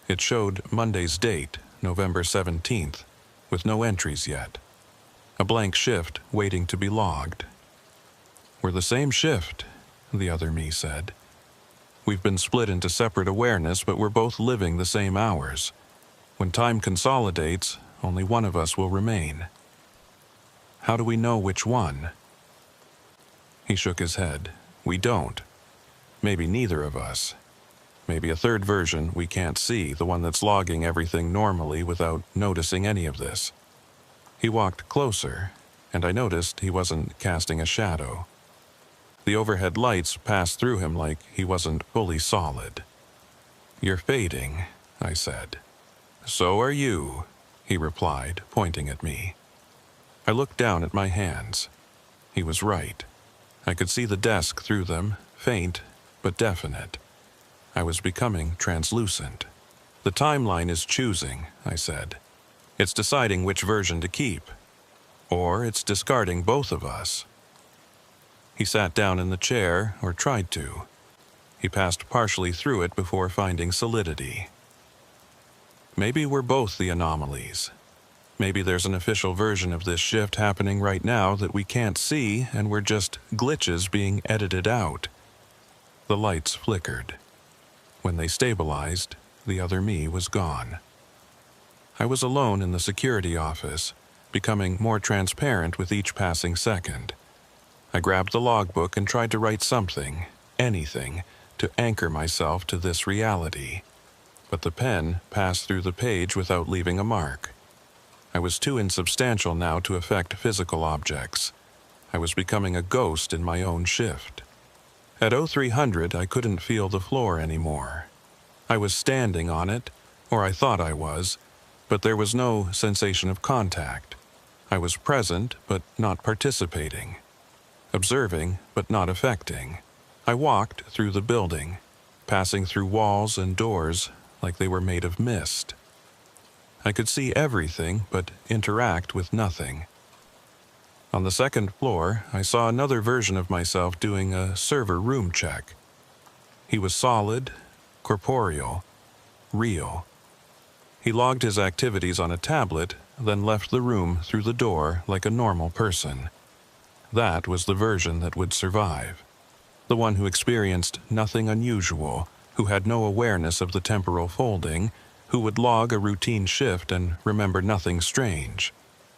It showed Monday's date, November 17th, with no entries yet. A blank shift waiting to be logged. "We're the same shift," the other me said. "We've been split into separate awareness, but we're both living the same hours. When time consolidates, only one of us will remain." "How do we know which one?" He shook his head. "We don't. Maybe neither of us. Maybe a third version we can't see, the one that's logging everything normally without noticing any of this." He walked closer, and I noticed he wasn't casting a shadow. The overhead lights passed through him like he wasn't fully solid. "You're fading," I said. "So are you," he replied, pointing at me. I looked down at my hands. He was right. I could see the desk through them, faint but definite. I was becoming translucent. "The timeline is choosing," I said. "It's deciding which version to keep. Or it's discarding both of us." He sat down in the chair, or tried to. He passed partially through it before finding solidity. "Maybe we're both the anomalies. Maybe there's an official version of this shift happening right now that we can't see, and we're just glitches being edited out." The lights flickered. When they stabilized, the other me was gone. I was alone in the security office, becoming more transparent with each passing second. I grabbed the logbook and tried to write something, anything, to anchor myself to this reality. But the pen passed through the page without leaving a mark. I was too insubstantial now to affect physical objects. I was becoming a ghost in my own shift. At 0300, I couldn't feel the floor anymore. I was standing on it, or I thought I was, but there was no sensation of contact. I was present, but not participating. Observing, but not affecting. I walked through the building, passing through walls and doors like they were made of mist. I could see everything, but interact with nothing. On the second floor, I saw another version of myself doing a server room check. He was solid, corporeal, real. He logged his activities on a tablet, then left the room through the door like a normal person. That was the version that would survive. The one who experienced nothing unusual, who had no awareness of the temporal folding, who would log a routine shift and remember nothing strange.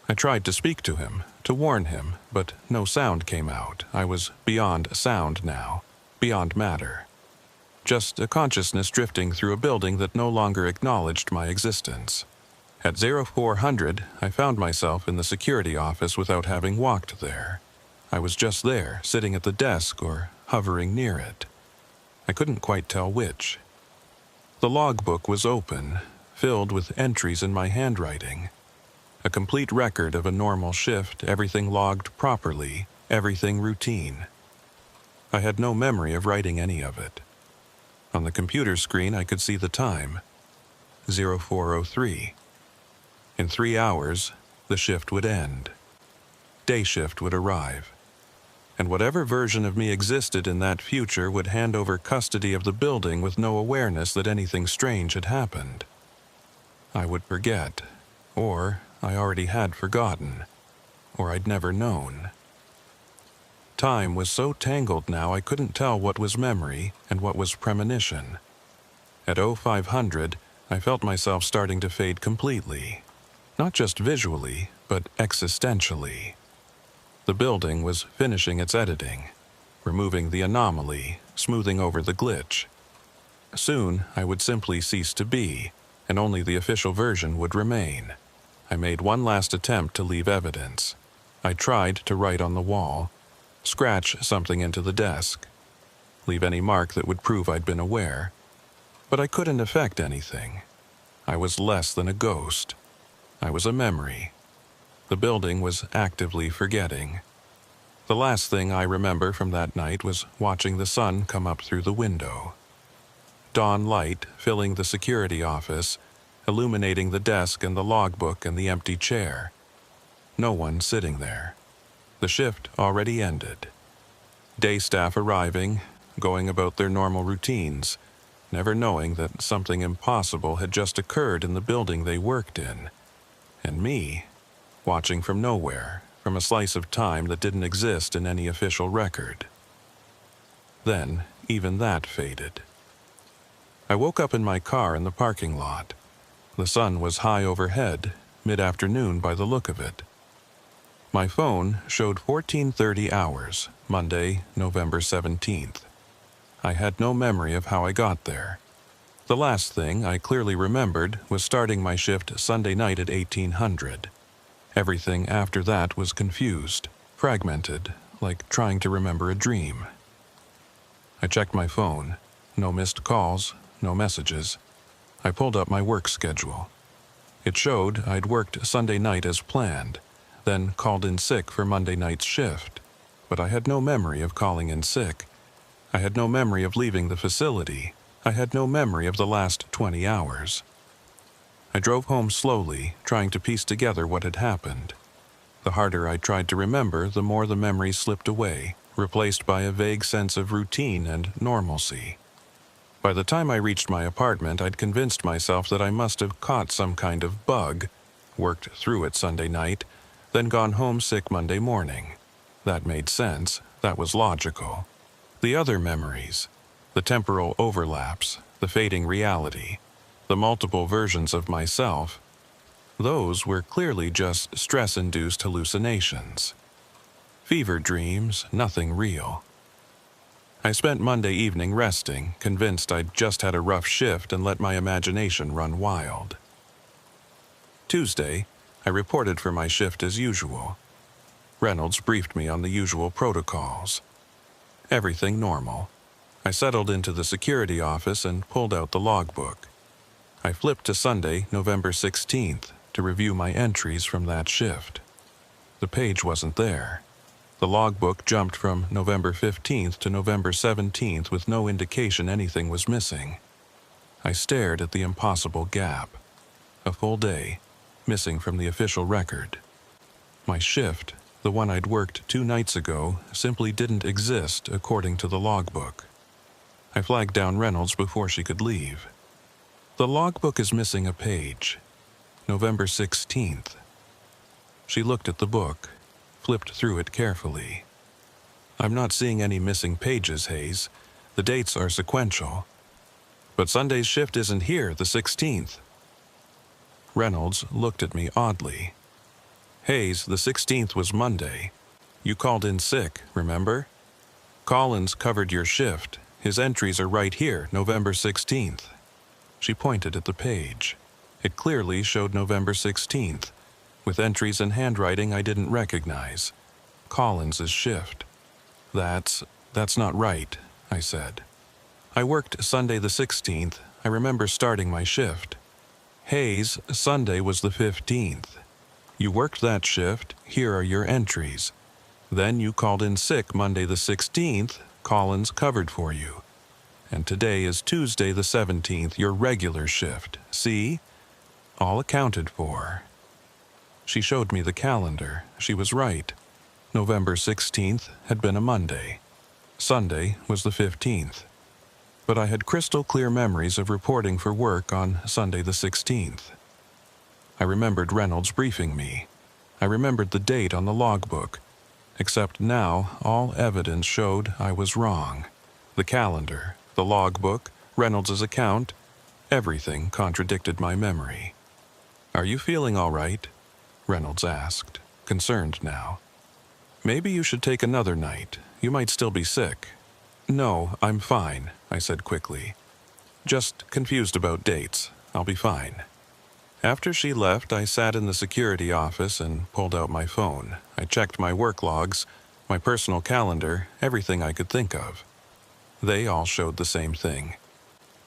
I tried to speak to him, to warn him, but no sound came out. I was beyond sound now, beyond matter. Just a consciousness drifting through a building that no longer acknowledged my existence. At 0400, I found myself in the security office without having walked there. I was just there, sitting at the desk or hovering near it. I couldn't quite tell which. The logbook was open, filled with entries in my handwriting. A complete record of a normal shift, everything logged properly, everything routine. I had no memory of writing any of it. On the computer screen, I could see the time, 0403. In 3 hours, the shift would end. Day shift would arrive. And whatever version of me existed in that future would hand over custody of the building with no awareness that anything strange had happened. I would forget, or I already had forgotten, or I'd never known. Time was so tangled now I couldn't tell what was memory and what was premonition. At 0500, I felt myself starting to fade completely. Not just visually, but existentially. The building was finishing its editing, removing the anomaly, smoothing over the glitch. Soon, I would simply cease to be, and only the official version would remain. I made one last attempt to leave evidence. I tried to write on the wall, scratch something into the desk, leave any mark that would prove I'd been aware. But I couldn't affect anything. I was less than a ghost. I was a memory. The building was actively forgetting. The last thing I remember from that night was watching the sun come up through the window. Dawn light filling the security office, illuminating the desk and the logbook and the empty chair. No one sitting there. The shift already ended. Day staff arriving, going about their normal routines, never knowing that something impossible had just occurred in the building they worked in. And me, watching from nowhere, from a slice of time that didn't exist in any official record. Then, even that faded. I woke up in my car in the parking lot. The sun was high overhead, mid-afternoon by the look of it. My phone showed 14:30 hours, Monday, November 17th. I had no memory of how I got there. The last thing I clearly remembered was starting my shift Sunday night at 1800. Everything after that was confused, fragmented, like trying to remember a dream. I checked my phone. No missed calls, no messages. I pulled up my work schedule. It showed I'd worked Sunday night as planned, then called in sick for Monday night's shift. But I had no memory of calling in sick. I had no memory of leaving the facility. I had no memory of the last 20 hours. I drove home slowly, trying to piece together what had happened. The harder I tried to remember, the more the memory slipped away, replaced by a vague sense of routine and normalcy. By the time I reached my apartment, I'd convinced myself that I must have caught some kind of bug, worked through it Sunday night, then gone home sick Monday morning. That made sense. That was logical. The other memories, the temporal overlaps, the fading reality, the multiple versions of myself, those were clearly just stress-induced hallucinations. Fever dreams, nothing real. I spent Monday evening resting, convinced I'd just had a rough shift and let my imagination run wild. Tuesday, I reported for my shift as usual. Reynolds briefed me on the usual protocols. Everything normal. I settled into the security office and pulled out the logbook. I flipped to Sunday, November 16th, to review my entries from that shift. The page wasn't there. The logbook jumped from November 15th to November 17th with no indication anything was missing. I stared at the impossible gap. A full day, missing from the official record. My shift, the one I'd worked 2 nights ago, simply didn't exist according to the logbook. I flagged down Reynolds before she could leave. The logbook is missing a page. November 16th. She looked at the book, flipped through it carefully. I'm not seeing any missing pages, Hayes. The dates are sequential. But Sunday's shift isn't here, the 16th. Reynolds looked at me oddly. Hayes, the 16th was Monday. You called in sick, remember? Collins covered your shift. His entries are right here, November 16th. She pointed at the page. It clearly showed November 16th, with entries and handwriting I didn't recognize. Collins's shift. That's not right, I said. I worked Sunday the 16th. I remember starting my shift. Hayes, Sunday was the 15th. You worked that shift. Here are your entries. Then you called in sick Monday the 16th. Collins covered for you. And today is Tuesday the 17th, your regular shift. See? All accounted for. She showed me the calendar. She was right. November 16th had been a Monday. Sunday was the 15th. But I had crystal clear memories of reporting for work on Sunday the 16th. I remembered Reynolds briefing me. I remembered the date on the logbook. Except now, all evidence showed I was wrong. The calendar, the logbook, Reynolds' account, everything contradicted my memory. Are you feeling all right? Reynolds asked, concerned now. Maybe you should take another night. You might still be sick. No, I'm fine, I said quickly. Just confused about dates. I'll be fine. After she left, I sat in the security office and pulled out my phone. I checked my work logs, my personal calendar, everything I could think of. They all showed the same thing.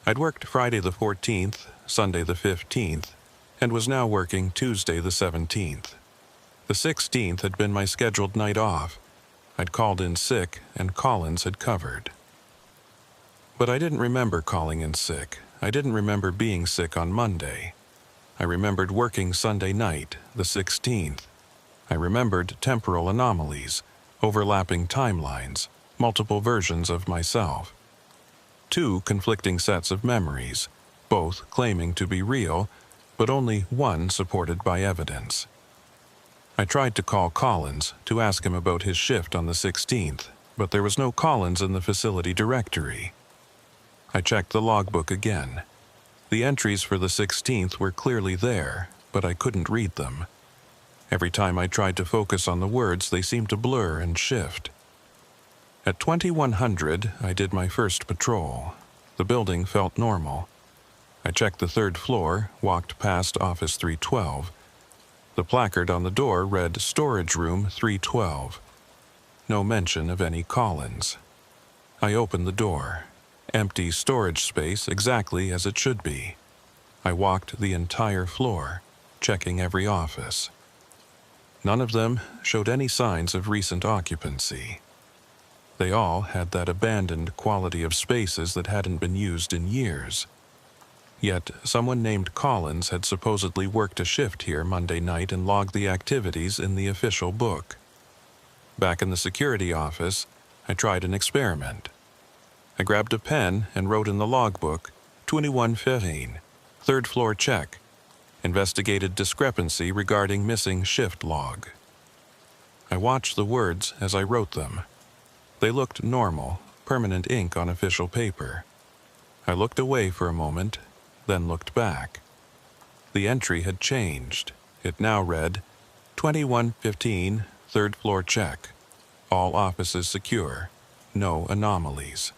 I'd worked Friday the 14th, Sunday the 15th, and was now working Tuesday the 17th. The 16th had been my scheduled night off. I'd called in sick, and Collins had covered. But I didn't remember calling in sick. I didn't remember being sick on Monday. I remembered working Sunday night, the 16th. I remembered temporal anomalies, overlapping timelines, multiple versions of myself. Two conflicting sets of memories, both claiming to be real, but only one supported by evidence. I tried to call Collins to ask him about his shift on the 16th, but there was no Collins in the facility directory. I checked the logbook again. The entries for the 16th were clearly there, but I couldn't read them. Every time I tried to focus on the words, they seemed to blur and shift. At 2100, I did my first patrol. The building felt normal. I checked the third floor, walked past Office 312. The placard on the door read Storage Room 312. No mention of any Collins. I opened the door. Empty storage space exactly as it should be. I walked the entire floor, checking every office. None of them showed any signs of recent occupancy. They all had that abandoned quality of spaces that hadn't been used in years. Yet someone named Collins had supposedly worked a shift here Monday night and logged the activities in the official book. Back in the security office, I tried an experiment. I grabbed a pen and wrote in the logbook, 2115, third floor check. Investigated discrepancy regarding missing shift log. I watched the words as I wrote them. They looked normal, permanent ink on official paper. I looked away for a moment, then looked back. The entry had changed. It now read, 2115, third floor check. All offices secure. No anomalies.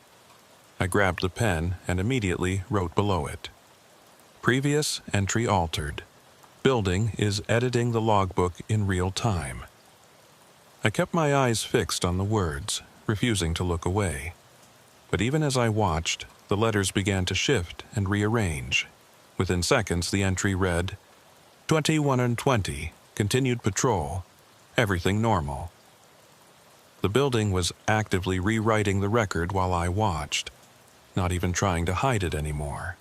I grabbed the pen and immediately wrote below it. Previous entry altered. Building is editing the logbook in real time. I kept my eyes fixed on the words, refusing to look away. But even as I watched, the letters began to shift and rearrange. Within seconds, the entry read, 2120, continued patrol. Everything normal. The building was actively rewriting the record while I watched, not even trying to hide it anymore.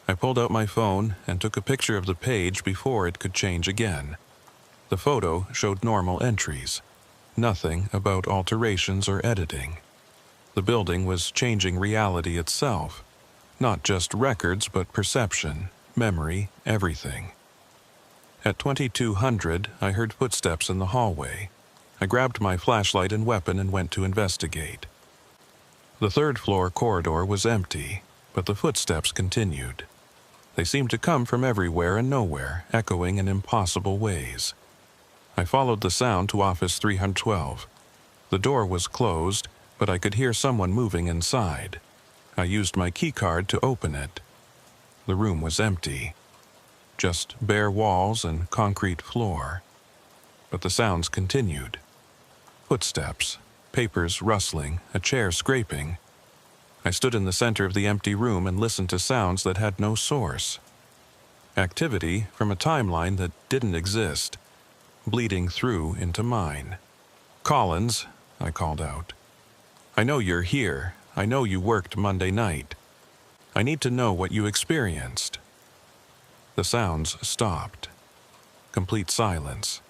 I pulled out my phone and took a picture of the page before it could change again. The photo showed normal entries. Nothing about alterations or editing. The building was changing reality itself. Not just records, but perception, memory, everything. At 2200, I heard footsteps in the hallway. I grabbed my flashlight and weapon and went to investigate. The third floor corridor was empty, but the footsteps continued. They seemed to come from everywhere and nowhere, echoing in impossible ways. I followed the sound to Office 312. The door was closed, but I could hear someone moving inside. I used my keycard to open it. The room was empty. Just bare walls and concrete floor. But the sounds continued. Footsteps, papers rustling, a chair scraping. I stood in the center of the empty room and listened to sounds that had no source. Activity from a timeline that didn't exist, bleeding through into mine. Collins, I called out. I know you're here. I know you worked Monday night. I need to know what you experienced. The sounds stopped. Complete silence.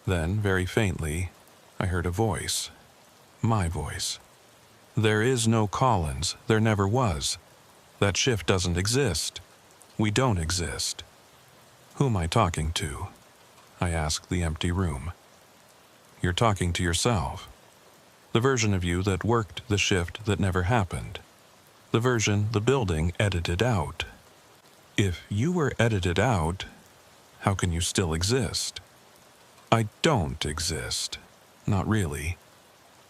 Then, very faintly, I heard a voice. My voice. There is no Collins. There never was. That shift doesn't exist. We don't exist. Who am I talking to? I asked the empty room. You're talking to yourself. The version of you that worked the shift that never happened. The version the building edited out. If you were edited out, how can you still exist? I don't exist. Not really.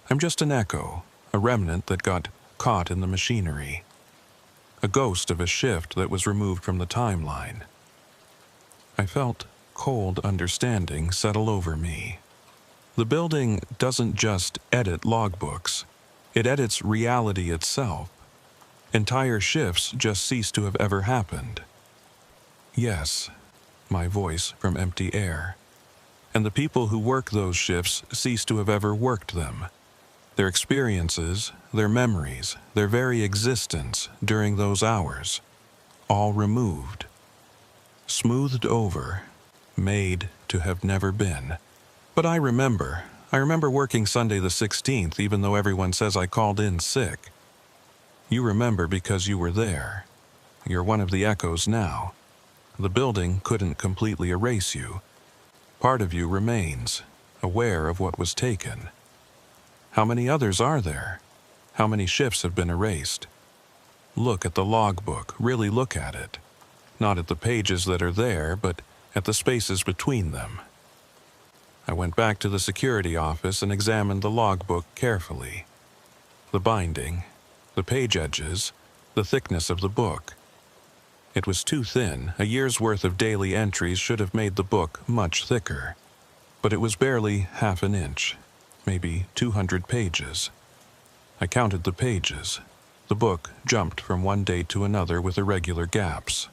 I'm just an echo, a remnant that got caught in the machinery. A ghost of a shift that was removed from the timeline. I felt cold understanding settle over me. The building doesn't just edit logbooks. It edits reality itself. Entire shifts just ceased to have ever happened. Yes, my voice from empty air. And the people who work those shifts ceased to have ever worked them. Their experiences, their memories, their very existence during those hours, all removed, smoothed over, made to have never been. But I remember working Sunday the 16th even though everyone says I called in sick. You remember because you were there. You're one of the echoes now. The building couldn't completely erase you. Part of you remains, aware of what was taken. How many others are there? How many shifts have been erased? Look at the logbook, really look at it. Not at the pages that are there, but at the spaces between them. I went back to the security office and examined the logbook carefully. The binding, the page edges, the thickness of the book. It was too thin. A year's worth of daily entries should have made the book much thicker. But it was barely half an inch, maybe 200 pages. I counted the pages. The book jumped from one date to another with irregular gaps.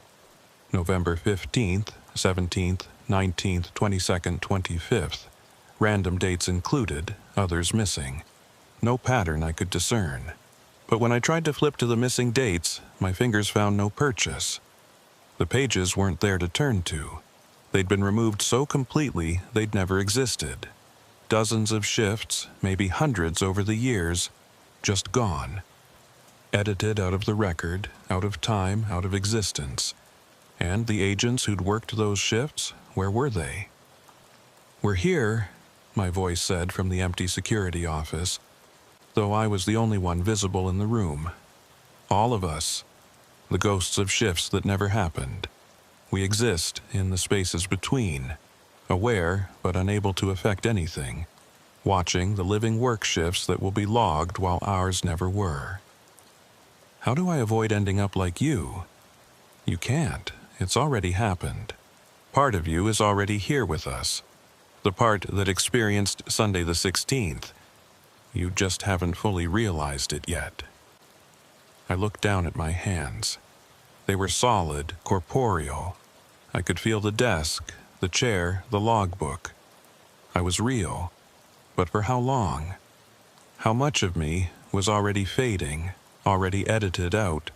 November 15th, 17th, 19th, 22nd, 25th. Random dates included, others missing. No pattern I could discern. But when I tried to flip to the missing dates, my fingers found no purchase. The pages weren't there to turn to. They'd been removed so completely they'd never existed. Dozens of shifts, maybe hundreds over the years, just gone. Edited out of the record, out of time, out of existence. And the agents who'd worked those shifts, where were they? "We're here," my voice said from the empty security office, though I was the only one visible in the room. All of us, the ghosts of shifts that never happened. We exist in the spaces between, aware but unable to affect anything, watching the living work shifts that will be logged while ours never were. How do I avoid ending up like you? You can't. It's already happened. Part of you is already here with us. The part that experienced Sunday the 16th. You just haven't fully realized it yet. I looked down at my hands. They were solid, corporeal. I could feel the desk, the chair, the logbook. I was real. But for how long? How much of me was already fading, already edited out,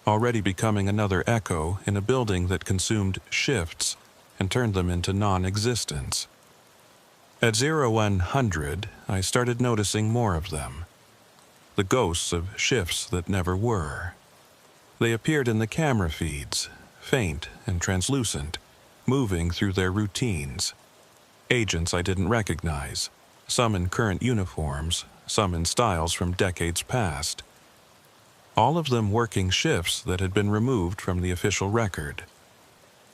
already becoming another echo in a building that consumed shifts and turned them into non-existence? At 0100, I started noticing more of them. The ghosts of shifts that never were. They appeared in the camera feeds, faint and translucent, moving through their routines. Agents I didn't recognize, some in current uniforms, some in styles from decades past. All of them working shifts that had been removed from the official record.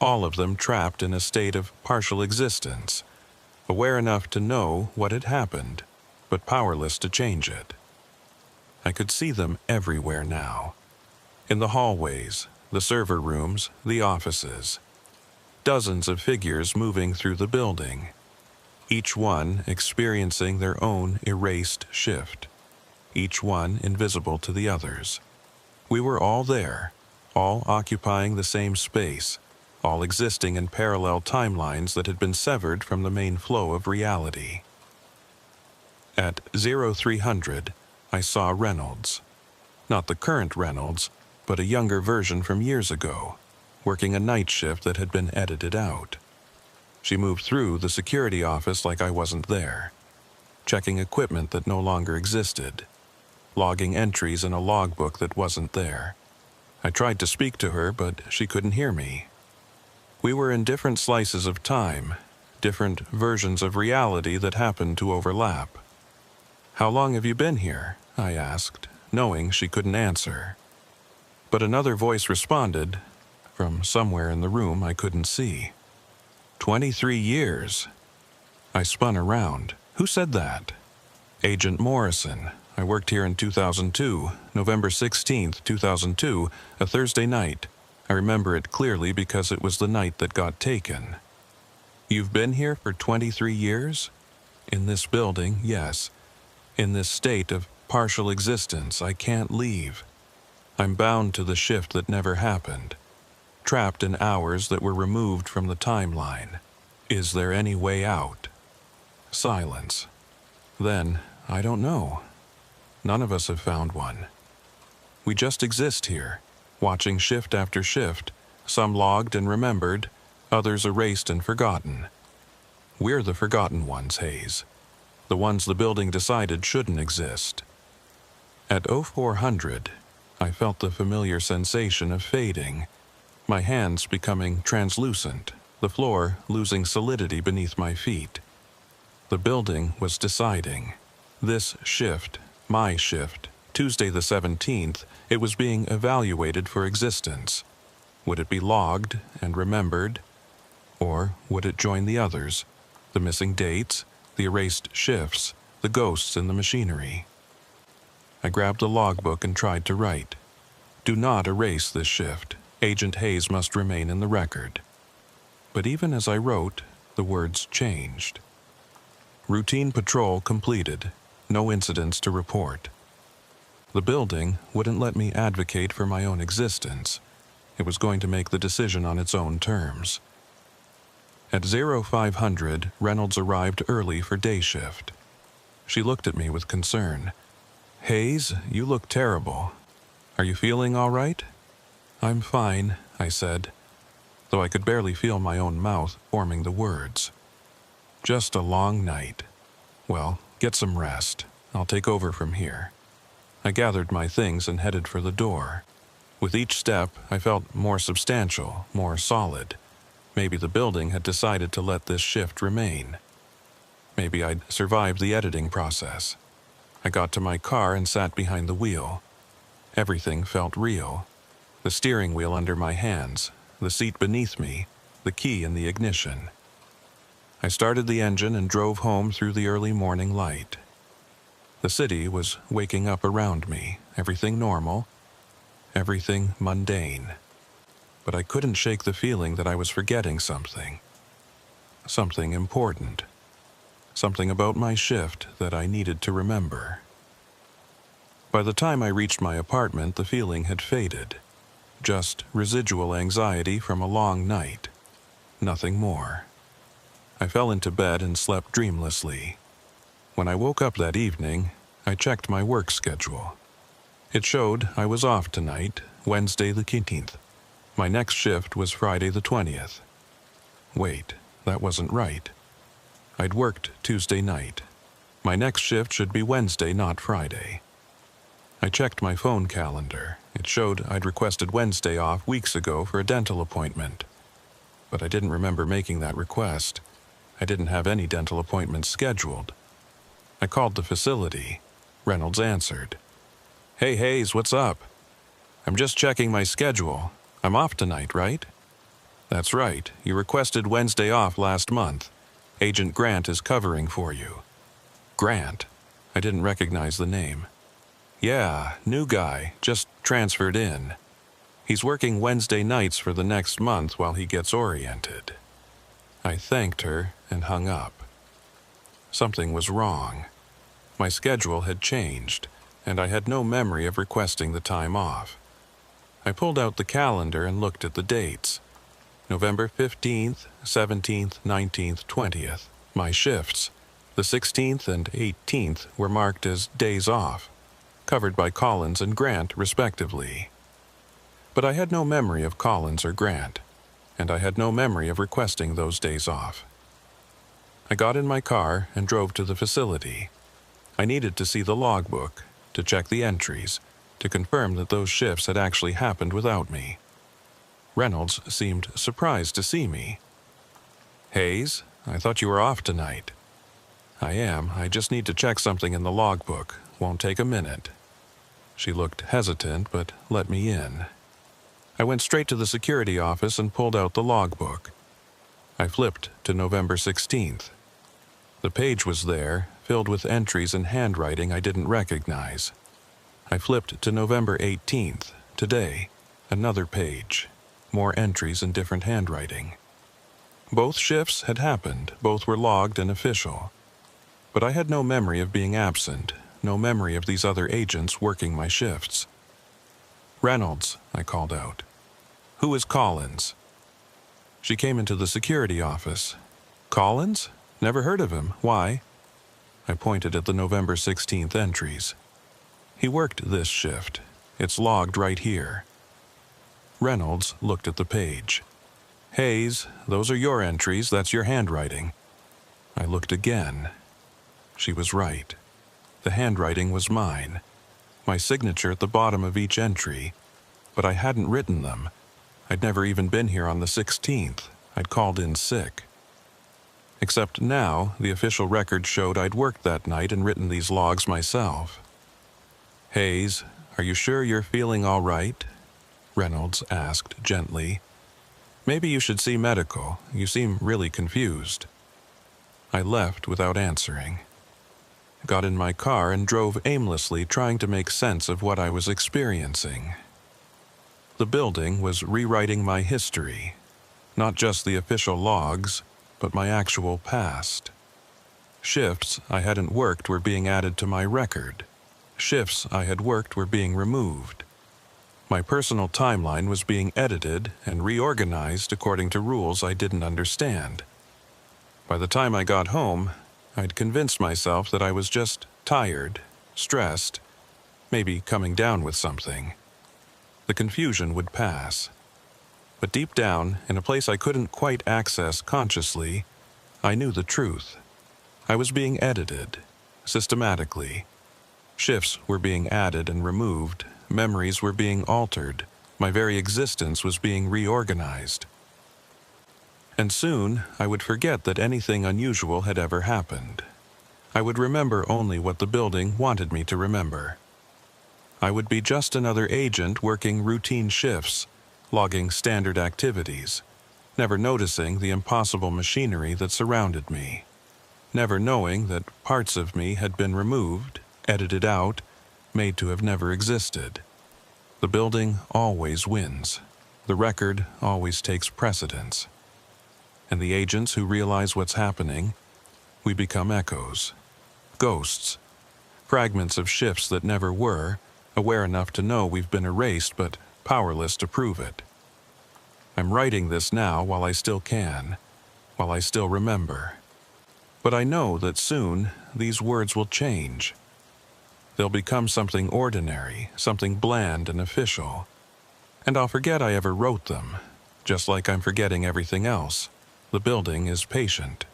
All of them trapped in a state of partial existence, aware enough to know what had happened, but powerless to change it. I could see them everywhere now. In the hallways, the server rooms, the offices. Dozens of figures moving through the building, each one experiencing their own erased shift, each one invisible to the others. We were all there, all occupying the same space, all existing in parallel timelines that had been severed from the main flow of reality. At 0300, I saw Reynolds. Not the current Reynolds, but a younger version from years ago, working a night shift that had been edited out. She moved through the security office like I wasn't there, checking equipment that no longer existed, logging entries in a logbook that wasn't there. I tried to speak to her, but she couldn't hear me. We were in different slices of time, different versions of reality that happened to overlap. "How long have you been here?" I asked, knowing she couldn't answer. But another voice responded, from somewhere in the room I couldn't see. 23 years. I spun around. Who said that? Agent Morrison. I worked here in 2002, November 16th, 2002, a Thursday night. I remember it clearly because it was the night that got taken. You've been here for 23 years? In this building, yes. In this state of partial existence, I can't leave. I'm bound to the shift that never happened, trapped in hours that were removed from the timeline. Is there any way out? Silence. Then, I don't know. None of us have found one. We just exist here, watching shift after shift, some logged and remembered, others erased and forgotten. We're the forgotten ones, Hayes. The ones the building decided shouldn't exist. At 0400, I felt the familiar sensation of fading, my hands becoming translucent, the floor losing solidity beneath my feet. The building was deciding. This shift, my shift, Tuesday the 17th, it was being evaluated for existence. Would it be logged and remembered? Or would it join the others, the missing dates, the erased shifts, the ghosts in the machinery? I grabbed the logbook and tried to write. Do not erase this shift. Agent Hayes must remain in the record. But even as I wrote, the words changed. Routine patrol completed. No incidents to report. The building wouldn't let me advocate for my own existence. It was going to make the decision on its own terms. At 0500, Reynolds arrived early for day shift. She looked at me with concern. Hayes, you look terrible. Are you feeling all right? I'm fine, I said, though I could barely feel my own mouth forming the words. Just a long night. Well, get some rest. I'll take over from here. I gathered my things and headed for the door. With each step, I felt more substantial, more solid. Maybe the building had decided to let this shift remain. Maybe I'd survived the editing process. I got to my car and sat behind the wheel. Everything felt real. The steering wheel under my hands, the seat beneath me, the key in the ignition. I started the engine and drove home through the early morning light. The city was waking up around me, everything normal, everything mundane. But I couldn't shake the feeling that I was forgetting something. Something important. Something about my shift that I needed to remember. By the time I reached my apartment, the feeling had faded. Just residual anxiety from a long night. Nothing more. I fell into bed and slept dreamlessly. When I woke up that evening, I checked my work schedule. It showed I was off tonight, Wednesday the 19th. My next shift was Friday the 20th. Wait, that wasn't right. I'd worked Tuesday night. My next shift should be Wednesday, not Friday. I checked my phone calendar. It showed I'd requested Wednesday off weeks ago for a dental appointment. But I didn't remember making that request. I didn't have any dental appointments scheduled. I called the facility. Reynolds answered. Hey Hayes, what's up? I'm just checking my schedule. I'm off tonight, right? That's right. You requested Wednesday off last month. Agent Grant is covering for you. Grant? I didn't recognize the name. Yeah, new guy, just transferred in. He's working Wednesday nights for the next month while he gets oriented. I thanked her and hung up. Something was wrong. My schedule had changed, and I had no memory of requesting the time off. I pulled out the calendar and looked at the dates. November 15th, 17th, 19th, 20th. My shifts. The 16th and 18th were marked as days off, covered by Collins and Grant, respectively. But I had no memory of Collins or Grant, and I had no memory of requesting those days off. I got in my car and drove to the facility. I needed to see the logbook, to check the entries, to confirm that those shifts had actually happened without me. Reynolds seemed surprised to see me. Hayes, I thought you were off tonight. I am. I just need to check something in the logbook. Won't take a minute. She looked hesitant, but let me in. I went straight to the security office and pulled out the logbook. I flipped to November 16th. The page was there, filled with entries in handwriting I didn't recognize. I flipped to November 18th, today, another page, more entries in different handwriting. Both shifts had happened, both were logged and official. But I had no memory of being absent, no memory of these other agents working my shifts. "Reynolds," I called out. "Who is Collins?" She came into the security office. "Collins? Never heard of him. Why?" I pointed at the November 16th entries. "He worked this shift. It's logged right here." Reynolds looked at the page. "Hayes, those are your entries. That's your handwriting." I looked again. She was right. The handwriting was mine. My signature at the bottom of each entry. But I hadn't written them. I'd never even been here on the 16th. I'd called in sick. Except now, the official record showed I'd worked that night and written these logs myself. "Hayes, are you sure you're feeling all right?" Reynolds asked gently. "Maybe you should see medical. You seem really confused." I left without answering. Got in my car and drove aimlessly, trying to make sense of what I was experiencing. The building was rewriting my history, not just the official logs, but my actual past. Shifts I hadn't worked were being added to my record. Shifts I had worked were being removed. My personal timeline was being edited and reorganized according to rules I didn't understand. By the time I got home, I'd convinced myself that I was just tired, stressed, maybe coming down with something. The confusion would pass. But deep down, in a place I couldn't quite access consciously, I knew the truth. I was being edited, systematically. Shifts were being added and removed, memories were being altered, my very existence was being reorganized. And soon, I would forget that anything unusual had ever happened. I would remember only what the building wanted me to remember. I would be just another agent working routine shifts, logging standard activities, never noticing the impossible machinery that surrounded me, never knowing that parts of me had been removed, edited out, made to have never existed. The building always wins. The record always takes precedence. And the agents who realize what's happening, we become echoes, ghosts, fragments of shifts that never were, aware enough to know we've been erased but powerless to prove it. I'm writing this now while I still can, while I still remember. But I know that soon these words will change. They'll become something ordinary, something bland and official. And I'll forget I ever wrote them, just like I'm forgetting everything else. The building is patient.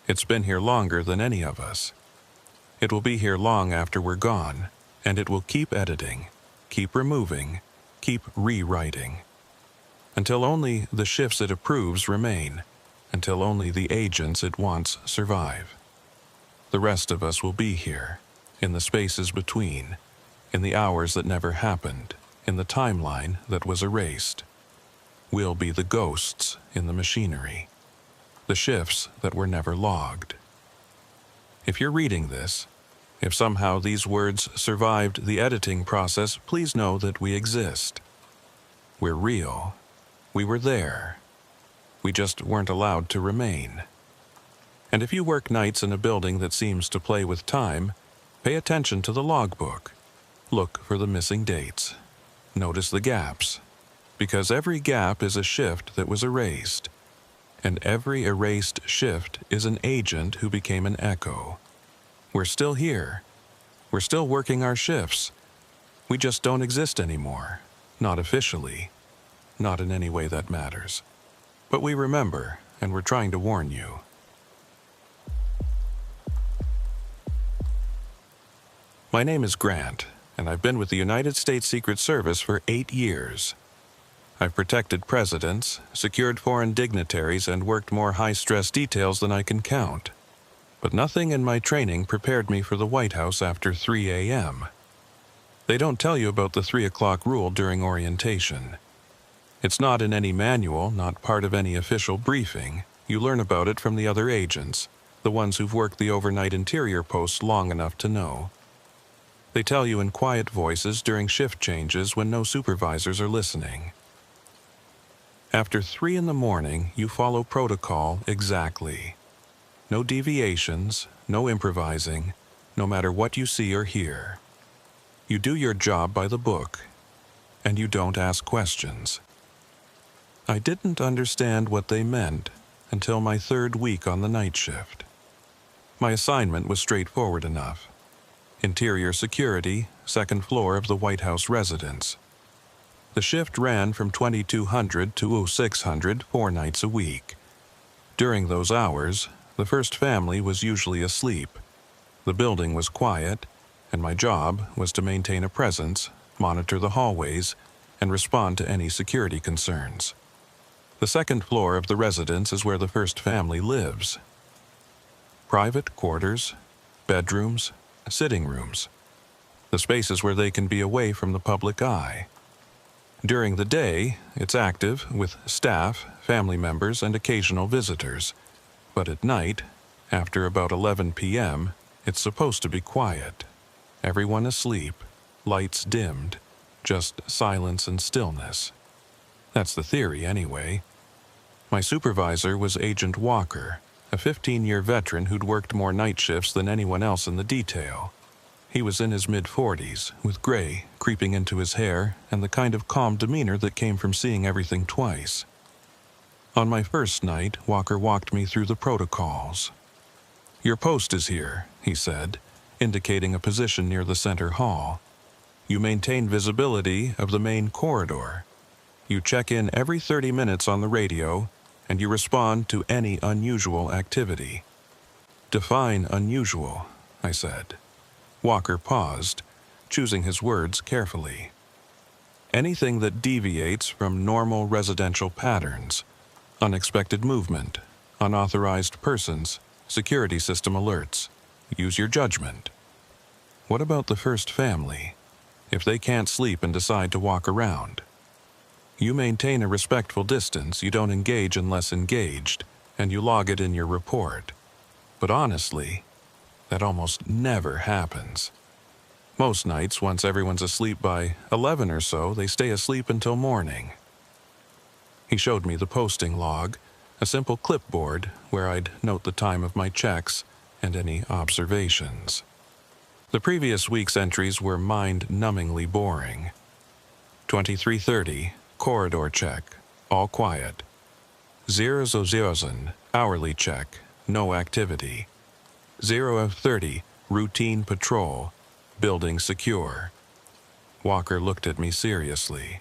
It's been here longer than any of us. It will be here long after we're gone, and it will keep editing, keep removing, keep rewriting. Until only the shifts it approves remain, until only the agents it wants survive. The rest of us will be here, in the spaces between, in the hours that never happened, in the timeline that was erased. We'll be the ghosts in the machinery, the shifts that were never logged. If you're reading this, if somehow these words survived the editing process, please know that we exist. We're real. We were there. We just weren't allowed to remain. And if you work nights in a building that seems to play with time, pay attention to the logbook. Look for the missing dates. Notice the gaps. Because every gap is a shift that was erased. And every erased shift is an agent who became an echo. We're still here. We're still working our shifts. We just don't exist anymore. Not officially. Not in any way that matters. But we remember, and we're trying to warn you. My name is Grant, and I've been with the United States Secret Service for 8 years. I've protected presidents, secured foreign dignitaries, and worked more high-stress details than I can count. But nothing in my training prepared me for the White House after 3 a.m. They don't tell you about the 3 o'clock rule during orientation. It's not in any manual, not part of any official briefing. You learn about it from the other agents, the ones who've worked the overnight interior posts long enough to know. They tell you in quiet voices during shift changes when no supervisors are listening. After 3 in the morning, you follow protocol exactly. No deviations, no improvising, no matter what you see or hear. You do your job by the book. and you don't ask questions. I didn't understand what they meant until my third week on the night shift. My assignment was straightforward enough. Interior security, second floor of the White House residence. The shift ran from 2200 to 0600 4 nights a week. During those hours, the first family was usually asleep. The building was quiet, and my job was to maintain a presence, monitor the hallways, and respond to any security concerns. The second floor of the residence is where the first family lives. Private quarters, bedrooms, sitting rooms. The spaces where they can be away from the public eye. During the day, it's active with staff, family members, and occasional visitors. But at night, after about 11 p.m., it's supposed to be quiet. Everyone asleep, lights dimmed, just silence and stillness. That's the theory, anyway. My supervisor was Agent Walker, a 15-year veteran who'd worked more night shifts than anyone else in the detail. He was in his mid-40s, with gray creeping into his hair and the kind of calm demeanor that came from seeing everything twice. On my first night, Walker walked me through the protocols. "Your post is here," he said, indicating a position near the center hall. "You maintain visibility of the main corridor. You check in every 30 minutes on the radio, and you respond to any unusual activity." "Define unusual," I said. Walker paused, choosing his words carefully. "Anything that deviates from normal residential patterns. Unexpected movement, unauthorized persons, security system alerts. Use your judgment." "What about the first family? If they can't sleep and decide to walk around?" "You maintain a respectful distance, you don't engage unless engaged, and you log it in your report. But honestly, that almost never happens. Most nights, once everyone's asleep by 11 or so, they stay asleep until morning." He showed me the posting log, a simple clipboard where I'd note the time of my checks and any observations. The previous week's entries were mind-numbingly boring. 23:30, corridor check, all quiet. 00:00, hourly check, no activity. 0:30, routine patrol, building secure. Walker looked at me seriously.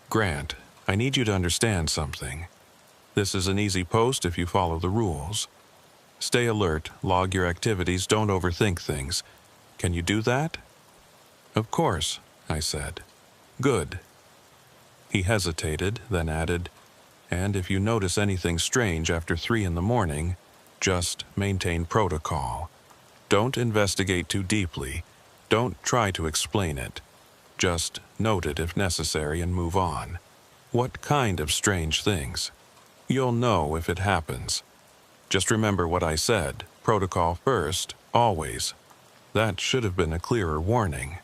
"Grant, I need you to understand something. This is an easy post if you follow the rules. Stay alert, log your activities, don't overthink things. Can you do that?" "Of course," I said. "Good." He hesitated, then added, "And if you notice anything strange after 3 in the morning, just maintain protocol. Don't investigate too deeply. Don't try to explain it. Just note it if necessary and move on." "What kind of strange things?" "You'll know if it happens. Just remember what I said. Protocol first, always." That should have been a clearer warning.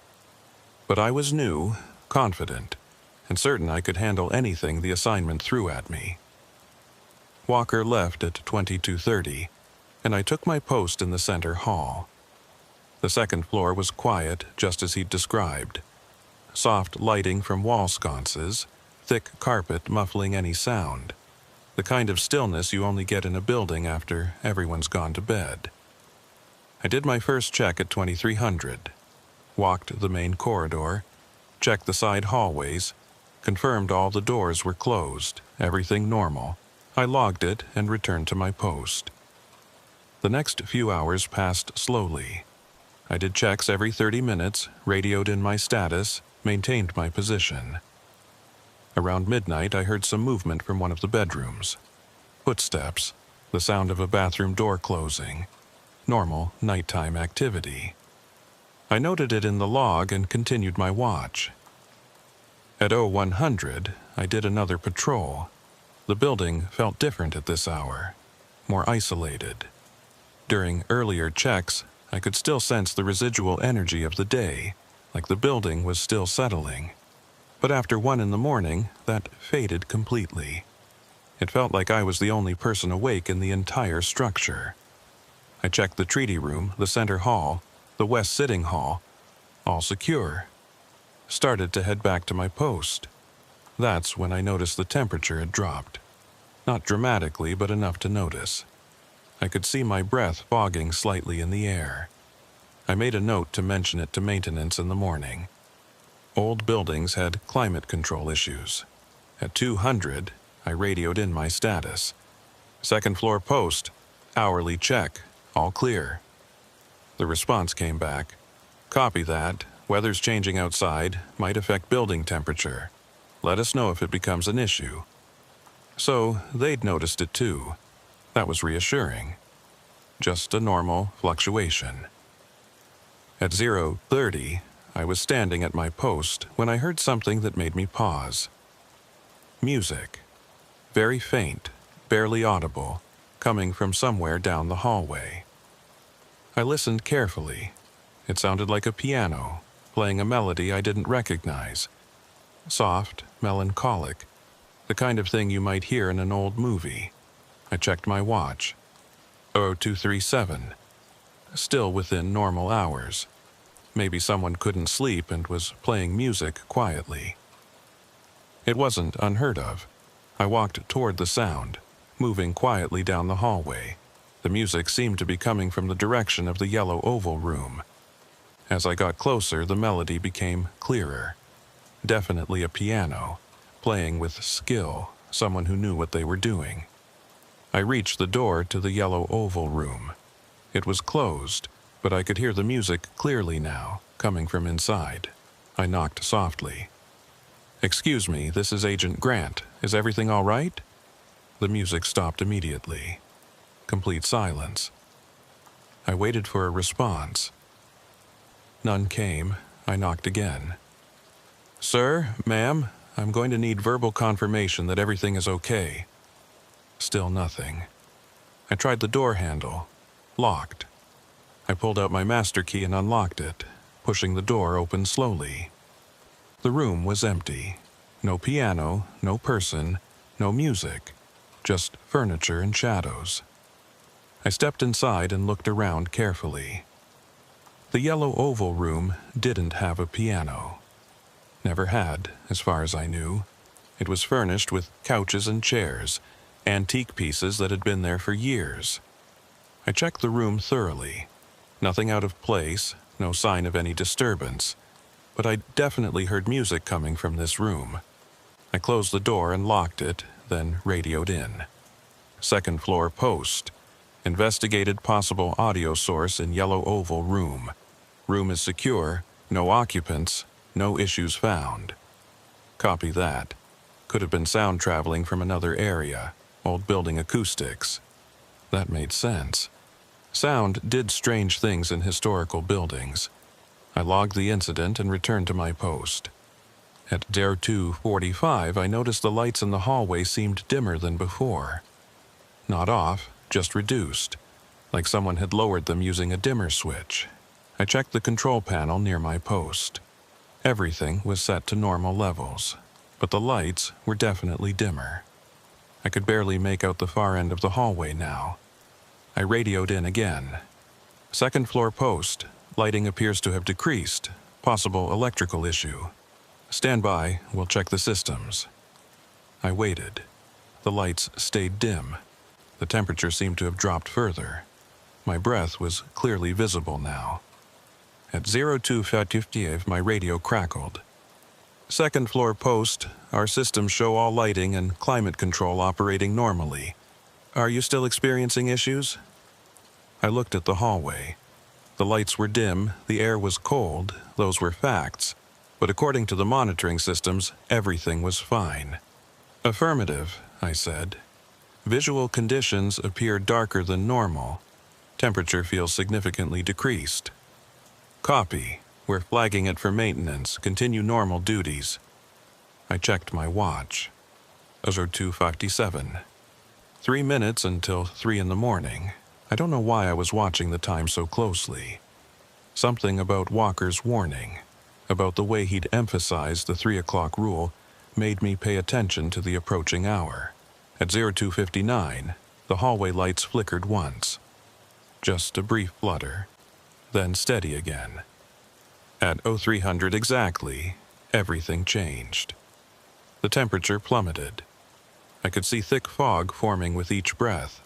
But I was new, confident, and certain I could handle anything the assignment threw at me. Walker left at 22:30, and I took my post in the center hall. The second floor was quiet, just as he'd described. Soft lighting from wall sconces, thick carpet muffling any sound. The kind of stillness you only get in a building after everyone's gone to bed. I did my first check at 2300, walked the main corridor, checked the side hallways, confirmed all the doors were closed, everything normal. I logged it and returned to my post. The next few hours passed slowly. I did checks every 30 minutes, radioed in my status, maintained my position. Around midnight, I heard some movement from one of the bedrooms. Footsteps, the sound of a bathroom door closing. Normal nighttime activity. I noted it in the log and continued my watch. At 0100, I did another patrol. The building felt different at this hour, more isolated. During earlier checks, I could still sense the residual energy of the day, like the building was still settling. But after 1 in the morning, that faded completely. It felt like I was the only person awake in the entire structure. I checked the treaty room, the center hall, the west sitting hall, all secure. started to head back to my post. That's when I noticed the temperature had dropped. Not dramatically, but enough to notice. I could see my breath fogging slightly in the air. I made a note to mention it to maintenance in the morning. Old buildings had climate control issues. At 200, I radioed in my status. Second floor post, hourly check, all clear. The response came back. Copy that. Weather's changing outside, might affect building temperature. Let us know if it becomes an issue. So they'd noticed it too. That was reassuring. Just a normal fluctuation. At 0:30, I was standing at my post when I heard something that made me pause. Music. Very faint, barely audible, coming from somewhere down the hallway. I listened carefully. It sounded like a piano, playing a melody I didn't recognize. Soft, melancholic, the kind of thing you might hear in an old movie. I checked my watch. 0237. Still within normal hours. Maybe someone couldn't sleep and was playing music quietly. It wasn't unheard of. I walked toward the sound, moving quietly down the hallway. The music seemed to be coming from the direction of the yellow oval room. As I got closer, the melody became clearer. Definitely a piano, playing with skill, someone who knew what they were doing. I reached the door to the yellow oval room. It was closed, but I could hear the music clearly now, coming from inside. I knocked softly. "Excuse me, this is Agent Grant. Is everything all right?" The music stopped immediately. Complete silence. I waited for a response. None came. I knocked again. "Sir, ma'am, I'm going to need verbal confirmation that everything is okay." Still nothing. I tried the door handle. Locked. I pulled out my master key and unlocked it, pushing the door open slowly. The room was empty. No piano, no person, no music. Just furniture and shadows. I stepped inside and looked around carefully. The yellow oval room didn't have a piano. Never had, as far as I knew. It was furnished with couches and chairs, antique pieces that had been there for years. I checked the room thoroughly. Nothing out of place, no sign of any disturbance, but I definitely heard music coming from this room. I closed the door and locked it, then radioed in. Second floor post. Investigated possible audio source in yellow oval room. Room is secure, no occupants, no issues found. Copy that. Could have been sound traveling from another area, old building acoustics. That made sense. Sound did strange things in historical buildings. I logged the incident and returned to my post. At 02:45, I noticed the lights in the hallway seemed dimmer than before. Not off, just reduced, like someone had lowered them using a dimmer switch. I checked the control panel near my post. Everything was set to normal levels, but the lights were definitely dimmer. I could barely make out the far end of the hallway now. I radioed in again. Second floor post. Lighting appears to have decreased. Possible electrical issue. Stand by, we'll check the systems. I waited. The lights stayed dim. The temperature seemed to have dropped further. My breath was clearly visible now. At 02:55, my radio crackled. Second floor post, our systems show all lighting and climate control operating normally. Are you still experiencing issues? I looked at the hallway. The lights were dim, the air was cold, those were facts. But according to the monitoring systems, everything was fine. Affirmative, I said. Visual conditions appear darker than normal. Temperature feels significantly decreased. Copy. We're flagging it for maintenance. Continue normal duties. I checked my watch. 02:57. 3 minutes until 3 in the morning. I don't know why I was watching the time so closely. Something about Walker's warning, about the way he'd emphasized the 3 o'clock rule, made me pay attention to the approaching hour. At 02:59, the hallway lights flickered once. Just a brief flutter, then steady again. At 0300 exactly, everything changed. The temperature plummeted. I could see thick fog forming with each breath.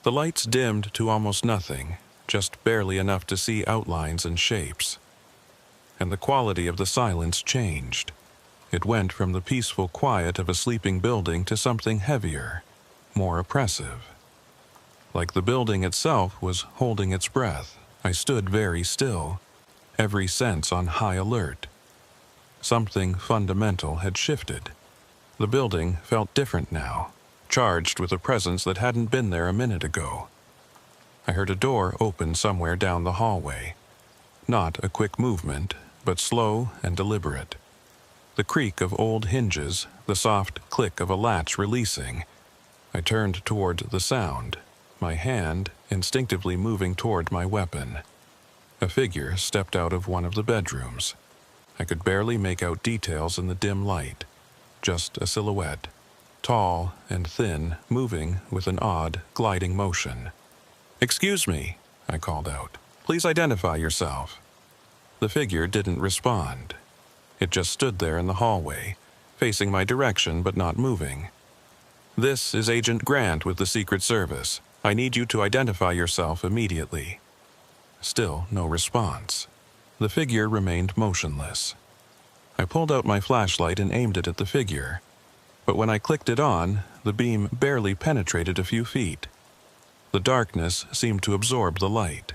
The lights dimmed to almost nothing, just barely enough to see outlines and shapes. And the quality of the silence changed. It went from the peaceful quiet of a sleeping building to something heavier, more oppressive. Like the building itself was holding its breath, I stood very still, every sense on high alert. Something fundamental had shifted. The building felt different now, charged with a presence that hadn't been there a minute ago. I heard a door open somewhere down the hallway. Not a quick movement, but slow and deliberate. The creak of old hinges, the soft click of a latch releasing. I turned toward the sound, my hand instinctively moving toward my weapon. A figure stepped out of one of the bedrooms. I could barely make out details in the dim light. Just a silhouette, tall and thin, moving with an odd, gliding motion. "Excuse me," I called out. "Please identify yourself." The figure didn't respond. It just stood there in the hallway, facing my direction but not moving. "This is Agent Grant with the Secret Service. I need you to identify yourself immediately." Still no response. The figure remained motionless. I pulled out my flashlight and aimed it at the figure. But when I clicked it on, the beam barely penetrated a few feet. The darkness seemed to absorb the light.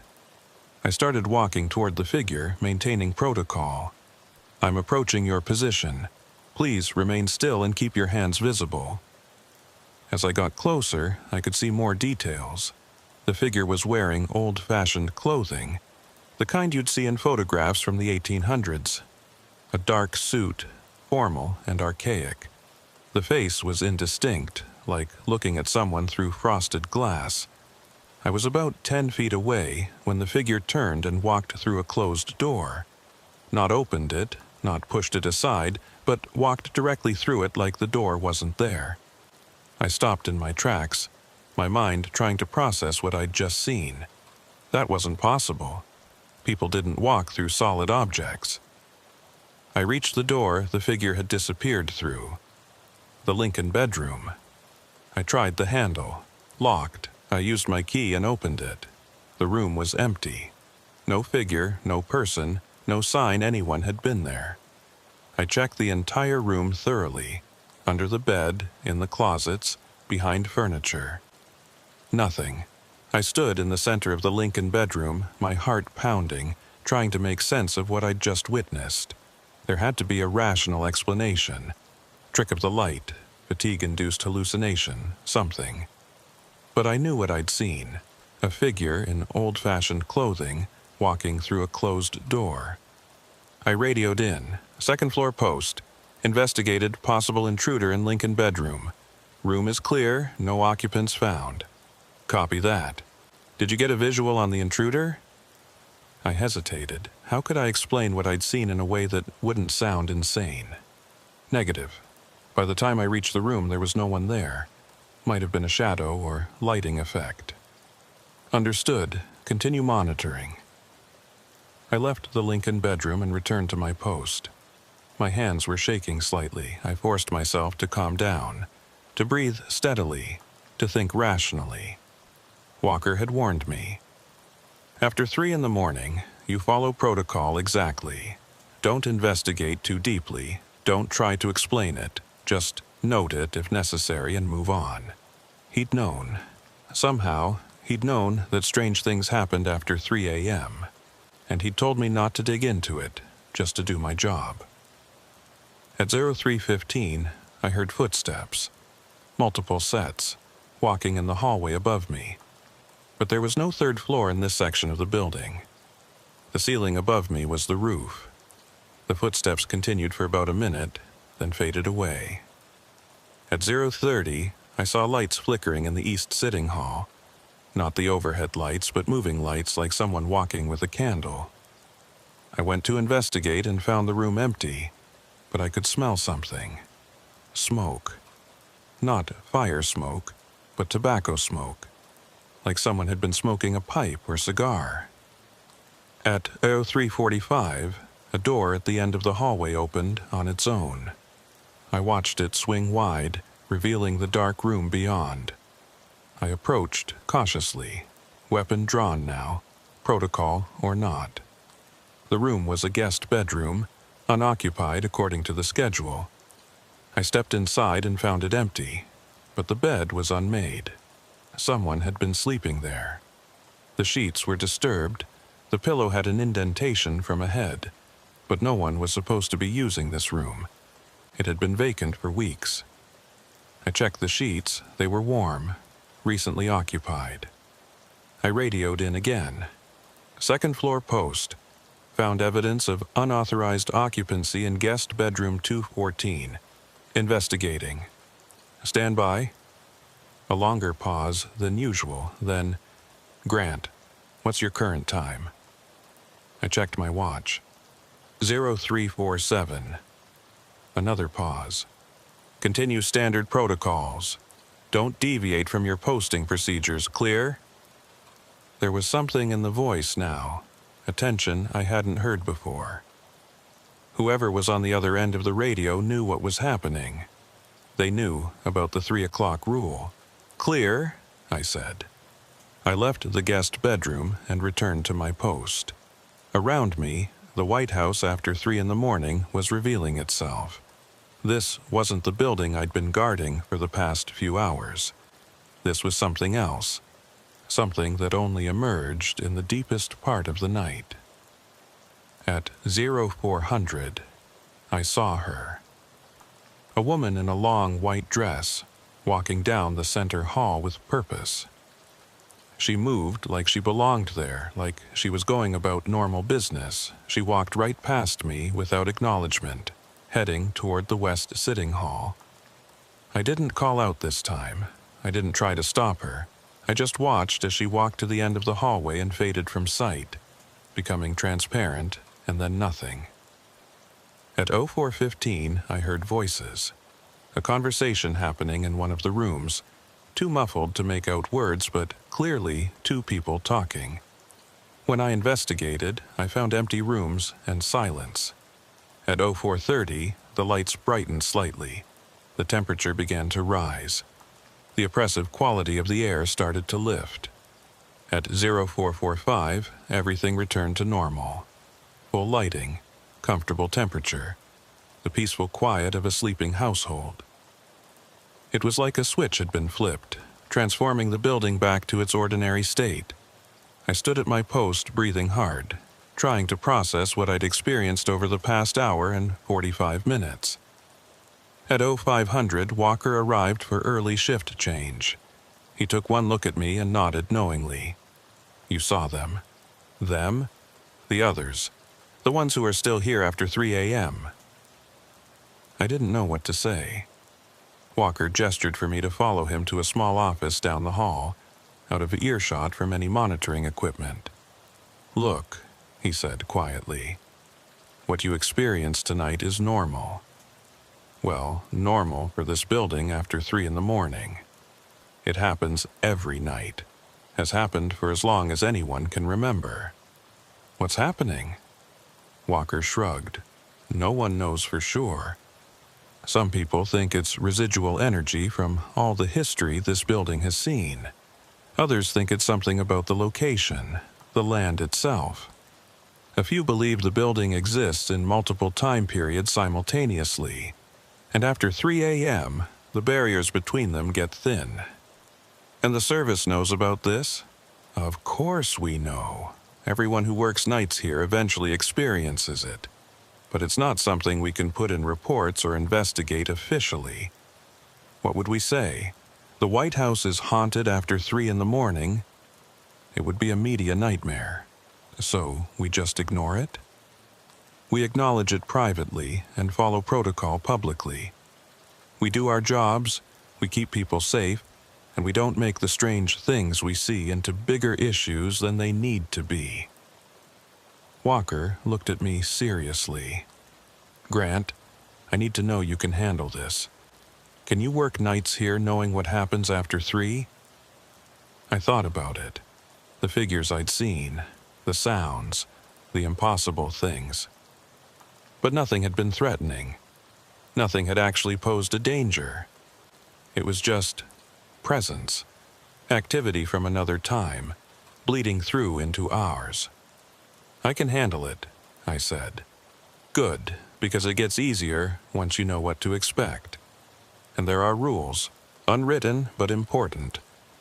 I started walking toward the figure, maintaining protocol. "I'm approaching your position. Please remain still and keep your hands visible." As I got closer, I could see more details. The figure was wearing old-fashioned clothing, the kind you'd see in photographs from the 1800s. A dark suit, formal and archaic. The face was indistinct, like looking at someone through frosted glass. I was about 10 feet away when the figure turned and walked through a closed door. Not opened it, not pushed it aside, but walked directly through it like the door wasn't there. I stopped in my tracks, my mind trying to process what I'd just seen. That wasn't possible. People didn't walk through solid objects. I reached the door the figure had disappeared through. The Lincoln bedroom. I tried the handle. Locked. I used my key and opened it. The room was empty. No figure, no person, no sign anyone had been there. I checked the entire room thoroughly. Under the bed, in the closets, behind furniture. Nothing. I stood in the center of the Lincoln bedroom, my heart pounding, trying to make sense of what I'd just witnessed. There had to be a rational explanation. Trick of the light, fatigue-induced hallucination, something. But I knew what I'd seen. A figure in old-fashioned clothing walking through a closed door. I radioed in. Second-floor post. Investigated possible intruder in Lincoln bedroom. Room is clear, no occupants found. Copy that. Did you get a visual on the intruder? I hesitated. How could I explain what I'd seen in a way that wouldn't sound insane? Negative. By the time I reached the room, there was no one there. Might have been a shadow or lighting effect. Understood. Continue monitoring. I left the Lincoln bedroom and returned to my post. My hands were shaking slightly. I forced myself to calm down, to breathe steadily, to think rationally. Walker had warned me. After 3 in the morning, you follow protocol exactly. Don't investigate too deeply. Don't try to explain it. Just note it if necessary and move on. He'd known. Somehow, he'd known that strange things happened after 3 a.m. And he'd told me not to dig into it, just to do my job. At 03:15, I heard footsteps. Multiple sets, walking in the hallway above me. But there was no 3rd floor in this section of the building. The ceiling above me was the roof. The footsteps continued for about a minute, then faded away. At 0:30, I saw lights flickering in the east sitting hall. Not the overhead lights, but moving lights like someone walking with a candle. I went to investigate and found the room empty, but I could smell something. Smoke. Not fire smoke, but tobacco smoke. Like someone had been smoking a pipe or cigar. At 03:45, A door at the end of the hallway opened on its own. I watched it swing wide, revealing the dark room beyond. I approached cautiously, weapon drawn now, protocol or not. The room was a guest bedroom, unoccupied according to the schedule. I stepped inside and found it empty, but the bed was unmade. Someone had been sleeping there. The sheets were disturbed, the pillow had an indentation from a head, but no one was supposed to be using this room. It had been vacant for weeks. I checked the sheets, they were warm, recently occupied. I radioed in again. Second floor post. Found evidence of unauthorized occupancy in guest bedroom 214. Investigating. Stand by. A longer pause than usual, then, Grant, what's your current time? I checked my watch. 0347. Another pause. Continue standard protocols. Don't deviate from your posting procedures, clear? There was something in the voice now, a tension I hadn't heard before. Whoever was on the other end of the radio knew what was happening. They knew about the 3 o'clock rule. Clear, I said. I left the guest bedroom and returned to my post. Around me, the White House after 3 in the morning was revealing itself. This wasn't the building I'd been guarding for the past few hours. This was something else, something that only emerged in the deepest part of the night. At 0400, I saw her. A woman in a long white dress, walking down the center hall with purpose. She moved like she belonged there, like she was going about normal business. She walked right past me without acknowledgement, heading toward the west sitting hall. I didn't call out this time. I didn't try to stop her. I just watched as she walked to the end of the hallway and faded from sight, becoming transparent and then nothing. At 0415, I heard voices. A conversation happening in one of the rooms, too muffled to make out words, but clearly 2 people talking. When I investigated, I found empty rooms and silence. At 0430, the lights brightened slightly. The temperature began to rise. The oppressive quality of the air started to lift. At 0445, everything returned to normal. Full lighting, comfortable temperature, the peaceful quiet of a sleeping household. It was like a switch had been flipped, transforming the building back to its ordinary state. I stood at my post, breathing hard, trying to process what I'd experienced over the past hour and 45 minutes. At 0500, Walker arrived for early shift change. He took one look at me and nodded knowingly. You saw them. Them? The others. The ones who are still here after 3 a.m. I didn't know what to say. Walker gestured for me to follow him to a small office down the hall, out of earshot from any monitoring equipment. Look, he said quietly. What you experienced tonight is normal. Well, normal for this building after 3 in the morning. It happens every night. Has happened for as long as anyone can remember. What's happening? Walker shrugged. No one knows for sure. Some people think it's residual energy from all the history this building has seen. Others think it's something about the location, the land itself. A few believe the building exists in multiple time periods simultaneously, and after 3 a.m., the barriers between them get thin. And the service knows about this? Of course we know. Everyone who works nights here eventually experiences it. But it's not something we can put in reports or investigate officially. What would we say? The White House is haunted after 3 in the morning? It would be a media nightmare. So we just ignore it? We acknowledge it privately and follow protocol publicly. We do our jobs, we keep people safe, and we don't make the strange things we see into bigger issues than they need to be. Walker looked at me seriously. Grant, I need to know you can handle this. Can you work nights here knowing what happens after 3? I thought about it. The figures I'd seen, the sounds, the impossible things. But nothing had been threatening. Nothing had actually posed a danger. It was just presence, activity from another time, bleeding through into ours. "I can handle it," I said. "Good, because it gets easier once you know what to expect. And there are rules, unwritten but important,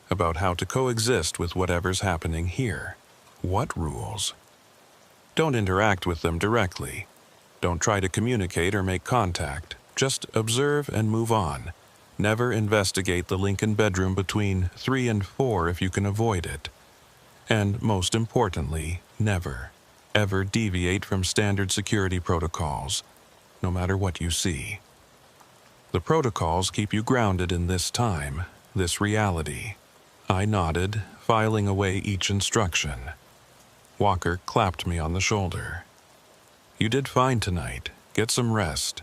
about how to coexist with whatever's happening here." "What rules?" "Don't interact with them directly. Don't try to communicate or make contact. Just observe and move on. Never investigate the Lincoln bedroom between 3 and 4 if you can avoid it. And most importantly, never, ever deviate from standard security protocols, no matter what you see. The protocols keep you grounded in this time, this reality." I nodded, filing away each instruction. Walker clapped me on the shoulder. "You did fine tonight. Get some rest.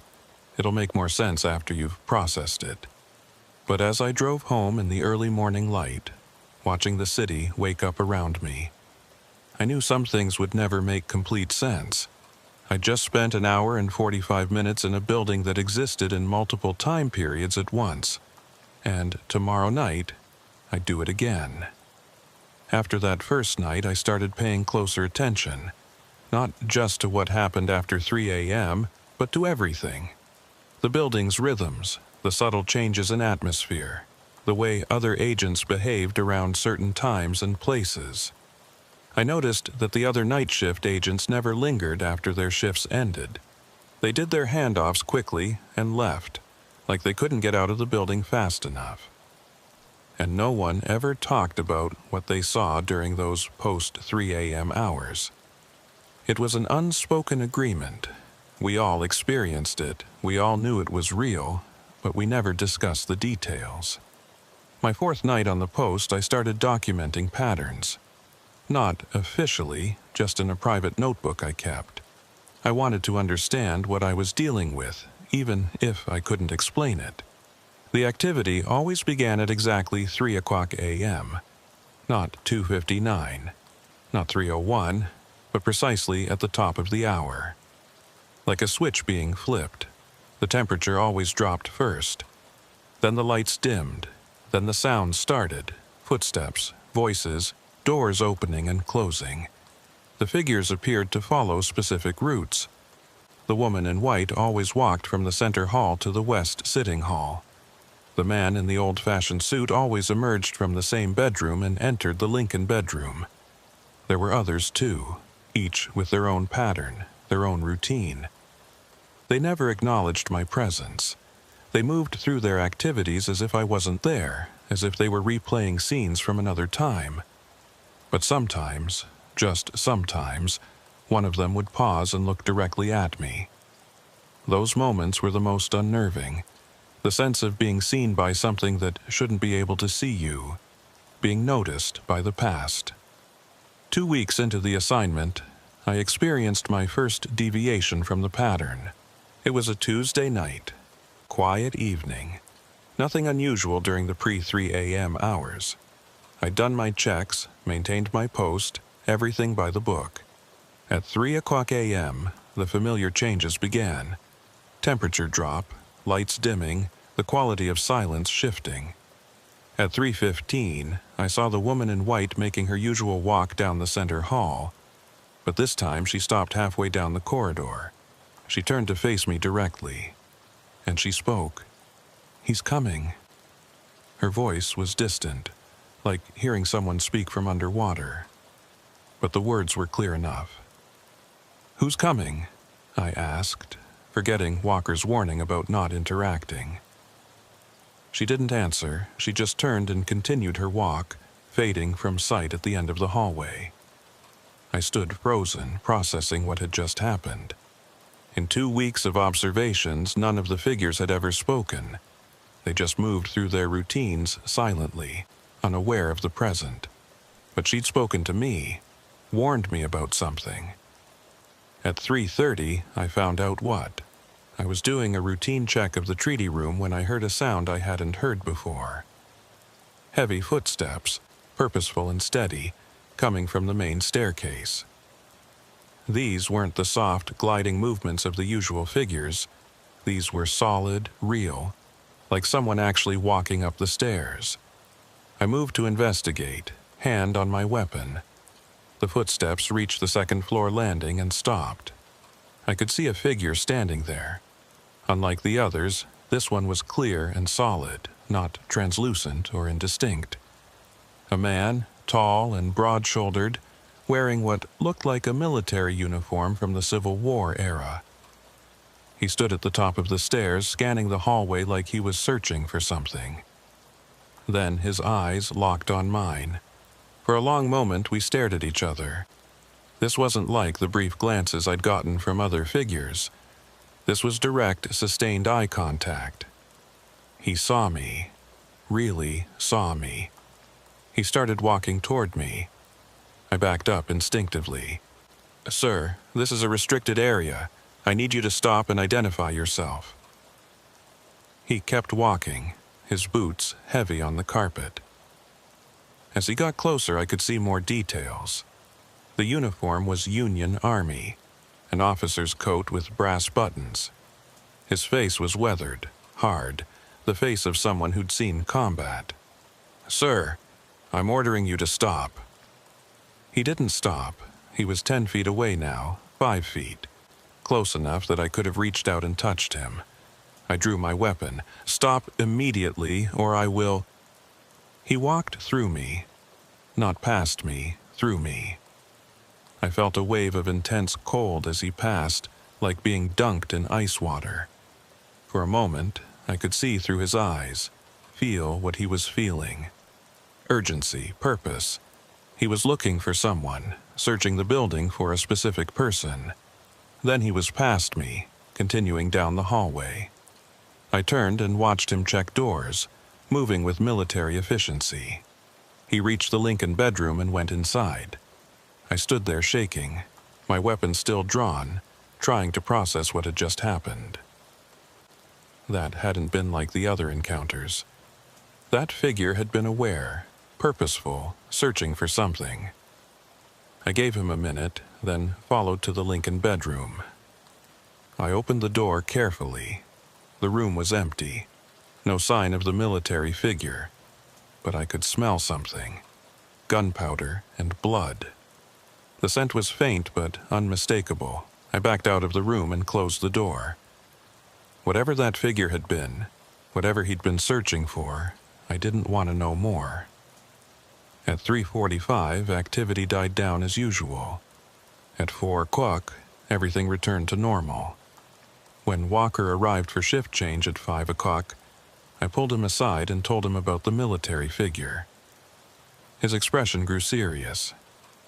It'll make more sense after you've processed it." But as I drove home in the early morning light, watching the city wake up around me, I knew some things would never make complete sense. I'd just spent an hour and 45 minutes in a building that existed in multiple time periods at once, and tomorrow night, I'd do it again. After that first night, I started paying closer attention, not just to what happened after 3 a.m., but to everything. The building's rhythms, the subtle changes in atmosphere, the way other agents behaved around certain times and places. I noticed that the other night shift agents never lingered after their shifts ended. They did their handoffs quickly and left, like they couldn't get out of the building fast enough. And no one ever talked about what they saw during those post-3 a.m. hours. It was an unspoken agreement. We all experienced it, we all knew it was real, but we never discussed the details. My 4th night on the post, I started documenting patterns. Not officially, just in a private notebook I kept. I wanted to understand what I was dealing with, even if I couldn't explain it. The activity always began at exactly 3 o'clock a.m., not 2:59, not 3:01, but precisely at the top of the hour. Like a switch being flipped, the temperature always dropped first. Then the lights dimmed, then the sounds started, footsteps, voices, doors opening and closing. The figures appeared to follow specific routes. The woman in white always walked from the center hall to the west sitting hall. The man in the old-fashioned suit always emerged from the same bedroom and entered the Lincoln bedroom. There were others too, each with their own pattern, their own routine. They never acknowledged my presence. They moved through their activities as if I wasn't there, as if they were replaying scenes from another time. But sometimes, just sometimes, one of them would pause and look directly at me. Those moments were the most unnerving. The sense of being seen by something that shouldn't be able to see you, being noticed by the past. 2 weeks into the assignment, I experienced my first deviation from the pattern. It was a Tuesday night, quiet evening, nothing unusual during the pre-3 a.m. hours. I'd done my checks, maintained my post, everything by the book. At 3 o'clock a.m., the familiar changes began. Temperature drop, lights dimming, the quality of silence shifting. At 3:15, I saw the woman in white making her usual walk down the center hall, but this time she stopped halfway down the corridor. She turned to face me directly, and she spoke. "He's coming." Her voice was distant, like hearing someone speak from underwater, but the words were clear enough. "Who's coming?" I asked, forgetting Walker's warning about not interacting. She didn't answer, she just turned and continued her walk, fading from sight at the end of the hallway. I stood frozen, processing what had just happened. In 2 weeks of observations, none of the figures had ever spoken. They just moved through their routines silently, unaware of the present. But she'd spoken to me, warned me about something. At 3:30, I found out what. I was doing a routine check of the treaty room when I heard a sound I hadn't heard before. Heavy footsteps, purposeful and steady, coming from the main staircase. These weren't the soft, gliding movements of the usual figures. These were solid, real, like someone actually walking up the stairs. I moved to investigate, hand on my weapon. The footsteps reached the second-floor landing and stopped. I could see a figure standing there. Unlike the others, this one was clear and solid, not translucent or indistinct. A man, tall and broad-shouldered, wearing what looked like a military uniform from the Civil War era. He stood at the top of the stairs, scanning the hallway like he was searching for something. Then his eyes locked on mine. For a long moment, we stared at each other. This wasn't like the brief glances I'd gotten from other figures. This was direct, sustained eye contact. He saw me. Really saw me. He started walking toward me. I backed up instinctively. "Sir, this is a restricted area. I need you to stop and identify yourself." He kept walking, his boots heavy on the carpet. As he got closer, I could see more details. The uniform was Union Army, an officer's coat with brass buttons. His face was weathered, hard, the face of someone who'd seen combat. "Sir, I'm ordering you to stop." He didn't stop. He was 10 feet away now, 5 feet. Close enough that I could have reached out and touched him. I drew my weapon. "Stop immediately, or I will—" He walked through me. Not past me, through me. I felt a wave of intense cold as he passed, like being dunked in ice water. For a moment, I could see through his eyes, feel what he was feeling. Urgency, purpose. He was looking for someone, searching the building for a specific person. Then he was past me, continuing down the hallway. I turned and watched him check doors, moving with military efficiency. He reached the Lincoln bedroom and went inside. I stood there shaking, my weapon still drawn, trying to process what had just happened. That hadn't been like the other encounters. That figure had been aware, purposeful, searching for something. I gave him a minute, then followed to the Lincoln bedroom. I opened the door carefully. The room was empty. No sign of the military figure. But I could smell something. Gunpowder and blood. The scent was faint but unmistakable. I backed out of the room and closed the door. Whatever that figure had been, whatever he'd been searching for, I didn't want to know more. At 3:45, activity died down as usual. At 4 o'clock, everything returned to normal. When Walker arrived for shift change at 5 o'clock, I pulled him aside and told him about the military figure. His expression grew serious.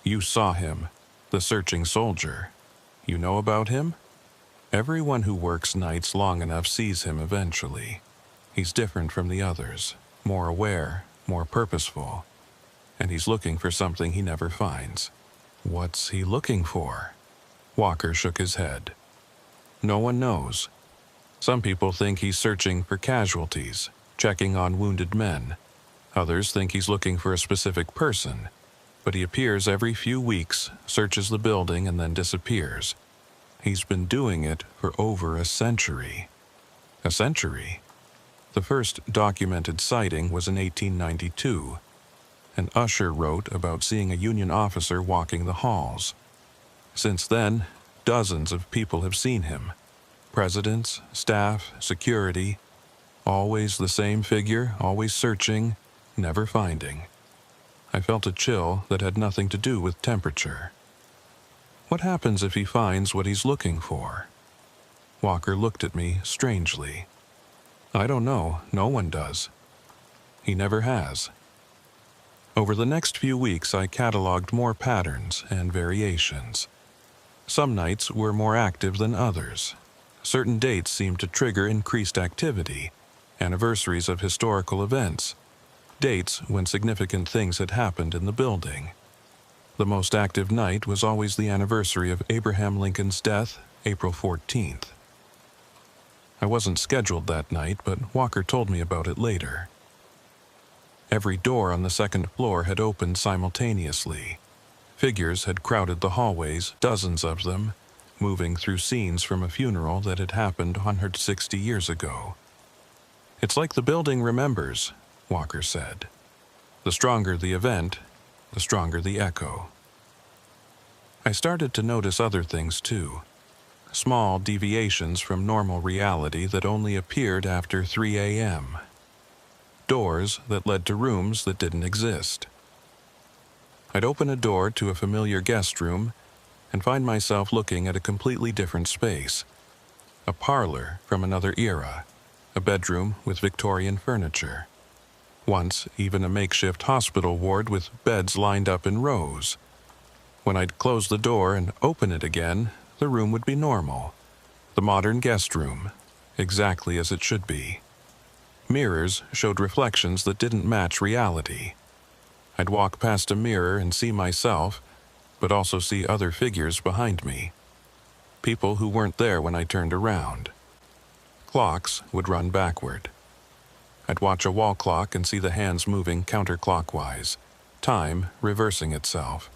"You saw him, the searching soldier. You know about him?" "Everyone who works nights long enough sees him eventually. He's different from the others, more aware, more purposeful. And he's looking for something he never finds." "What's he looking for?" Walker shook his head. "No one knows. Some people think he's searching for casualties, checking on wounded men. Others think he's looking for a specific person, but he appears every few weeks, searches the building, and then disappears. He's been doing it for over a century." A century? The first documented sighting was in 1892. An usher wrote about seeing a Union officer walking the halls. Since then, dozens of people have seen him. Presidents, staff, security. Always the same figure, always searching, never finding. I felt a chill that had nothing to do with temperature. What happens if he finds what he's looking for? Walker looked at me strangely. "I don't know, no one does. He never has." Over the next few weeks, I cataloged more patterns and variations. Some nights were more active than others. Certain dates seemed to trigger increased activity, anniversaries of historical events, dates when significant things had happened in the building. The most active night was always the anniversary of Abraham Lincoln's death, April 14th. I wasn't scheduled that night, but Walker told me about it later. Every door on the second floor had opened simultaneously. Figures had crowded the hallways, dozens of them, moving through scenes from a funeral that had happened 160 years ago. "It's like the building remembers," Walker said. "The stronger the event, the stronger the echo." I started to notice other things too. Small deviations from normal reality that only appeared after 3 a.m. Doors that led to rooms that didn't exist. I'd open a door to a familiar guest room and find myself looking at a completely different space. A parlor from another era, a bedroom with Victorian furniture. Once, even a makeshift hospital ward with beds lined up in rows. When I'd close the door and open it again, the room would be normal. The modern guest room, exactly as it should be. Mirrors showed reflections that didn't match reality. I'd walk past a mirror and see myself, but also see other figures behind me. People who weren't there when I turned around. Clocks would run backward. I'd watch a wall clock and see the hands moving counterclockwise, time reversing itself.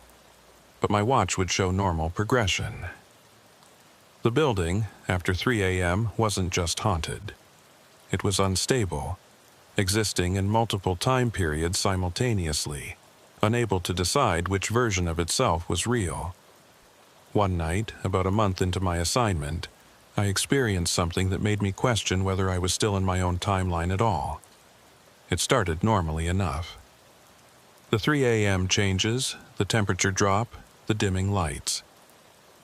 But my watch would show normal progression. The building, after 3 a.m., wasn't just haunted. It was unstable, existing in multiple time periods simultaneously, unable to decide which version of itself was real. One night, about a month into my assignment, I experienced something that made me question whether I was still in my own timeline at all. It started normally enough. The 3 a.m. changes, the temperature drop, the dimming lights.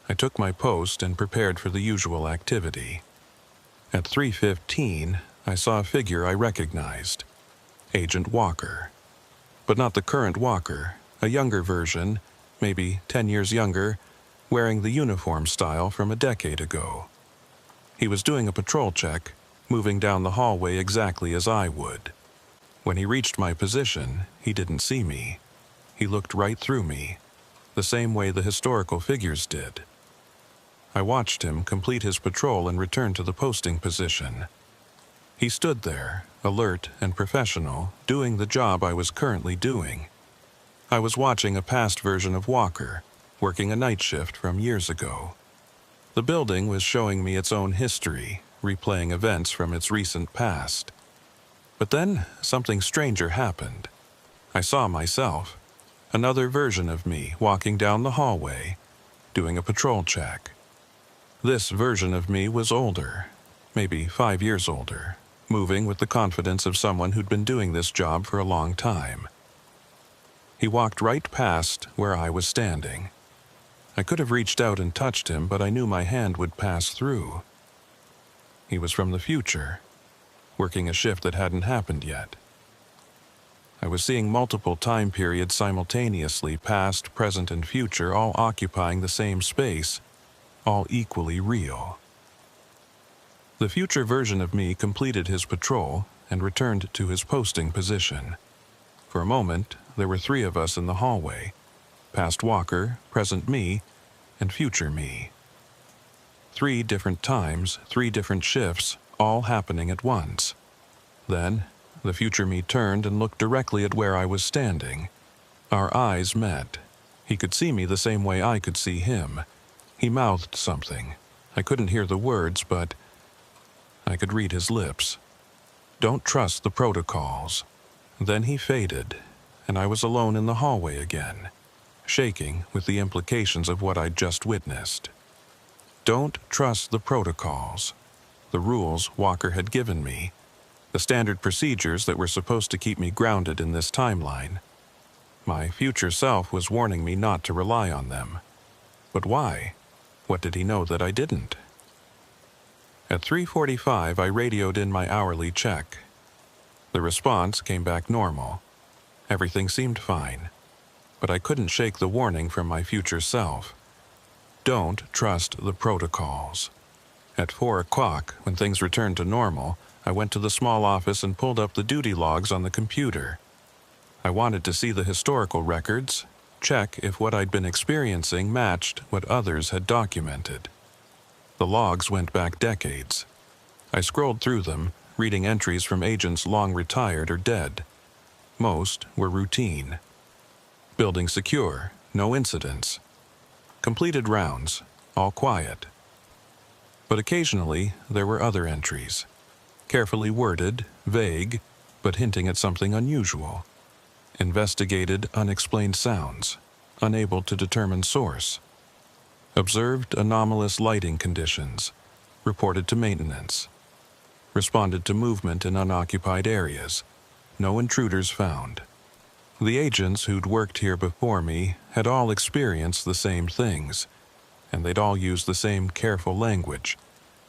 I took my post and prepared for the usual activity. At 3:15, I saw a figure I recognized. Agent Walker. But not the current Walker, a younger version, maybe 10 years younger, wearing the uniform style from a decade ago. He was doing a patrol check, moving down the hallway exactly as I would. When he reached my position, he didn't see me. He looked right through me, the same way the historical figures did. I watched him complete his patrol and return to the posting position. He stood there, alert and professional, doing the job I was currently doing. I was watching a past version of Walker, working a night shift from years ago. The building was showing me its own history, replaying events from its recent past. But then, something stranger happened. I saw myself, another version of me walking down the hallway, doing a patrol check. This version of me was older, maybe 5 years older, moving with the confidence of someone who'd been doing this job for a long time. He walked right past where I was standing. I could have reached out and touched him, but I knew my hand would pass through. He was from the future, working a shift that hadn't happened yet. I was seeing multiple time periods simultaneously, past, present, and future, all occupying the same space, all equally real. The future version of me completed his patrol and returned to his posting position. For a moment, there were 3 of us in the hallway: past Walker, present me, and future me. 3 different times, 3 different shifts, all happening at once. Then, the future me turned and looked directly at where I was standing. Our eyes met. He could see me the same way I could see him. He mouthed something. I couldn't hear the words, but I could read his lips. "Don't trust the protocols." Then he faded, and I was alone in the hallway again, shaking with the implications of what I'd just witnessed. Don't trust the protocols. The rules Walker had given me, the standard procedures that were supposed to keep me grounded in this timeline. My future self was warning me not to rely on them. But why? What did he know that I didn't? At 3:45, I radioed in my hourly check. The response came back normal. Everything seemed fine, but I couldn't shake the warning from my future self. Don't trust the protocols. At 4 o'clock, when things returned to normal, I went to the small office and pulled up the duty logs on the computer. I wanted to see the historical records, check if what I'd been experiencing matched what others had documented. The logs went back decades. I scrolled through them, reading entries from agents long retired or dead. Most were routine. Building secure, no incidents. Completed rounds, all quiet. But occasionally, there were other entries. Carefully worded, vague, but hinting at something unusual. Investigated unexplained sounds, unable to determine source. Observed anomalous lighting conditions, reported to maintenance. Responded to movement in unoccupied areas, no intruders found. The agents who'd worked here before me had all experienced the same things, and they'd all used the same careful language,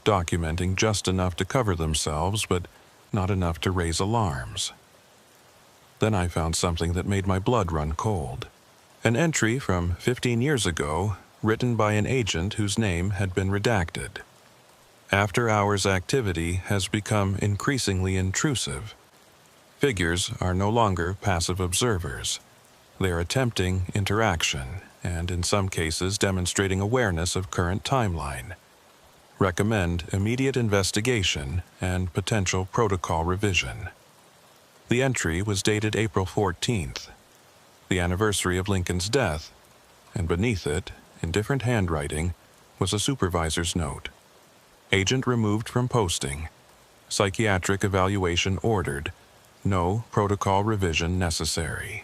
documenting just enough to cover themselves, but not enough to raise alarms. Then I found something that made my blood run cold. An entry from 15 years ago, written by an agent whose name had been redacted. After-hours activity has become increasingly intrusive. Figures are no longer passive observers. They are attempting interaction, and in some cases demonstrating awareness of current timeline. Recommend immediate investigation and potential protocol revision. The entry was dated April 14th, the anniversary of Lincoln's death, and beneath it, in different handwriting, was a supervisor's note. Agent removed from posting. Psychiatric evaluation ordered. No protocol revision necessary.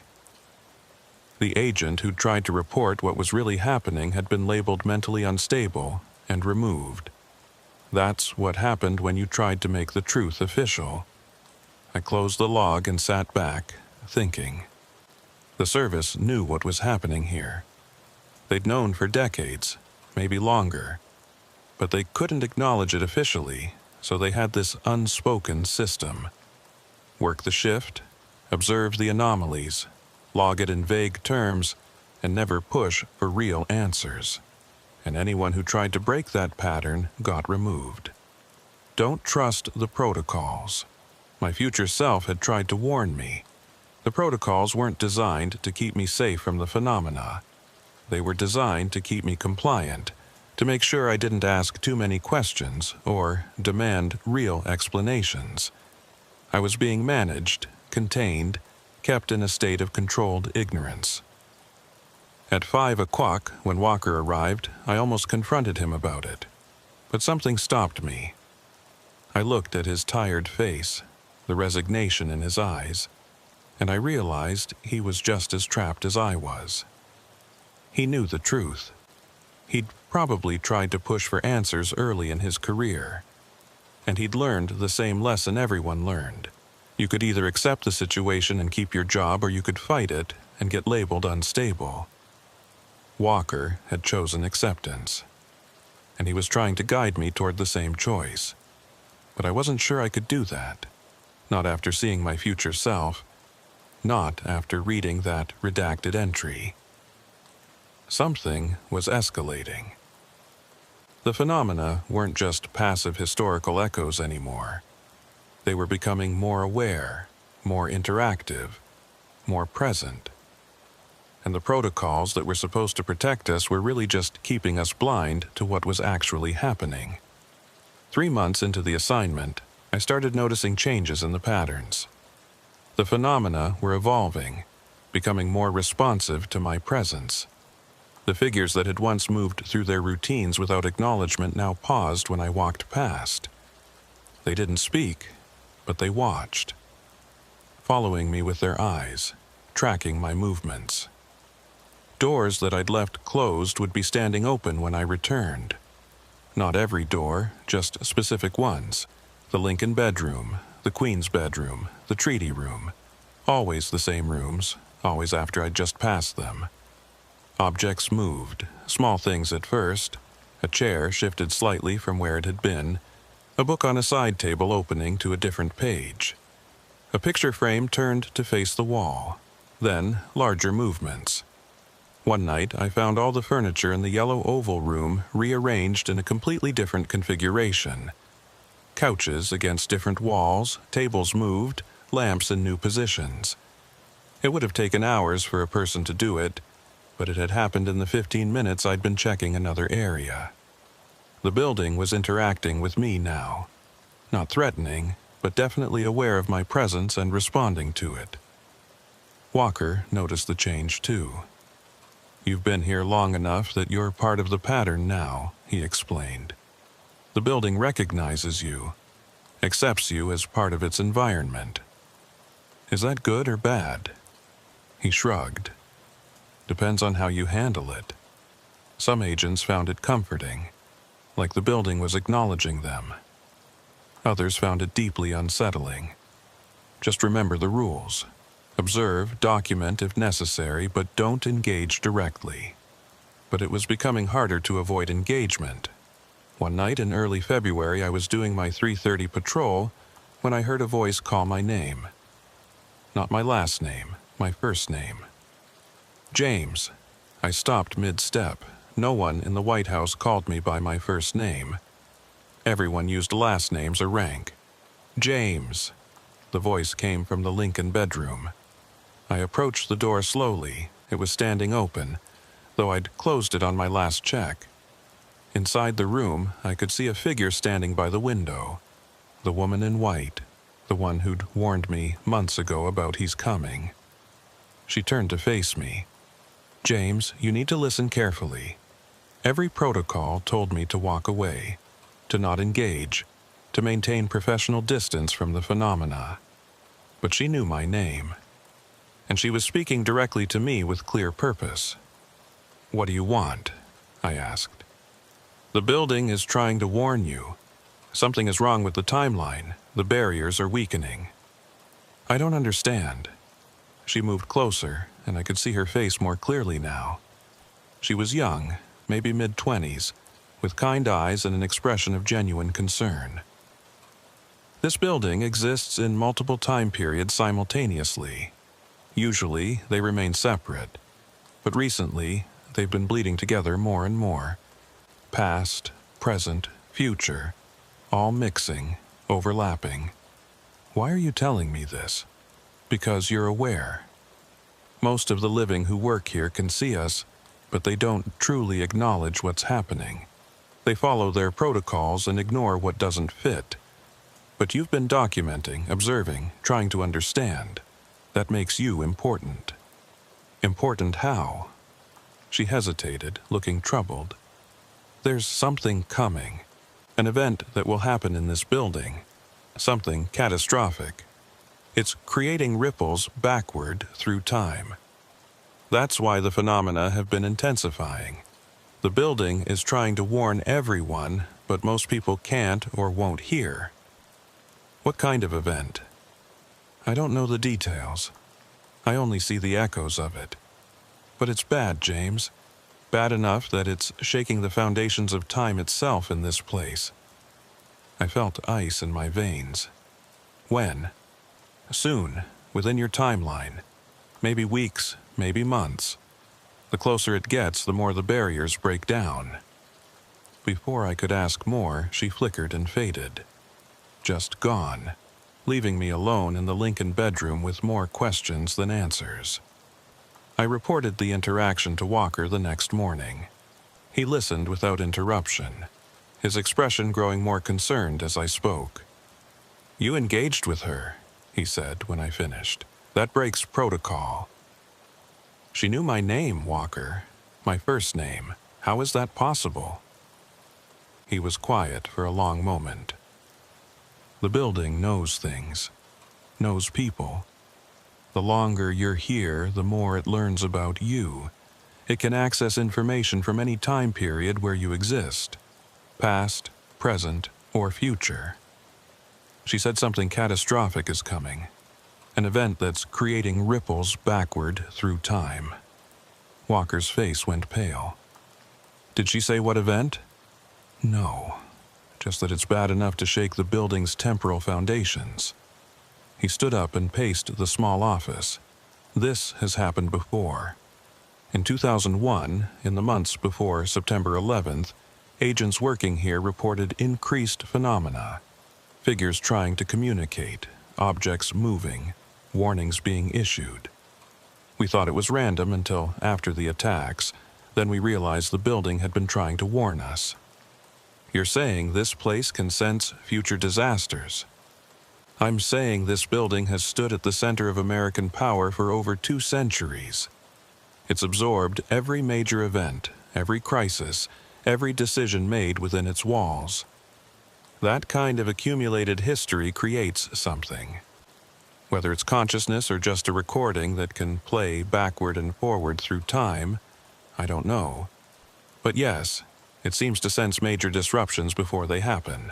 The agent who tried to report what was really happening had been labeled mentally unstable and removed. That's what happened when you tried to make the truth official. I closed the log and sat back, thinking. The service knew what was happening here. They'd known for decades, maybe longer, but they couldn't acknowledge it officially, so they had this unspoken system. Work the shift, observe the anomalies, log it in vague terms, and never push for real answers. And anyone who tried to break that pattern got removed. Don't trust the protocols. My future self had tried to warn me. The protocols weren't designed to keep me safe from the phenomena. They were designed to keep me compliant, to make sure I didn't ask too many questions or demand real explanations. I was being managed, contained, kept in a state of controlled ignorance. At 5 o'clock, when Walker arrived, I almost confronted him about it. But something stopped me. I looked at his tired face, the resignation in his eyes, and I realized he was just as trapped as I was. He knew the truth. He'd probably tried to push for answers early in his career. And he'd learned the same lesson everyone learned. You could either accept the situation and keep your job, or you could fight it and get labeled unstable. Walker had chosen acceptance, and he was trying to guide me toward the same choice. But I wasn't sure I could do that. Not after seeing my future self. Not after reading that redacted entry. Something was escalating. The phenomena weren't just passive historical echoes anymore. They were becoming more aware, more interactive, more present. And the protocols that were supposed to protect us were really just keeping us blind to what was actually happening. 3 months into the assignment, I started noticing changes in the patterns. The phenomena were evolving, becoming more responsive to my presence. The figures that had once moved through their routines without acknowledgement now paused when I walked past. They didn't speak, but they watched, following me with their eyes, tracking my movements. Doors that I'd left closed would be standing open when I returned. Not every door, just specific ones. The Lincoln bedroom, the Queen's bedroom, the treaty room. Always the same rooms, always after I'd just passed them. Objects moved, small things at first. A chair shifted slightly from where it had been. A book on a side table opening to a different page. A picture frame turned to face the wall. Then, larger movements. One night, I found all the furniture in the yellow oval room rearranged in a completely different configuration. Couches against different walls, tables moved, lamps in new positions. It would have taken hours for a person to do it, but it had happened in the 15 minutes I'd been checking another area. The building was interacting with me now. Not threatening, but definitely aware of my presence and responding to it. Walker noticed the change too. You've been here long enough that you're part of the pattern now, he explained. The building recognizes you, accepts you as part of its environment. Is that good or bad? He shrugged. Depends on how you handle it. Some agents found it comforting, like the building was acknowledging them. Others found it deeply unsettling. Just remember the rules. Observe, document if necessary, but don't engage directly. But it was becoming harder to avoid engagement. One night in early February, I was doing my 3:30 patrol when I heard a voice call my name. Not my last name, my first name. James. I stopped mid-step. No one in the White House called me by my first name. Everyone used last names or rank. James. The voice came from the Lincoln bedroom. I approached the door slowly. It was standing open, though I'd closed it on my last check. Inside the room, I could see a figure standing by the window. The woman in white, the one who'd warned me months ago about he's coming. She turned to face me. James, you need to listen carefully. Every protocol told me to walk away, to not engage, to maintain professional distance from the phenomena. But she knew my name, and she was speaking directly to me with clear purpose. What do you want? I asked. The building is trying to warn you. Something is wrong with the timeline. The barriers are weakening. I don't understand. She moved closer, and I could see her face more clearly now. She was young, maybe mid-20s, with kind eyes and an expression of genuine concern. This building exists in multiple time periods simultaneously. Usually, they remain separate, but recently, they've been bleeding together more and more. Past, present, future, all mixing, overlapping. Why are you telling me this? Because you're aware. Most of the living who work here can see us, but they don't truly acknowledge what's happening. They follow their protocols and ignore what doesn't fit. But you've been documenting, observing, trying to understand. That makes you important. Important how? She hesitated, looking troubled. There's something coming. An event that will happen in this building. Something catastrophic. It's creating ripples backward through time. That's why the phenomena have been intensifying. The building is trying to warn everyone, but most people can't or won't hear. What kind of event? I don't know the details. I only see the echoes of it. But it's bad, James. Bad enough that it's shaking the foundations of time itself in this place. I felt ice in my veins. When? Soon, within your timeline. Maybe weeks, maybe months. The closer it gets, the more the barriers break down. Before I could ask more, she flickered and faded. Just gone, leaving me alone in the Lincoln bedroom with more questions than answers. I reported the interaction to Walker the next morning. He listened without interruption, his expression growing more concerned as I spoke. You engaged with her, he said when I finished. That breaks protocol. She knew my name, Walker. My first name. How is that possible? He was quiet for a long moment. The building knows things, knows people. The longer you're here, the more it learns about you. It can access information from any time period where you exist. Past, present, or future. She said something catastrophic is coming. An event that's creating ripples backward through time. Walker's face went pale. Did she say what event? No. Just that it's bad enough to shake the building's temporal foundations. He stood up and paced the small office. This has happened before. In 2001, in the months before September 11th, agents working here reported increased phenomena. Figures trying to communicate, objects moving, warnings being issued. We thought it was random until after the attacks. Then we realized the building had been trying to warn us. You're saying this place can sense future disasters. I'm saying this building has stood at the center of American power for over 2 centuries. It's absorbed every major event, every crisis, every decision made within its walls. That kind of accumulated history creates something. Whether it's consciousness or just a recording that can play backward and forward through time, I don't know. But yes, it seems to sense major disruptions before they happen.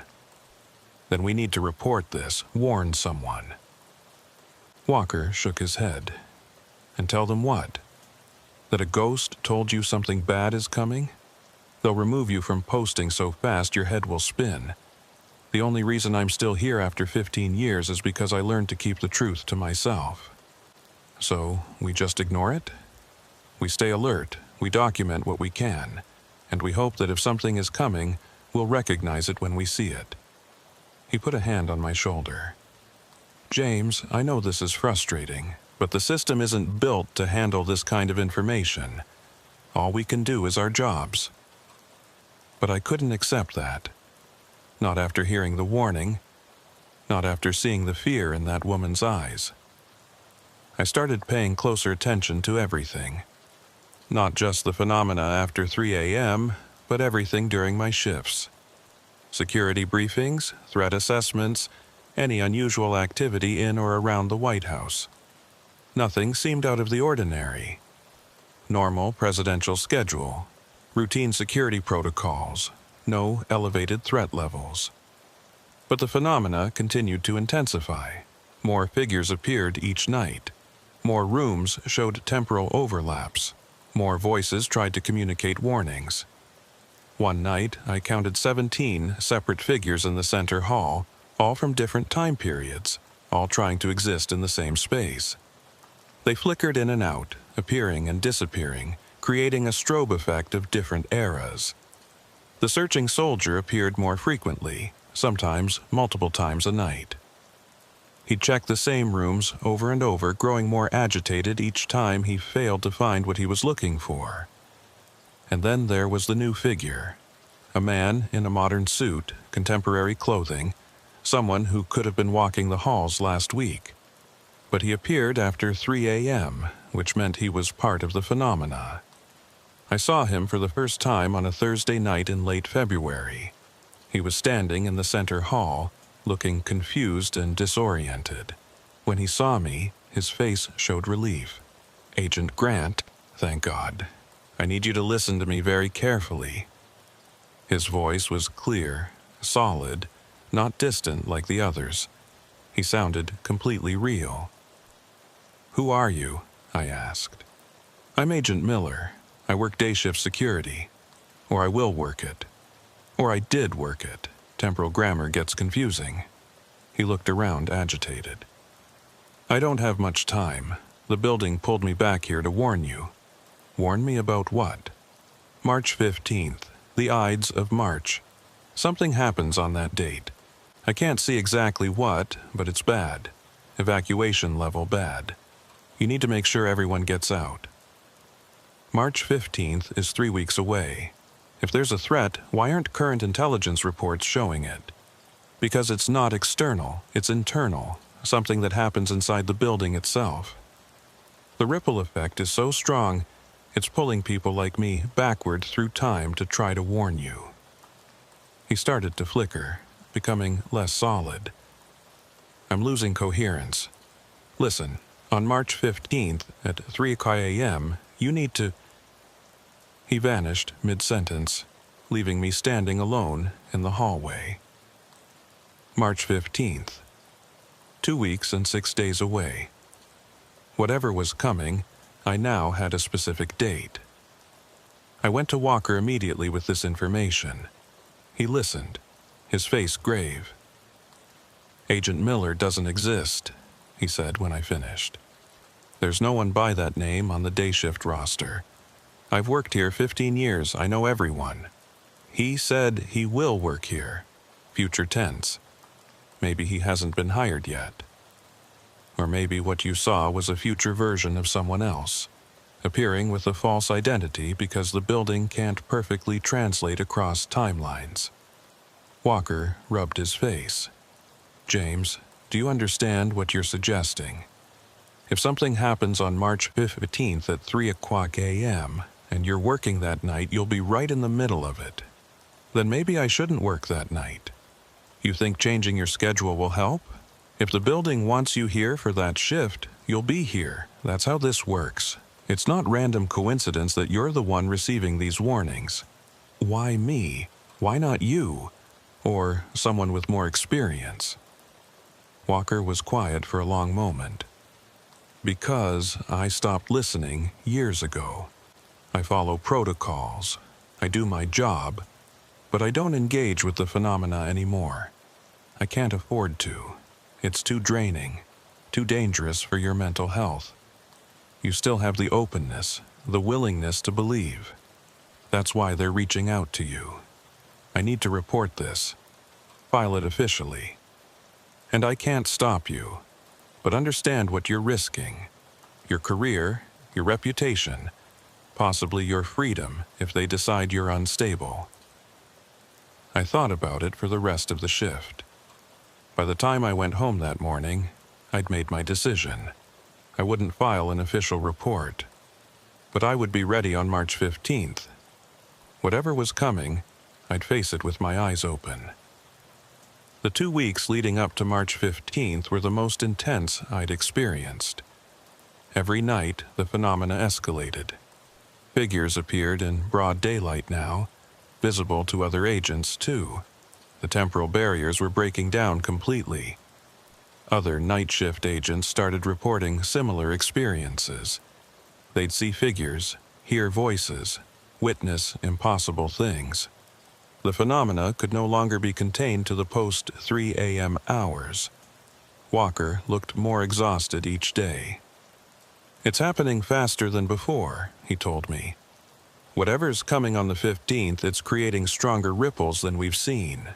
Then we need to report this, warn someone. Walker shook his head. And tell them what? That a ghost told you something bad is coming? They'll remove you from posting so fast your head will spin. The only reason I'm still here after 15 years is because I learned to keep the truth to myself. So, we just ignore it? We stay alert, we document what we can, and we hope that if something is coming, we'll recognize it when we see it. He put a hand on my shoulder. James, I know this is frustrating, but the system isn't built to handle this kind of information. All we can do is our jobs. But I couldn't accept that. Not after hearing the warning, not after seeing the fear in that woman's eyes. I started paying closer attention to everything. Not just the phenomena after 3 a.m., but everything during my shifts. Security briefings, threat assessments, any unusual activity in or around the White House. Nothing seemed out of the ordinary. Normal presidential schedule, routine security protocols, no elevated threat levels. But the phenomena continued to intensify. More figures appeared each night. More rooms showed temporal overlaps. More voices tried to communicate warnings. One night, I counted 17 separate figures in the center hall, all from different time periods, all trying to exist in the same space. They flickered in and out, appearing and disappearing, creating a strobe effect of different eras. The searching soldier appeared more frequently, sometimes multiple times a night. He checked the same rooms over and over, growing more agitated each time he failed to find what he was looking for. And then there was the new figure. A man in a modern suit, contemporary clothing, someone who could have been walking the halls last week. But he appeared after 3 a.m., which meant he was part of the phenomena. I saw him for the first time on a Thursday night in late February. He was standing in the center hall, looking confused and disoriented. When he saw me, his face showed relief. "Agent Grant, thank God. I need you to listen to me very carefully." His voice was clear, solid, not distant like the others. He sounded completely real. "Who are you?" I asked. "I'm Agent Miller. I work day shift security. Or I will work it. Or I did work it. Temporal grammar gets confusing." He looked around, agitated. "I don't have much time. The building pulled me back here to warn you." "Warn me about what?" "March 15th, the Ides of March. Something happens on that date. I can't see exactly what, but it's bad. Evacuation level bad. You need to make sure everyone gets out." March 15th is 3 weeks away. If there's a threat, why aren't current intelligence reports showing it? Because it's not external, it's internal, something that happens inside the building itself. The ripple effect is so strong, it's pulling people like me backward through time to try to warn you. He started to flicker, becoming less solid. "I'm losing coherence. Listen, on March 15th at 3 a.m., you need to..." He vanished mid-sentence, leaving me standing alone in the hallway. March 15th. 2 weeks and 6 days away. Whatever was coming, I now had a specific date. I went to Walker immediately with this information. He listened, his face grave. "Agent Miller doesn't exist," he said when I finished. "There's no one by that name on the day shift roster. I've worked here 15 years, I know everyone. He said he will work here. Future tense. Maybe he hasn't been hired yet. Or maybe what you saw was a future version of someone else, appearing with a false identity because the building can't perfectly translate across timelines." Walker rubbed his face. "James, do you understand what you're suggesting?" If something happens on March 15th at 3 o'clock a.m., and you're working that night, you'll be right in the middle of it. Then maybe I shouldn't work that night. You think changing your schedule will help? If the building wants you here for that shift, you'll be here. That's how this works. It's not random coincidence that you're the one receiving these warnings. Why me? Why not you? Or someone with more experience? Walker was quiet for a long moment. Because I stopped listening years ago. I follow protocols. I do my job. But I don't engage with the phenomena anymore. I can't afford to. It's too draining, too dangerous for your mental health. You still have the openness, the willingness to believe. That's why they're reaching out to you. I need to report this. File it officially. And I can't stop you, but understand what you're risking. Your career, your reputation, possibly your freedom if they decide you're unstable. I thought about it for the rest of the shift. By the time I went home that morning, I'd made my decision. I wouldn't file an official report, but I would be ready on March 15th. Whatever was coming, I'd face it with my eyes open. The 2 weeks leading up to March 15th were the most intense I'd experienced. Every night, the phenomena escalated. Figures appeared in broad daylight now, visible to other agents too. The temporal barriers were breaking down completely. Other night shift agents started reporting similar experiences. They'd see figures, hear voices, witness impossible things. The phenomena could no longer be contained to the post-3 a.m. hours. Walker looked more exhausted each day. It's happening faster than before, he told me. Whatever's coming on the 15th, it's creating stronger ripples than we've seen.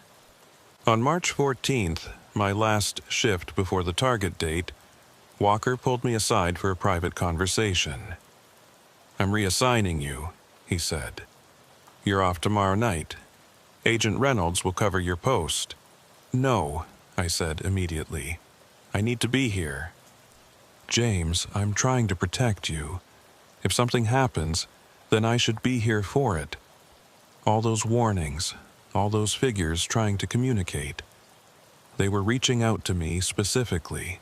On March 14th, my last shift before the target date, Walker pulled me aside for a private conversation. I'm reassigning you, he said. You're off tomorrow night. Agent Reynolds will cover your post. No, I said immediately. I need to be here. James, I'm trying to protect you. If something happens, then I should be here for it. All those warnings, all those figures trying to communicate. They were reaching out to me specifically.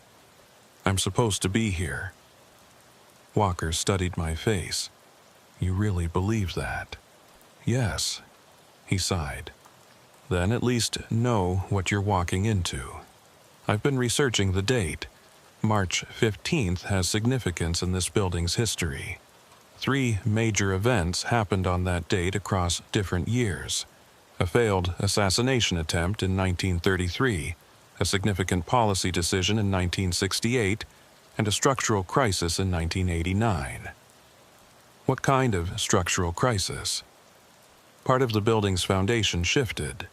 I'm supposed to be here. Walker studied my face. You really believe that? Yes, he sighed. Then at least know what you're walking into. I've been researching the date. March 15th has significance in this building's history. 3 major events happened on that date across different years. A failed assassination attempt in 1933, a significant policy decision in 1968, and a structural crisis in 1989. What kind of structural crisis? Part of the building's foundation shifted.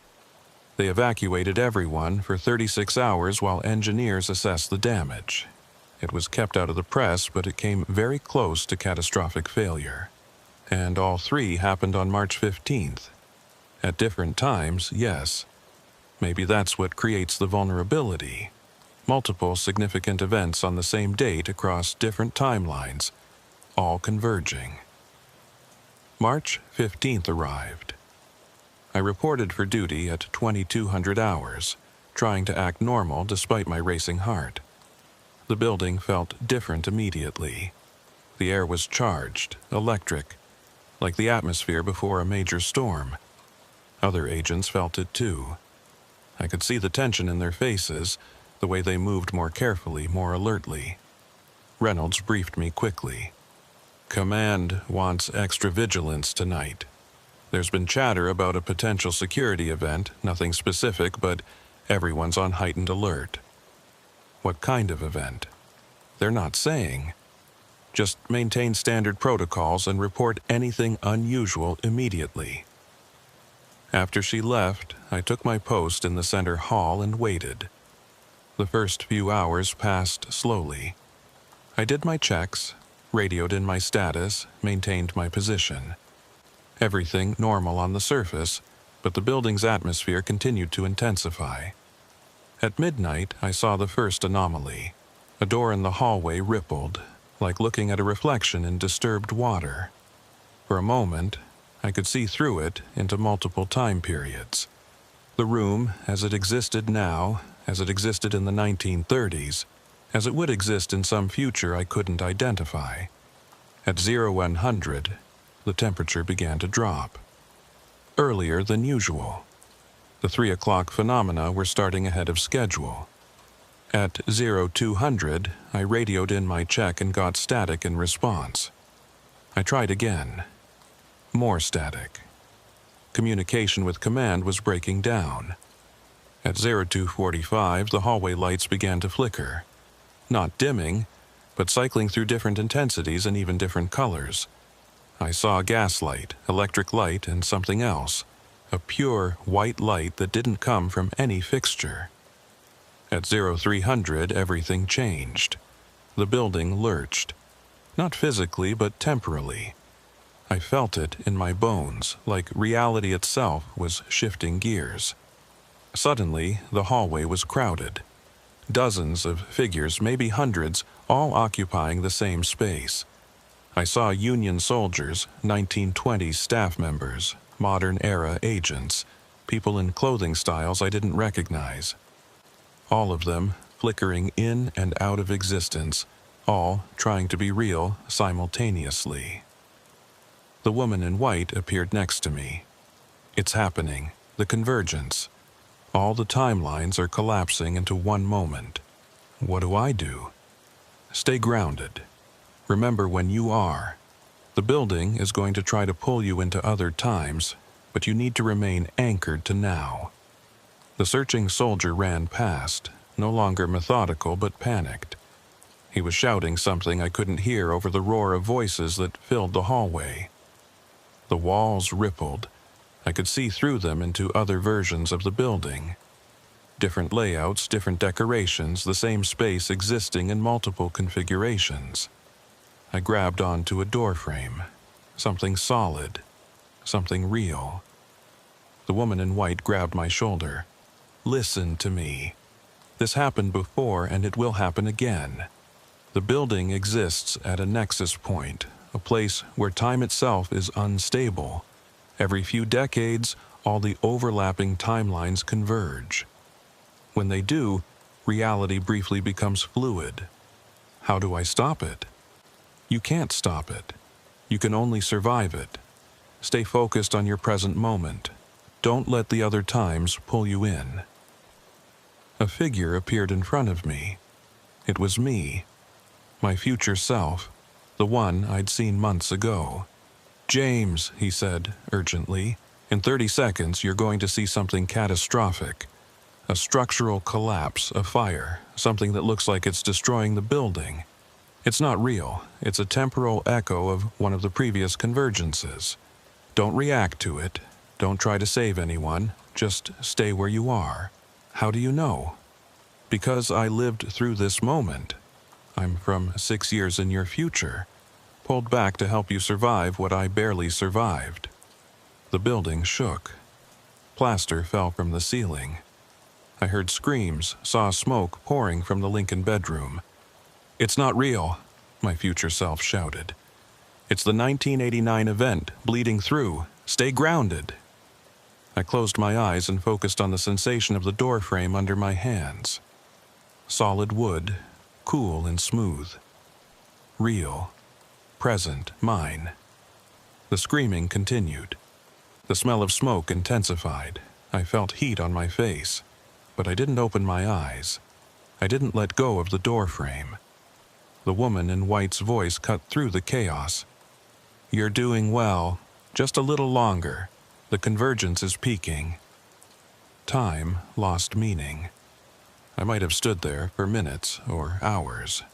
They evacuated everyone for 36 hours while engineers assessed the damage. It was kept out of the press, but it came very close to catastrophic failure. And all 3 happened on March 15th. At different times, yes. Maybe that's what creates the vulnerability. Multiple significant events on the same date across different timelines, all converging. March 15th arrived. I reported for duty at 2200 hours, trying to act normal despite my racing heart. The building felt different immediately. The air was charged, electric, like the atmosphere before a major storm. Other agents felt it too. I could see the tension in their faces, the way they moved more carefully, more alertly. Reynolds briefed me quickly. Command wants extra vigilance tonight. There's been chatter about a potential security event, nothing specific, but everyone's on heightened alert. What kind of event? They're not saying. Just maintain standard protocols and report anything unusual immediately. After she left, I took my post in the center hall and waited. The first few hours passed slowly. I did my checks, radioed in my status, maintained my position. Everything normal on the surface, but the building's atmosphere continued to intensify. At midnight, I saw the first anomaly. A door in the hallway rippled, like looking at a reflection in disturbed water. For a moment, I could see through it into multiple time periods. The room, as it existed now, as it existed in the 1930s, as it would exist in some future I couldn't identify. At 0100, the temperature began to drop. Earlier than usual. The 3 o'clock phenomena were starting ahead of schedule. At 0200, I radioed in my check and got static in response. I tried again. More static. Communication with command was breaking down. At 0245, the hallway lights began to flicker. Not dimming, but cycling through different intensities and even different colors. I saw gaslight, electric light, and something else. A pure white light that didn't come from any fixture. At 0300, everything changed. The building lurched. Not physically, but temporally. I felt it in my bones, like reality itself was shifting gears. Suddenly, the hallway was crowded. Dozens of figures, maybe hundreds, all occupying the same space. I saw Union soldiers, 1920s staff members, modern-era agents, people in clothing styles I didn't recognize. All of them flickering in and out of existence, all trying to be real simultaneously. The woman in white appeared next to me. It's happening, the convergence. All the timelines are collapsing into one moment. What do I do? Stay grounded. Remember when you are. The building is going to try to pull you into other times, but you need to remain anchored to now. The searching soldier ran past, no longer methodical but panicked. He was shouting something I couldn't hear over the roar of voices that filled the hallway. The walls rippled. I could see through them into other versions of the building. Different layouts, different decorations, the same space existing in multiple configurations. I grabbed onto a doorframe. Something solid. Something real. The woman in white grabbed my shoulder. Listen to me. This happened before and it will happen again. The building exists at a nexus point, a place where time itself is unstable. Every few decades, all the overlapping timelines converge. When they do, reality briefly becomes fluid. How do I stop it? You can't stop it. You can only survive it. Stay focused on your present moment. Don't let the other times pull you in. A figure appeared in front of me. It was me. My future self. The one I'd seen months ago. James, he said, urgently, in 30 seconds you're going to see something catastrophic. A structural collapse, a fire, something that looks like it's destroying the building. It's not real. It's a temporal echo of one of the previous convergences. Don't react to it. Don't try to save anyone. Just stay where you are. How do you know? Because I lived through this moment. I'm from 6 years in your future, pulled back to help you survive what I barely survived. The building shook. Plaster fell from the ceiling. I heard screams, saw smoke pouring from the Lincoln bedroom. It's not real, my future self shouted. It's the 1989 event, bleeding through. Stay grounded. I closed my eyes and focused on the sensation of the doorframe under my hands. Solid wood, cool and smooth. Real. Present, mine. The screaming continued. The smell of smoke intensified. I felt heat on my face, but I didn't open my eyes. I didn't let go of the doorframe. The woman in white's voice cut through the chaos. You're doing well. Just a little longer. The convergence is peaking. Time lost meaning. I might have stood there for minutes or hours.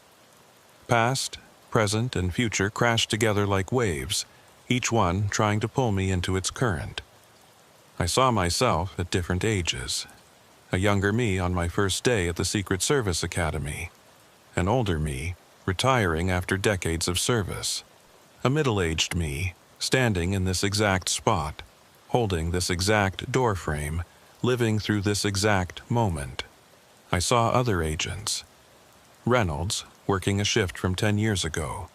Past, present, and future crashed together like waves, each one trying to pull me into its current. I saw myself at different ages. A younger me on my first day at the Secret Service Academy. An older me, retiring after decades of service. A middle-aged me, standing in this exact spot, holding this exact doorframe, living through this exact moment. I saw other agents. Reynolds, working a shift from 10 years ago.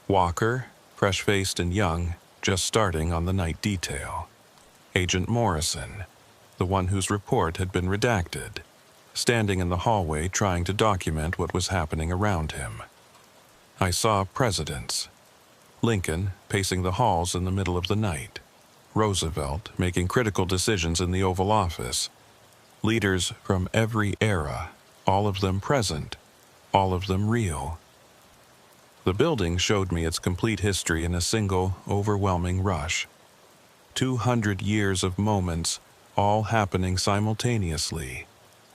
Walker, fresh-faced and young, just starting on the night detail. Agent Morrison, the one whose report had been redacted, standing in the hallway trying to document what was happening around him. I saw presidents. Lincoln pacing the halls in the middle of the night. Roosevelt making critical decisions in the Oval Office. Leaders from every era, all of them present, all of them real. The building showed me its complete history in a single, overwhelming rush. 200 years of moments, all happening simultaneously.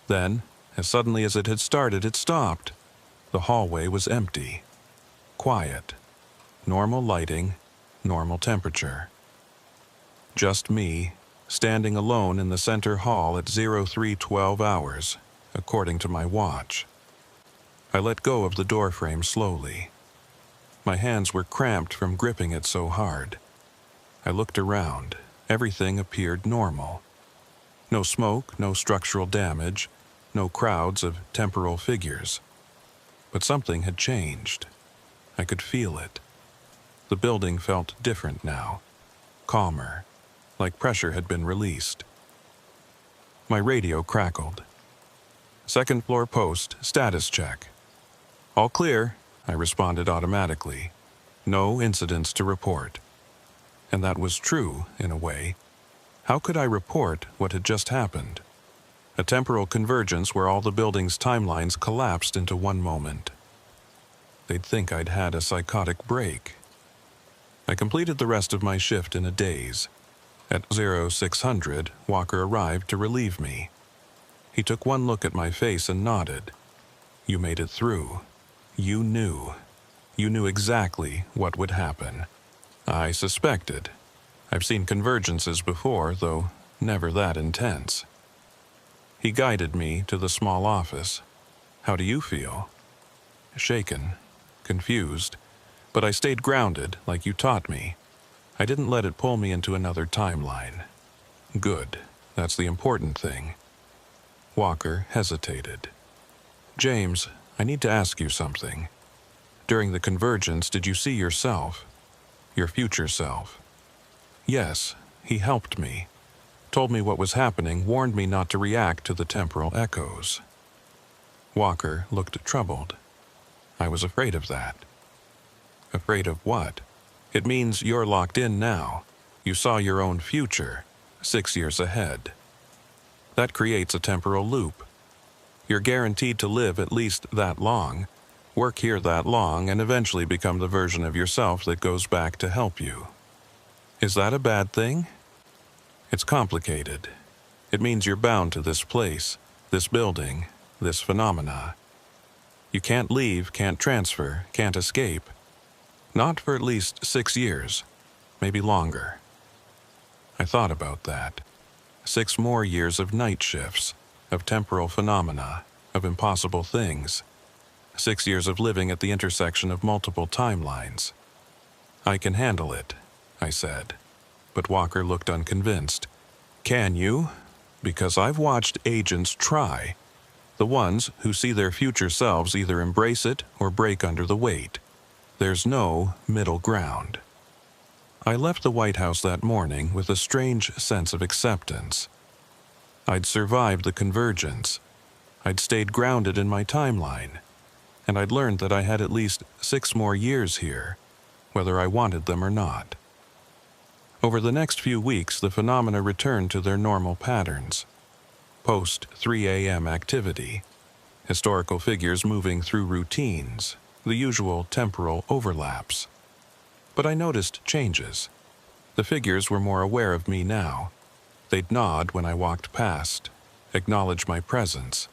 Then, as suddenly as it had started, it stopped. The hallway was empty. Quiet. Normal lighting, normal temperature. Just me, standing alone in the center hall at 03:12 hours, according to my watch. I let go of the doorframe slowly. My hands were cramped from gripping it so hard. I looked around. Everything appeared normal. No smoke, no structural damage, no crowds of temporal figures. But something had changed. I could feel it. The building felt different now, calmer, like pressure had been released. My radio crackled. Second floor post, status check. All clear, I responded automatically. No incidents to report. And that was true, in a way. How could I report what had just happened? A temporal convergence where all the building's timelines collapsed into one moment. They'd think I'd had a psychotic break. I completed the rest of my shift in a daze. At 0600, Walker arrived to relieve me. He took one look at my face and nodded. You made it through. You knew. You knew exactly what would happen. I suspected. I've seen convergences before, though never that intense. He guided me to the small office. How do you feel? Shaken, confused, but I stayed grounded like you taught me. I didn't let it pull me into another timeline. Good. That's the important thing. Walker hesitated. James, I need to ask you something. During the convergence, did you see yourself? Your future self? Yes, he helped me. Told me what was happening, warned me not to react to the temporal echoes. Walker looked troubled. I was afraid of that. Afraid of what? It means you're locked in now. You saw your own future, 6 years ahead. That creates a temporal loop. You're guaranteed to live at least that long, work here that long, and eventually become the version of yourself that goes back to help you. Is that a bad thing? It's complicated. It means you're bound to this place, this building, this phenomena. You can't leave, can't transfer, can't escape. Not for at least 6 years, maybe longer. I thought about that. 6 more years of night shifts, of temporal phenomena, of impossible things. 6 years of living at the intersection of multiple timelines. I can handle it, I said. But Walker looked unconvinced. Can you? Because I've watched agents try. The ones who see their future selves either embrace it or break under the weight. There's no middle ground. I left the White House that morning with a strange sense of acceptance. I'd survived the convergence. I'd stayed grounded in my timeline. And I'd learned that I had at least 6 more years here, whether I wanted them or not. Over the next few weeks, the phenomena returned to their normal patterns. Post 3 a.m. activity, historical figures moving through routines, the usual temporal overlaps. But I noticed changes. The figures were more aware of me now. They'd nod when I walked past, acknowledge my presence.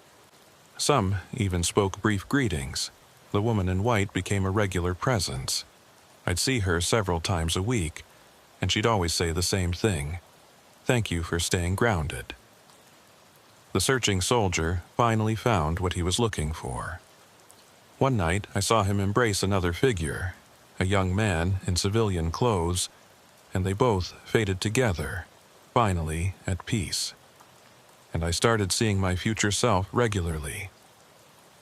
Some even spoke brief greetings. The woman in white became a regular presence. I'd see her several times a week, and she'd always say the same thing. Thank you for staying grounded. The searching soldier finally found what he was looking for. One night, I saw him embrace another figure, a young man in civilian clothes, and they both faded together, finally at peace. And I started seeing my future self regularly.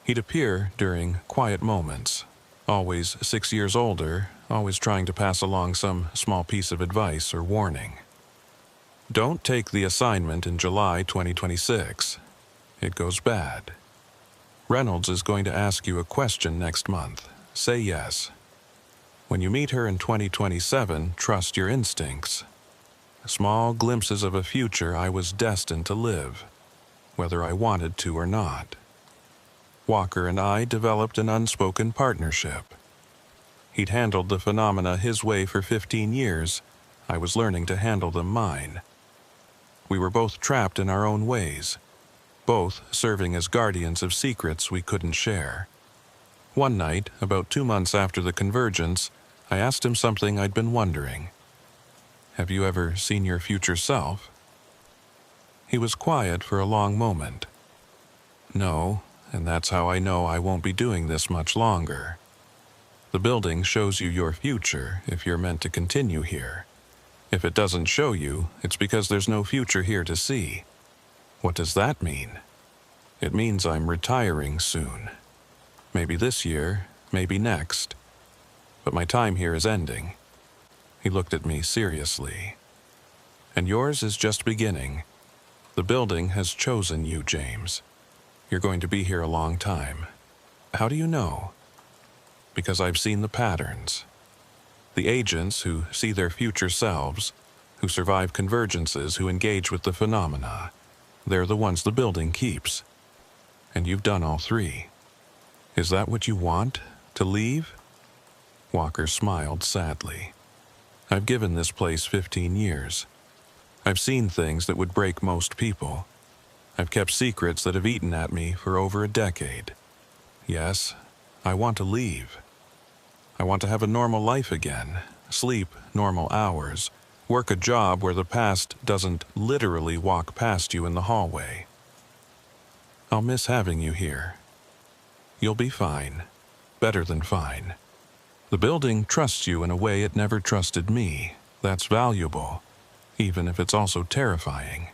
He'd appear during quiet moments, always 6 years older, always trying to pass along some small piece of advice or warning. Don't take the assignment in July 2026. It goes bad. Reynolds is going to ask you a question next month. Say yes. When you meet her in 2027, trust your instincts. Small glimpses of a future I was destined to live, whether I wanted to or not. Walker and I developed an unspoken partnership. He'd handled the phenomena his way for 15 years. I was learning to handle them mine. We were both trapped in our own ways, both serving as guardians of secrets we couldn't share. One night, about 2 months after the convergence, I asked him something I'd been wondering. Have you ever seen your future self? He was quiet for a long moment. No, and that's how I know I won't be doing this much longer. The building shows you your future if you're meant to continue here. If it doesn't show you, it's because there's no future here to see. What does that mean? It means I'm retiring soon. Maybe this year, maybe next. But my time here is ending. He looked at me seriously. And yours is just beginning. The building has chosen you, James. You're going to be here a long time. How do you know? Because I've seen the patterns. The agents who see their future selves, who survive convergences, who engage with the phenomena, they're the ones the building keeps. And you've done all three. Is that what you want? To leave? Walker smiled sadly. I've given this place 15 years. I've seen things that would break most people. I've kept secrets that have eaten at me for over a decade. Yes, I want to leave. I want to have a normal life again, sleep normal hours, work a job where the past doesn't literally walk past you in the hallway. I'll miss having you here. You'll be fine. Better than fine. The building trusts you in a way it never trusted me. That's valuable, even if it's also terrifying.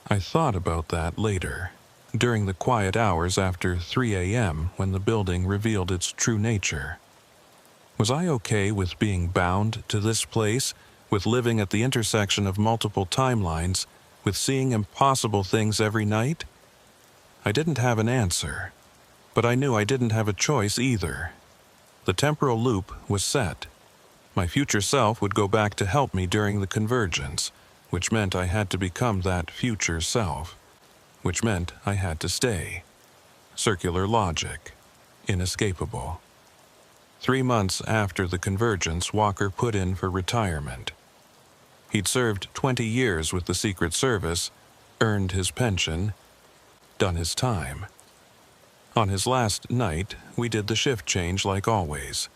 I thought about that later, during the quiet hours after 3 a.m. when the building revealed its true nature. Was I okay with being bound to this place, with living at the intersection of multiple timelines, with seeing impossible things every night? I didn't have an answer, but I knew I didn't have a choice either. The temporal loop was set. My future self would go back to help me during the convergence, which meant I had to become that future self, which meant I had to stay. Circular logic. Inescapable. 3 months after the convergence, Walker put in for retirement. He'd served 20 years with the Secret Service, earned his pension, done his time. On his last night, we did the shift change like always.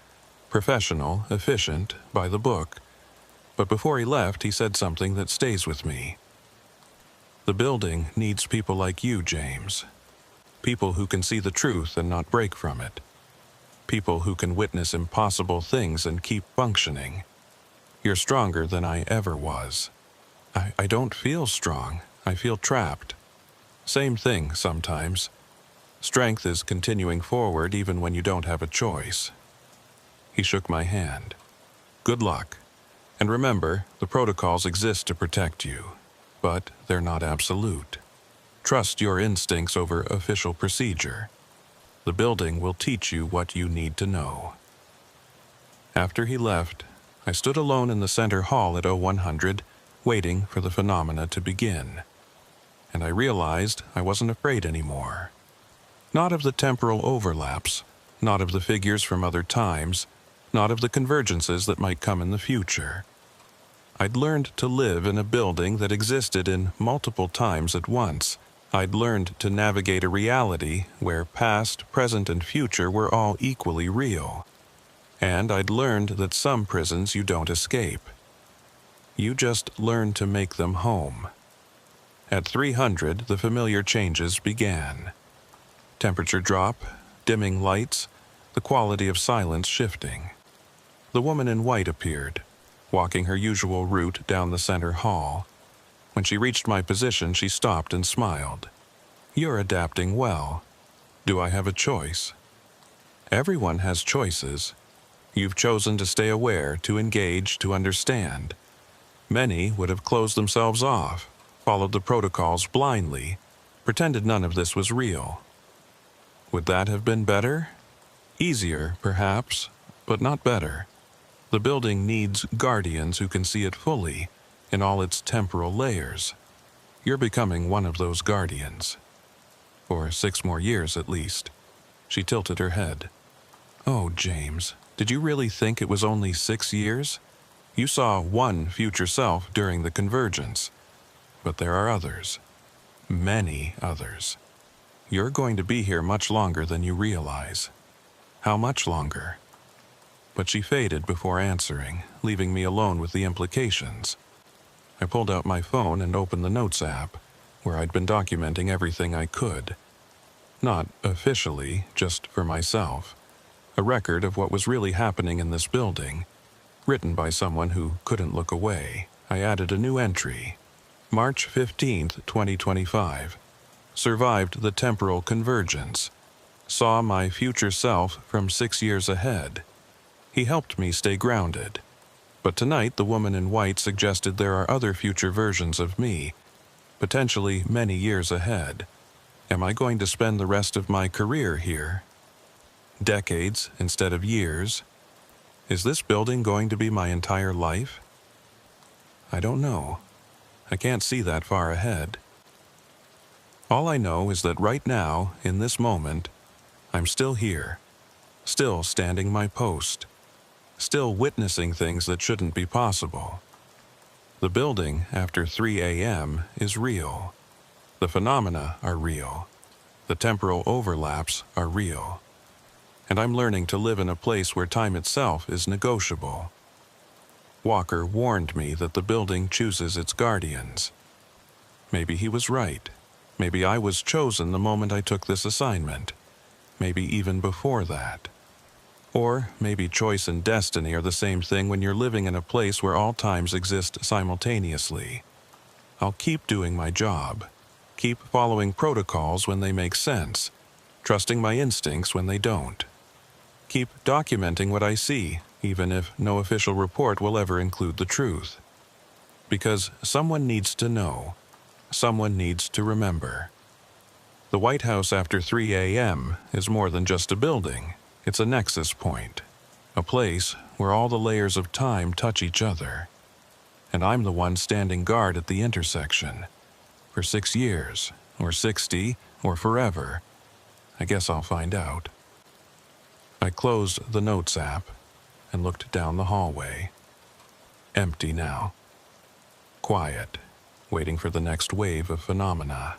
Professional, efficient, by the book. But before he left, he said something that stays with me. The building needs people like you, James. People who can see the truth and not break from it. People who can witness impossible things and keep functioning. You're stronger than I ever was. I don't feel strong. I feel trapped. Same thing sometimes. Strength is continuing forward even when you don't have a choice. He shook my hand. Good luck. And remember, the protocols exist to protect you, but they're not absolute. Trust your instincts over official procedure. The building will teach you what you need to know. After he left, I stood alone in the center hall at 0100, waiting for the phenomena to begin. And I realized I wasn't afraid anymore. Not of the temporal overlaps, not of the figures from other times, not of the convergences that might come in the future. I'd learned to live in a building that existed in multiple times at once. I'd learned to navigate a reality where past, present, and future were all equally real. And I'd learned that some prisons you don't escape. You just learn to make them home. At 300, the familiar changes began. Temperature drop, dimming lights, the quality of silence shifting. The woman in white appeared, walking her usual route down the center hall. When she reached my position, she stopped and smiled. You're adapting well. Do I have a choice? Everyone has choices. You've chosen to stay aware, to engage, to understand. Many would have closed themselves off, followed the protocols blindly, pretended none of this was real. Would that have been better? Easier, perhaps, but not better. The building needs guardians who can see it fully, in all its temporal layers. You're becoming one of those guardians. For 6 more years at least. She tilted her head. Oh, James, did you really think it was only 6 years? You saw one future self during the convergence. But there are others. Many others. You're going to be here much longer than you realize. How much longer? But she faded before answering, leaving me alone with the implications. I pulled out my phone and opened the Notes app, where I'd been documenting everything I could. Not officially, just for myself. A record of what was really happening in this building, written by someone who couldn't look away. I added a new entry. March 15th, 2025. Survived the temporal convergence. Saw my future self from 6 years ahead. He helped me stay grounded. But tonight the woman in white suggested there are other future versions of me, potentially many years ahead. Am I going to spend the rest of my career here? Decades instead of years? Is this building going to be my entire life? I don't know. I can't see that far ahead. All I know is that right now, in this moment, I'm still here, still standing my post, still witnessing things that shouldn't be possible. The building after 3 a.m. is real. The phenomena are real. The temporal overlaps are real. And I'm learning to live in a place where time itself is negotiable. Walker warned me that the building chooses its guardians. Maybe he was right. Maybe I was chosen the moment I took this assignment. Maybe even before that. Or maybe choice and destiny are the same thing when you're living in a place where all times exist simultaneously. I'll keep doing my job. Keep following protocols when they make sense. Trusting my instincts when they don't. Keep documenting what I see, even if no official report will ever include the truth. Because someone needs to know. Someone needs to remember. The White House after 3 a.m. is more than just a building. It's a nexus point. A place where all the layers of time touch each other. And I'm the one standing guard at the intersection. For 6 years, or 60, or forever. I guess I'll find out. I closed the Notes app and looked down the hallway. Empty now. Quiet, waiting for the next wave of phenomena.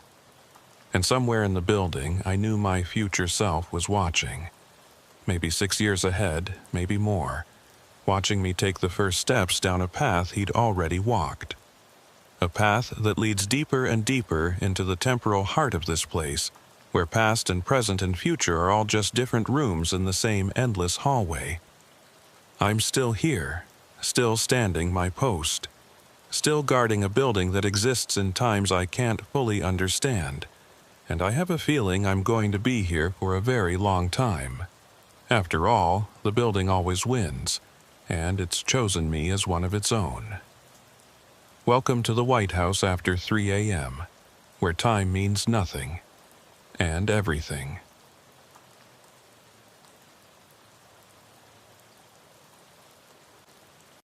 And somewhere in the building, I knew my future self was watching. Maybe 6 years ahead, maybe more. Watching me take the first steps down a path he'd already walked. A path that leads deeper and deeper into the temporal heart of this place, where past and present and future are all just different rooms in the same endless hallway. I'm still here, still standing my post, still guarding a building that exists in times I can't fully understand, and I have a feeling I'm going to be here for a very long time. After all, the building always wins, and it's chosen me as one of its own. Welcome to the White House after 3 a.m., where time means nothing and everything.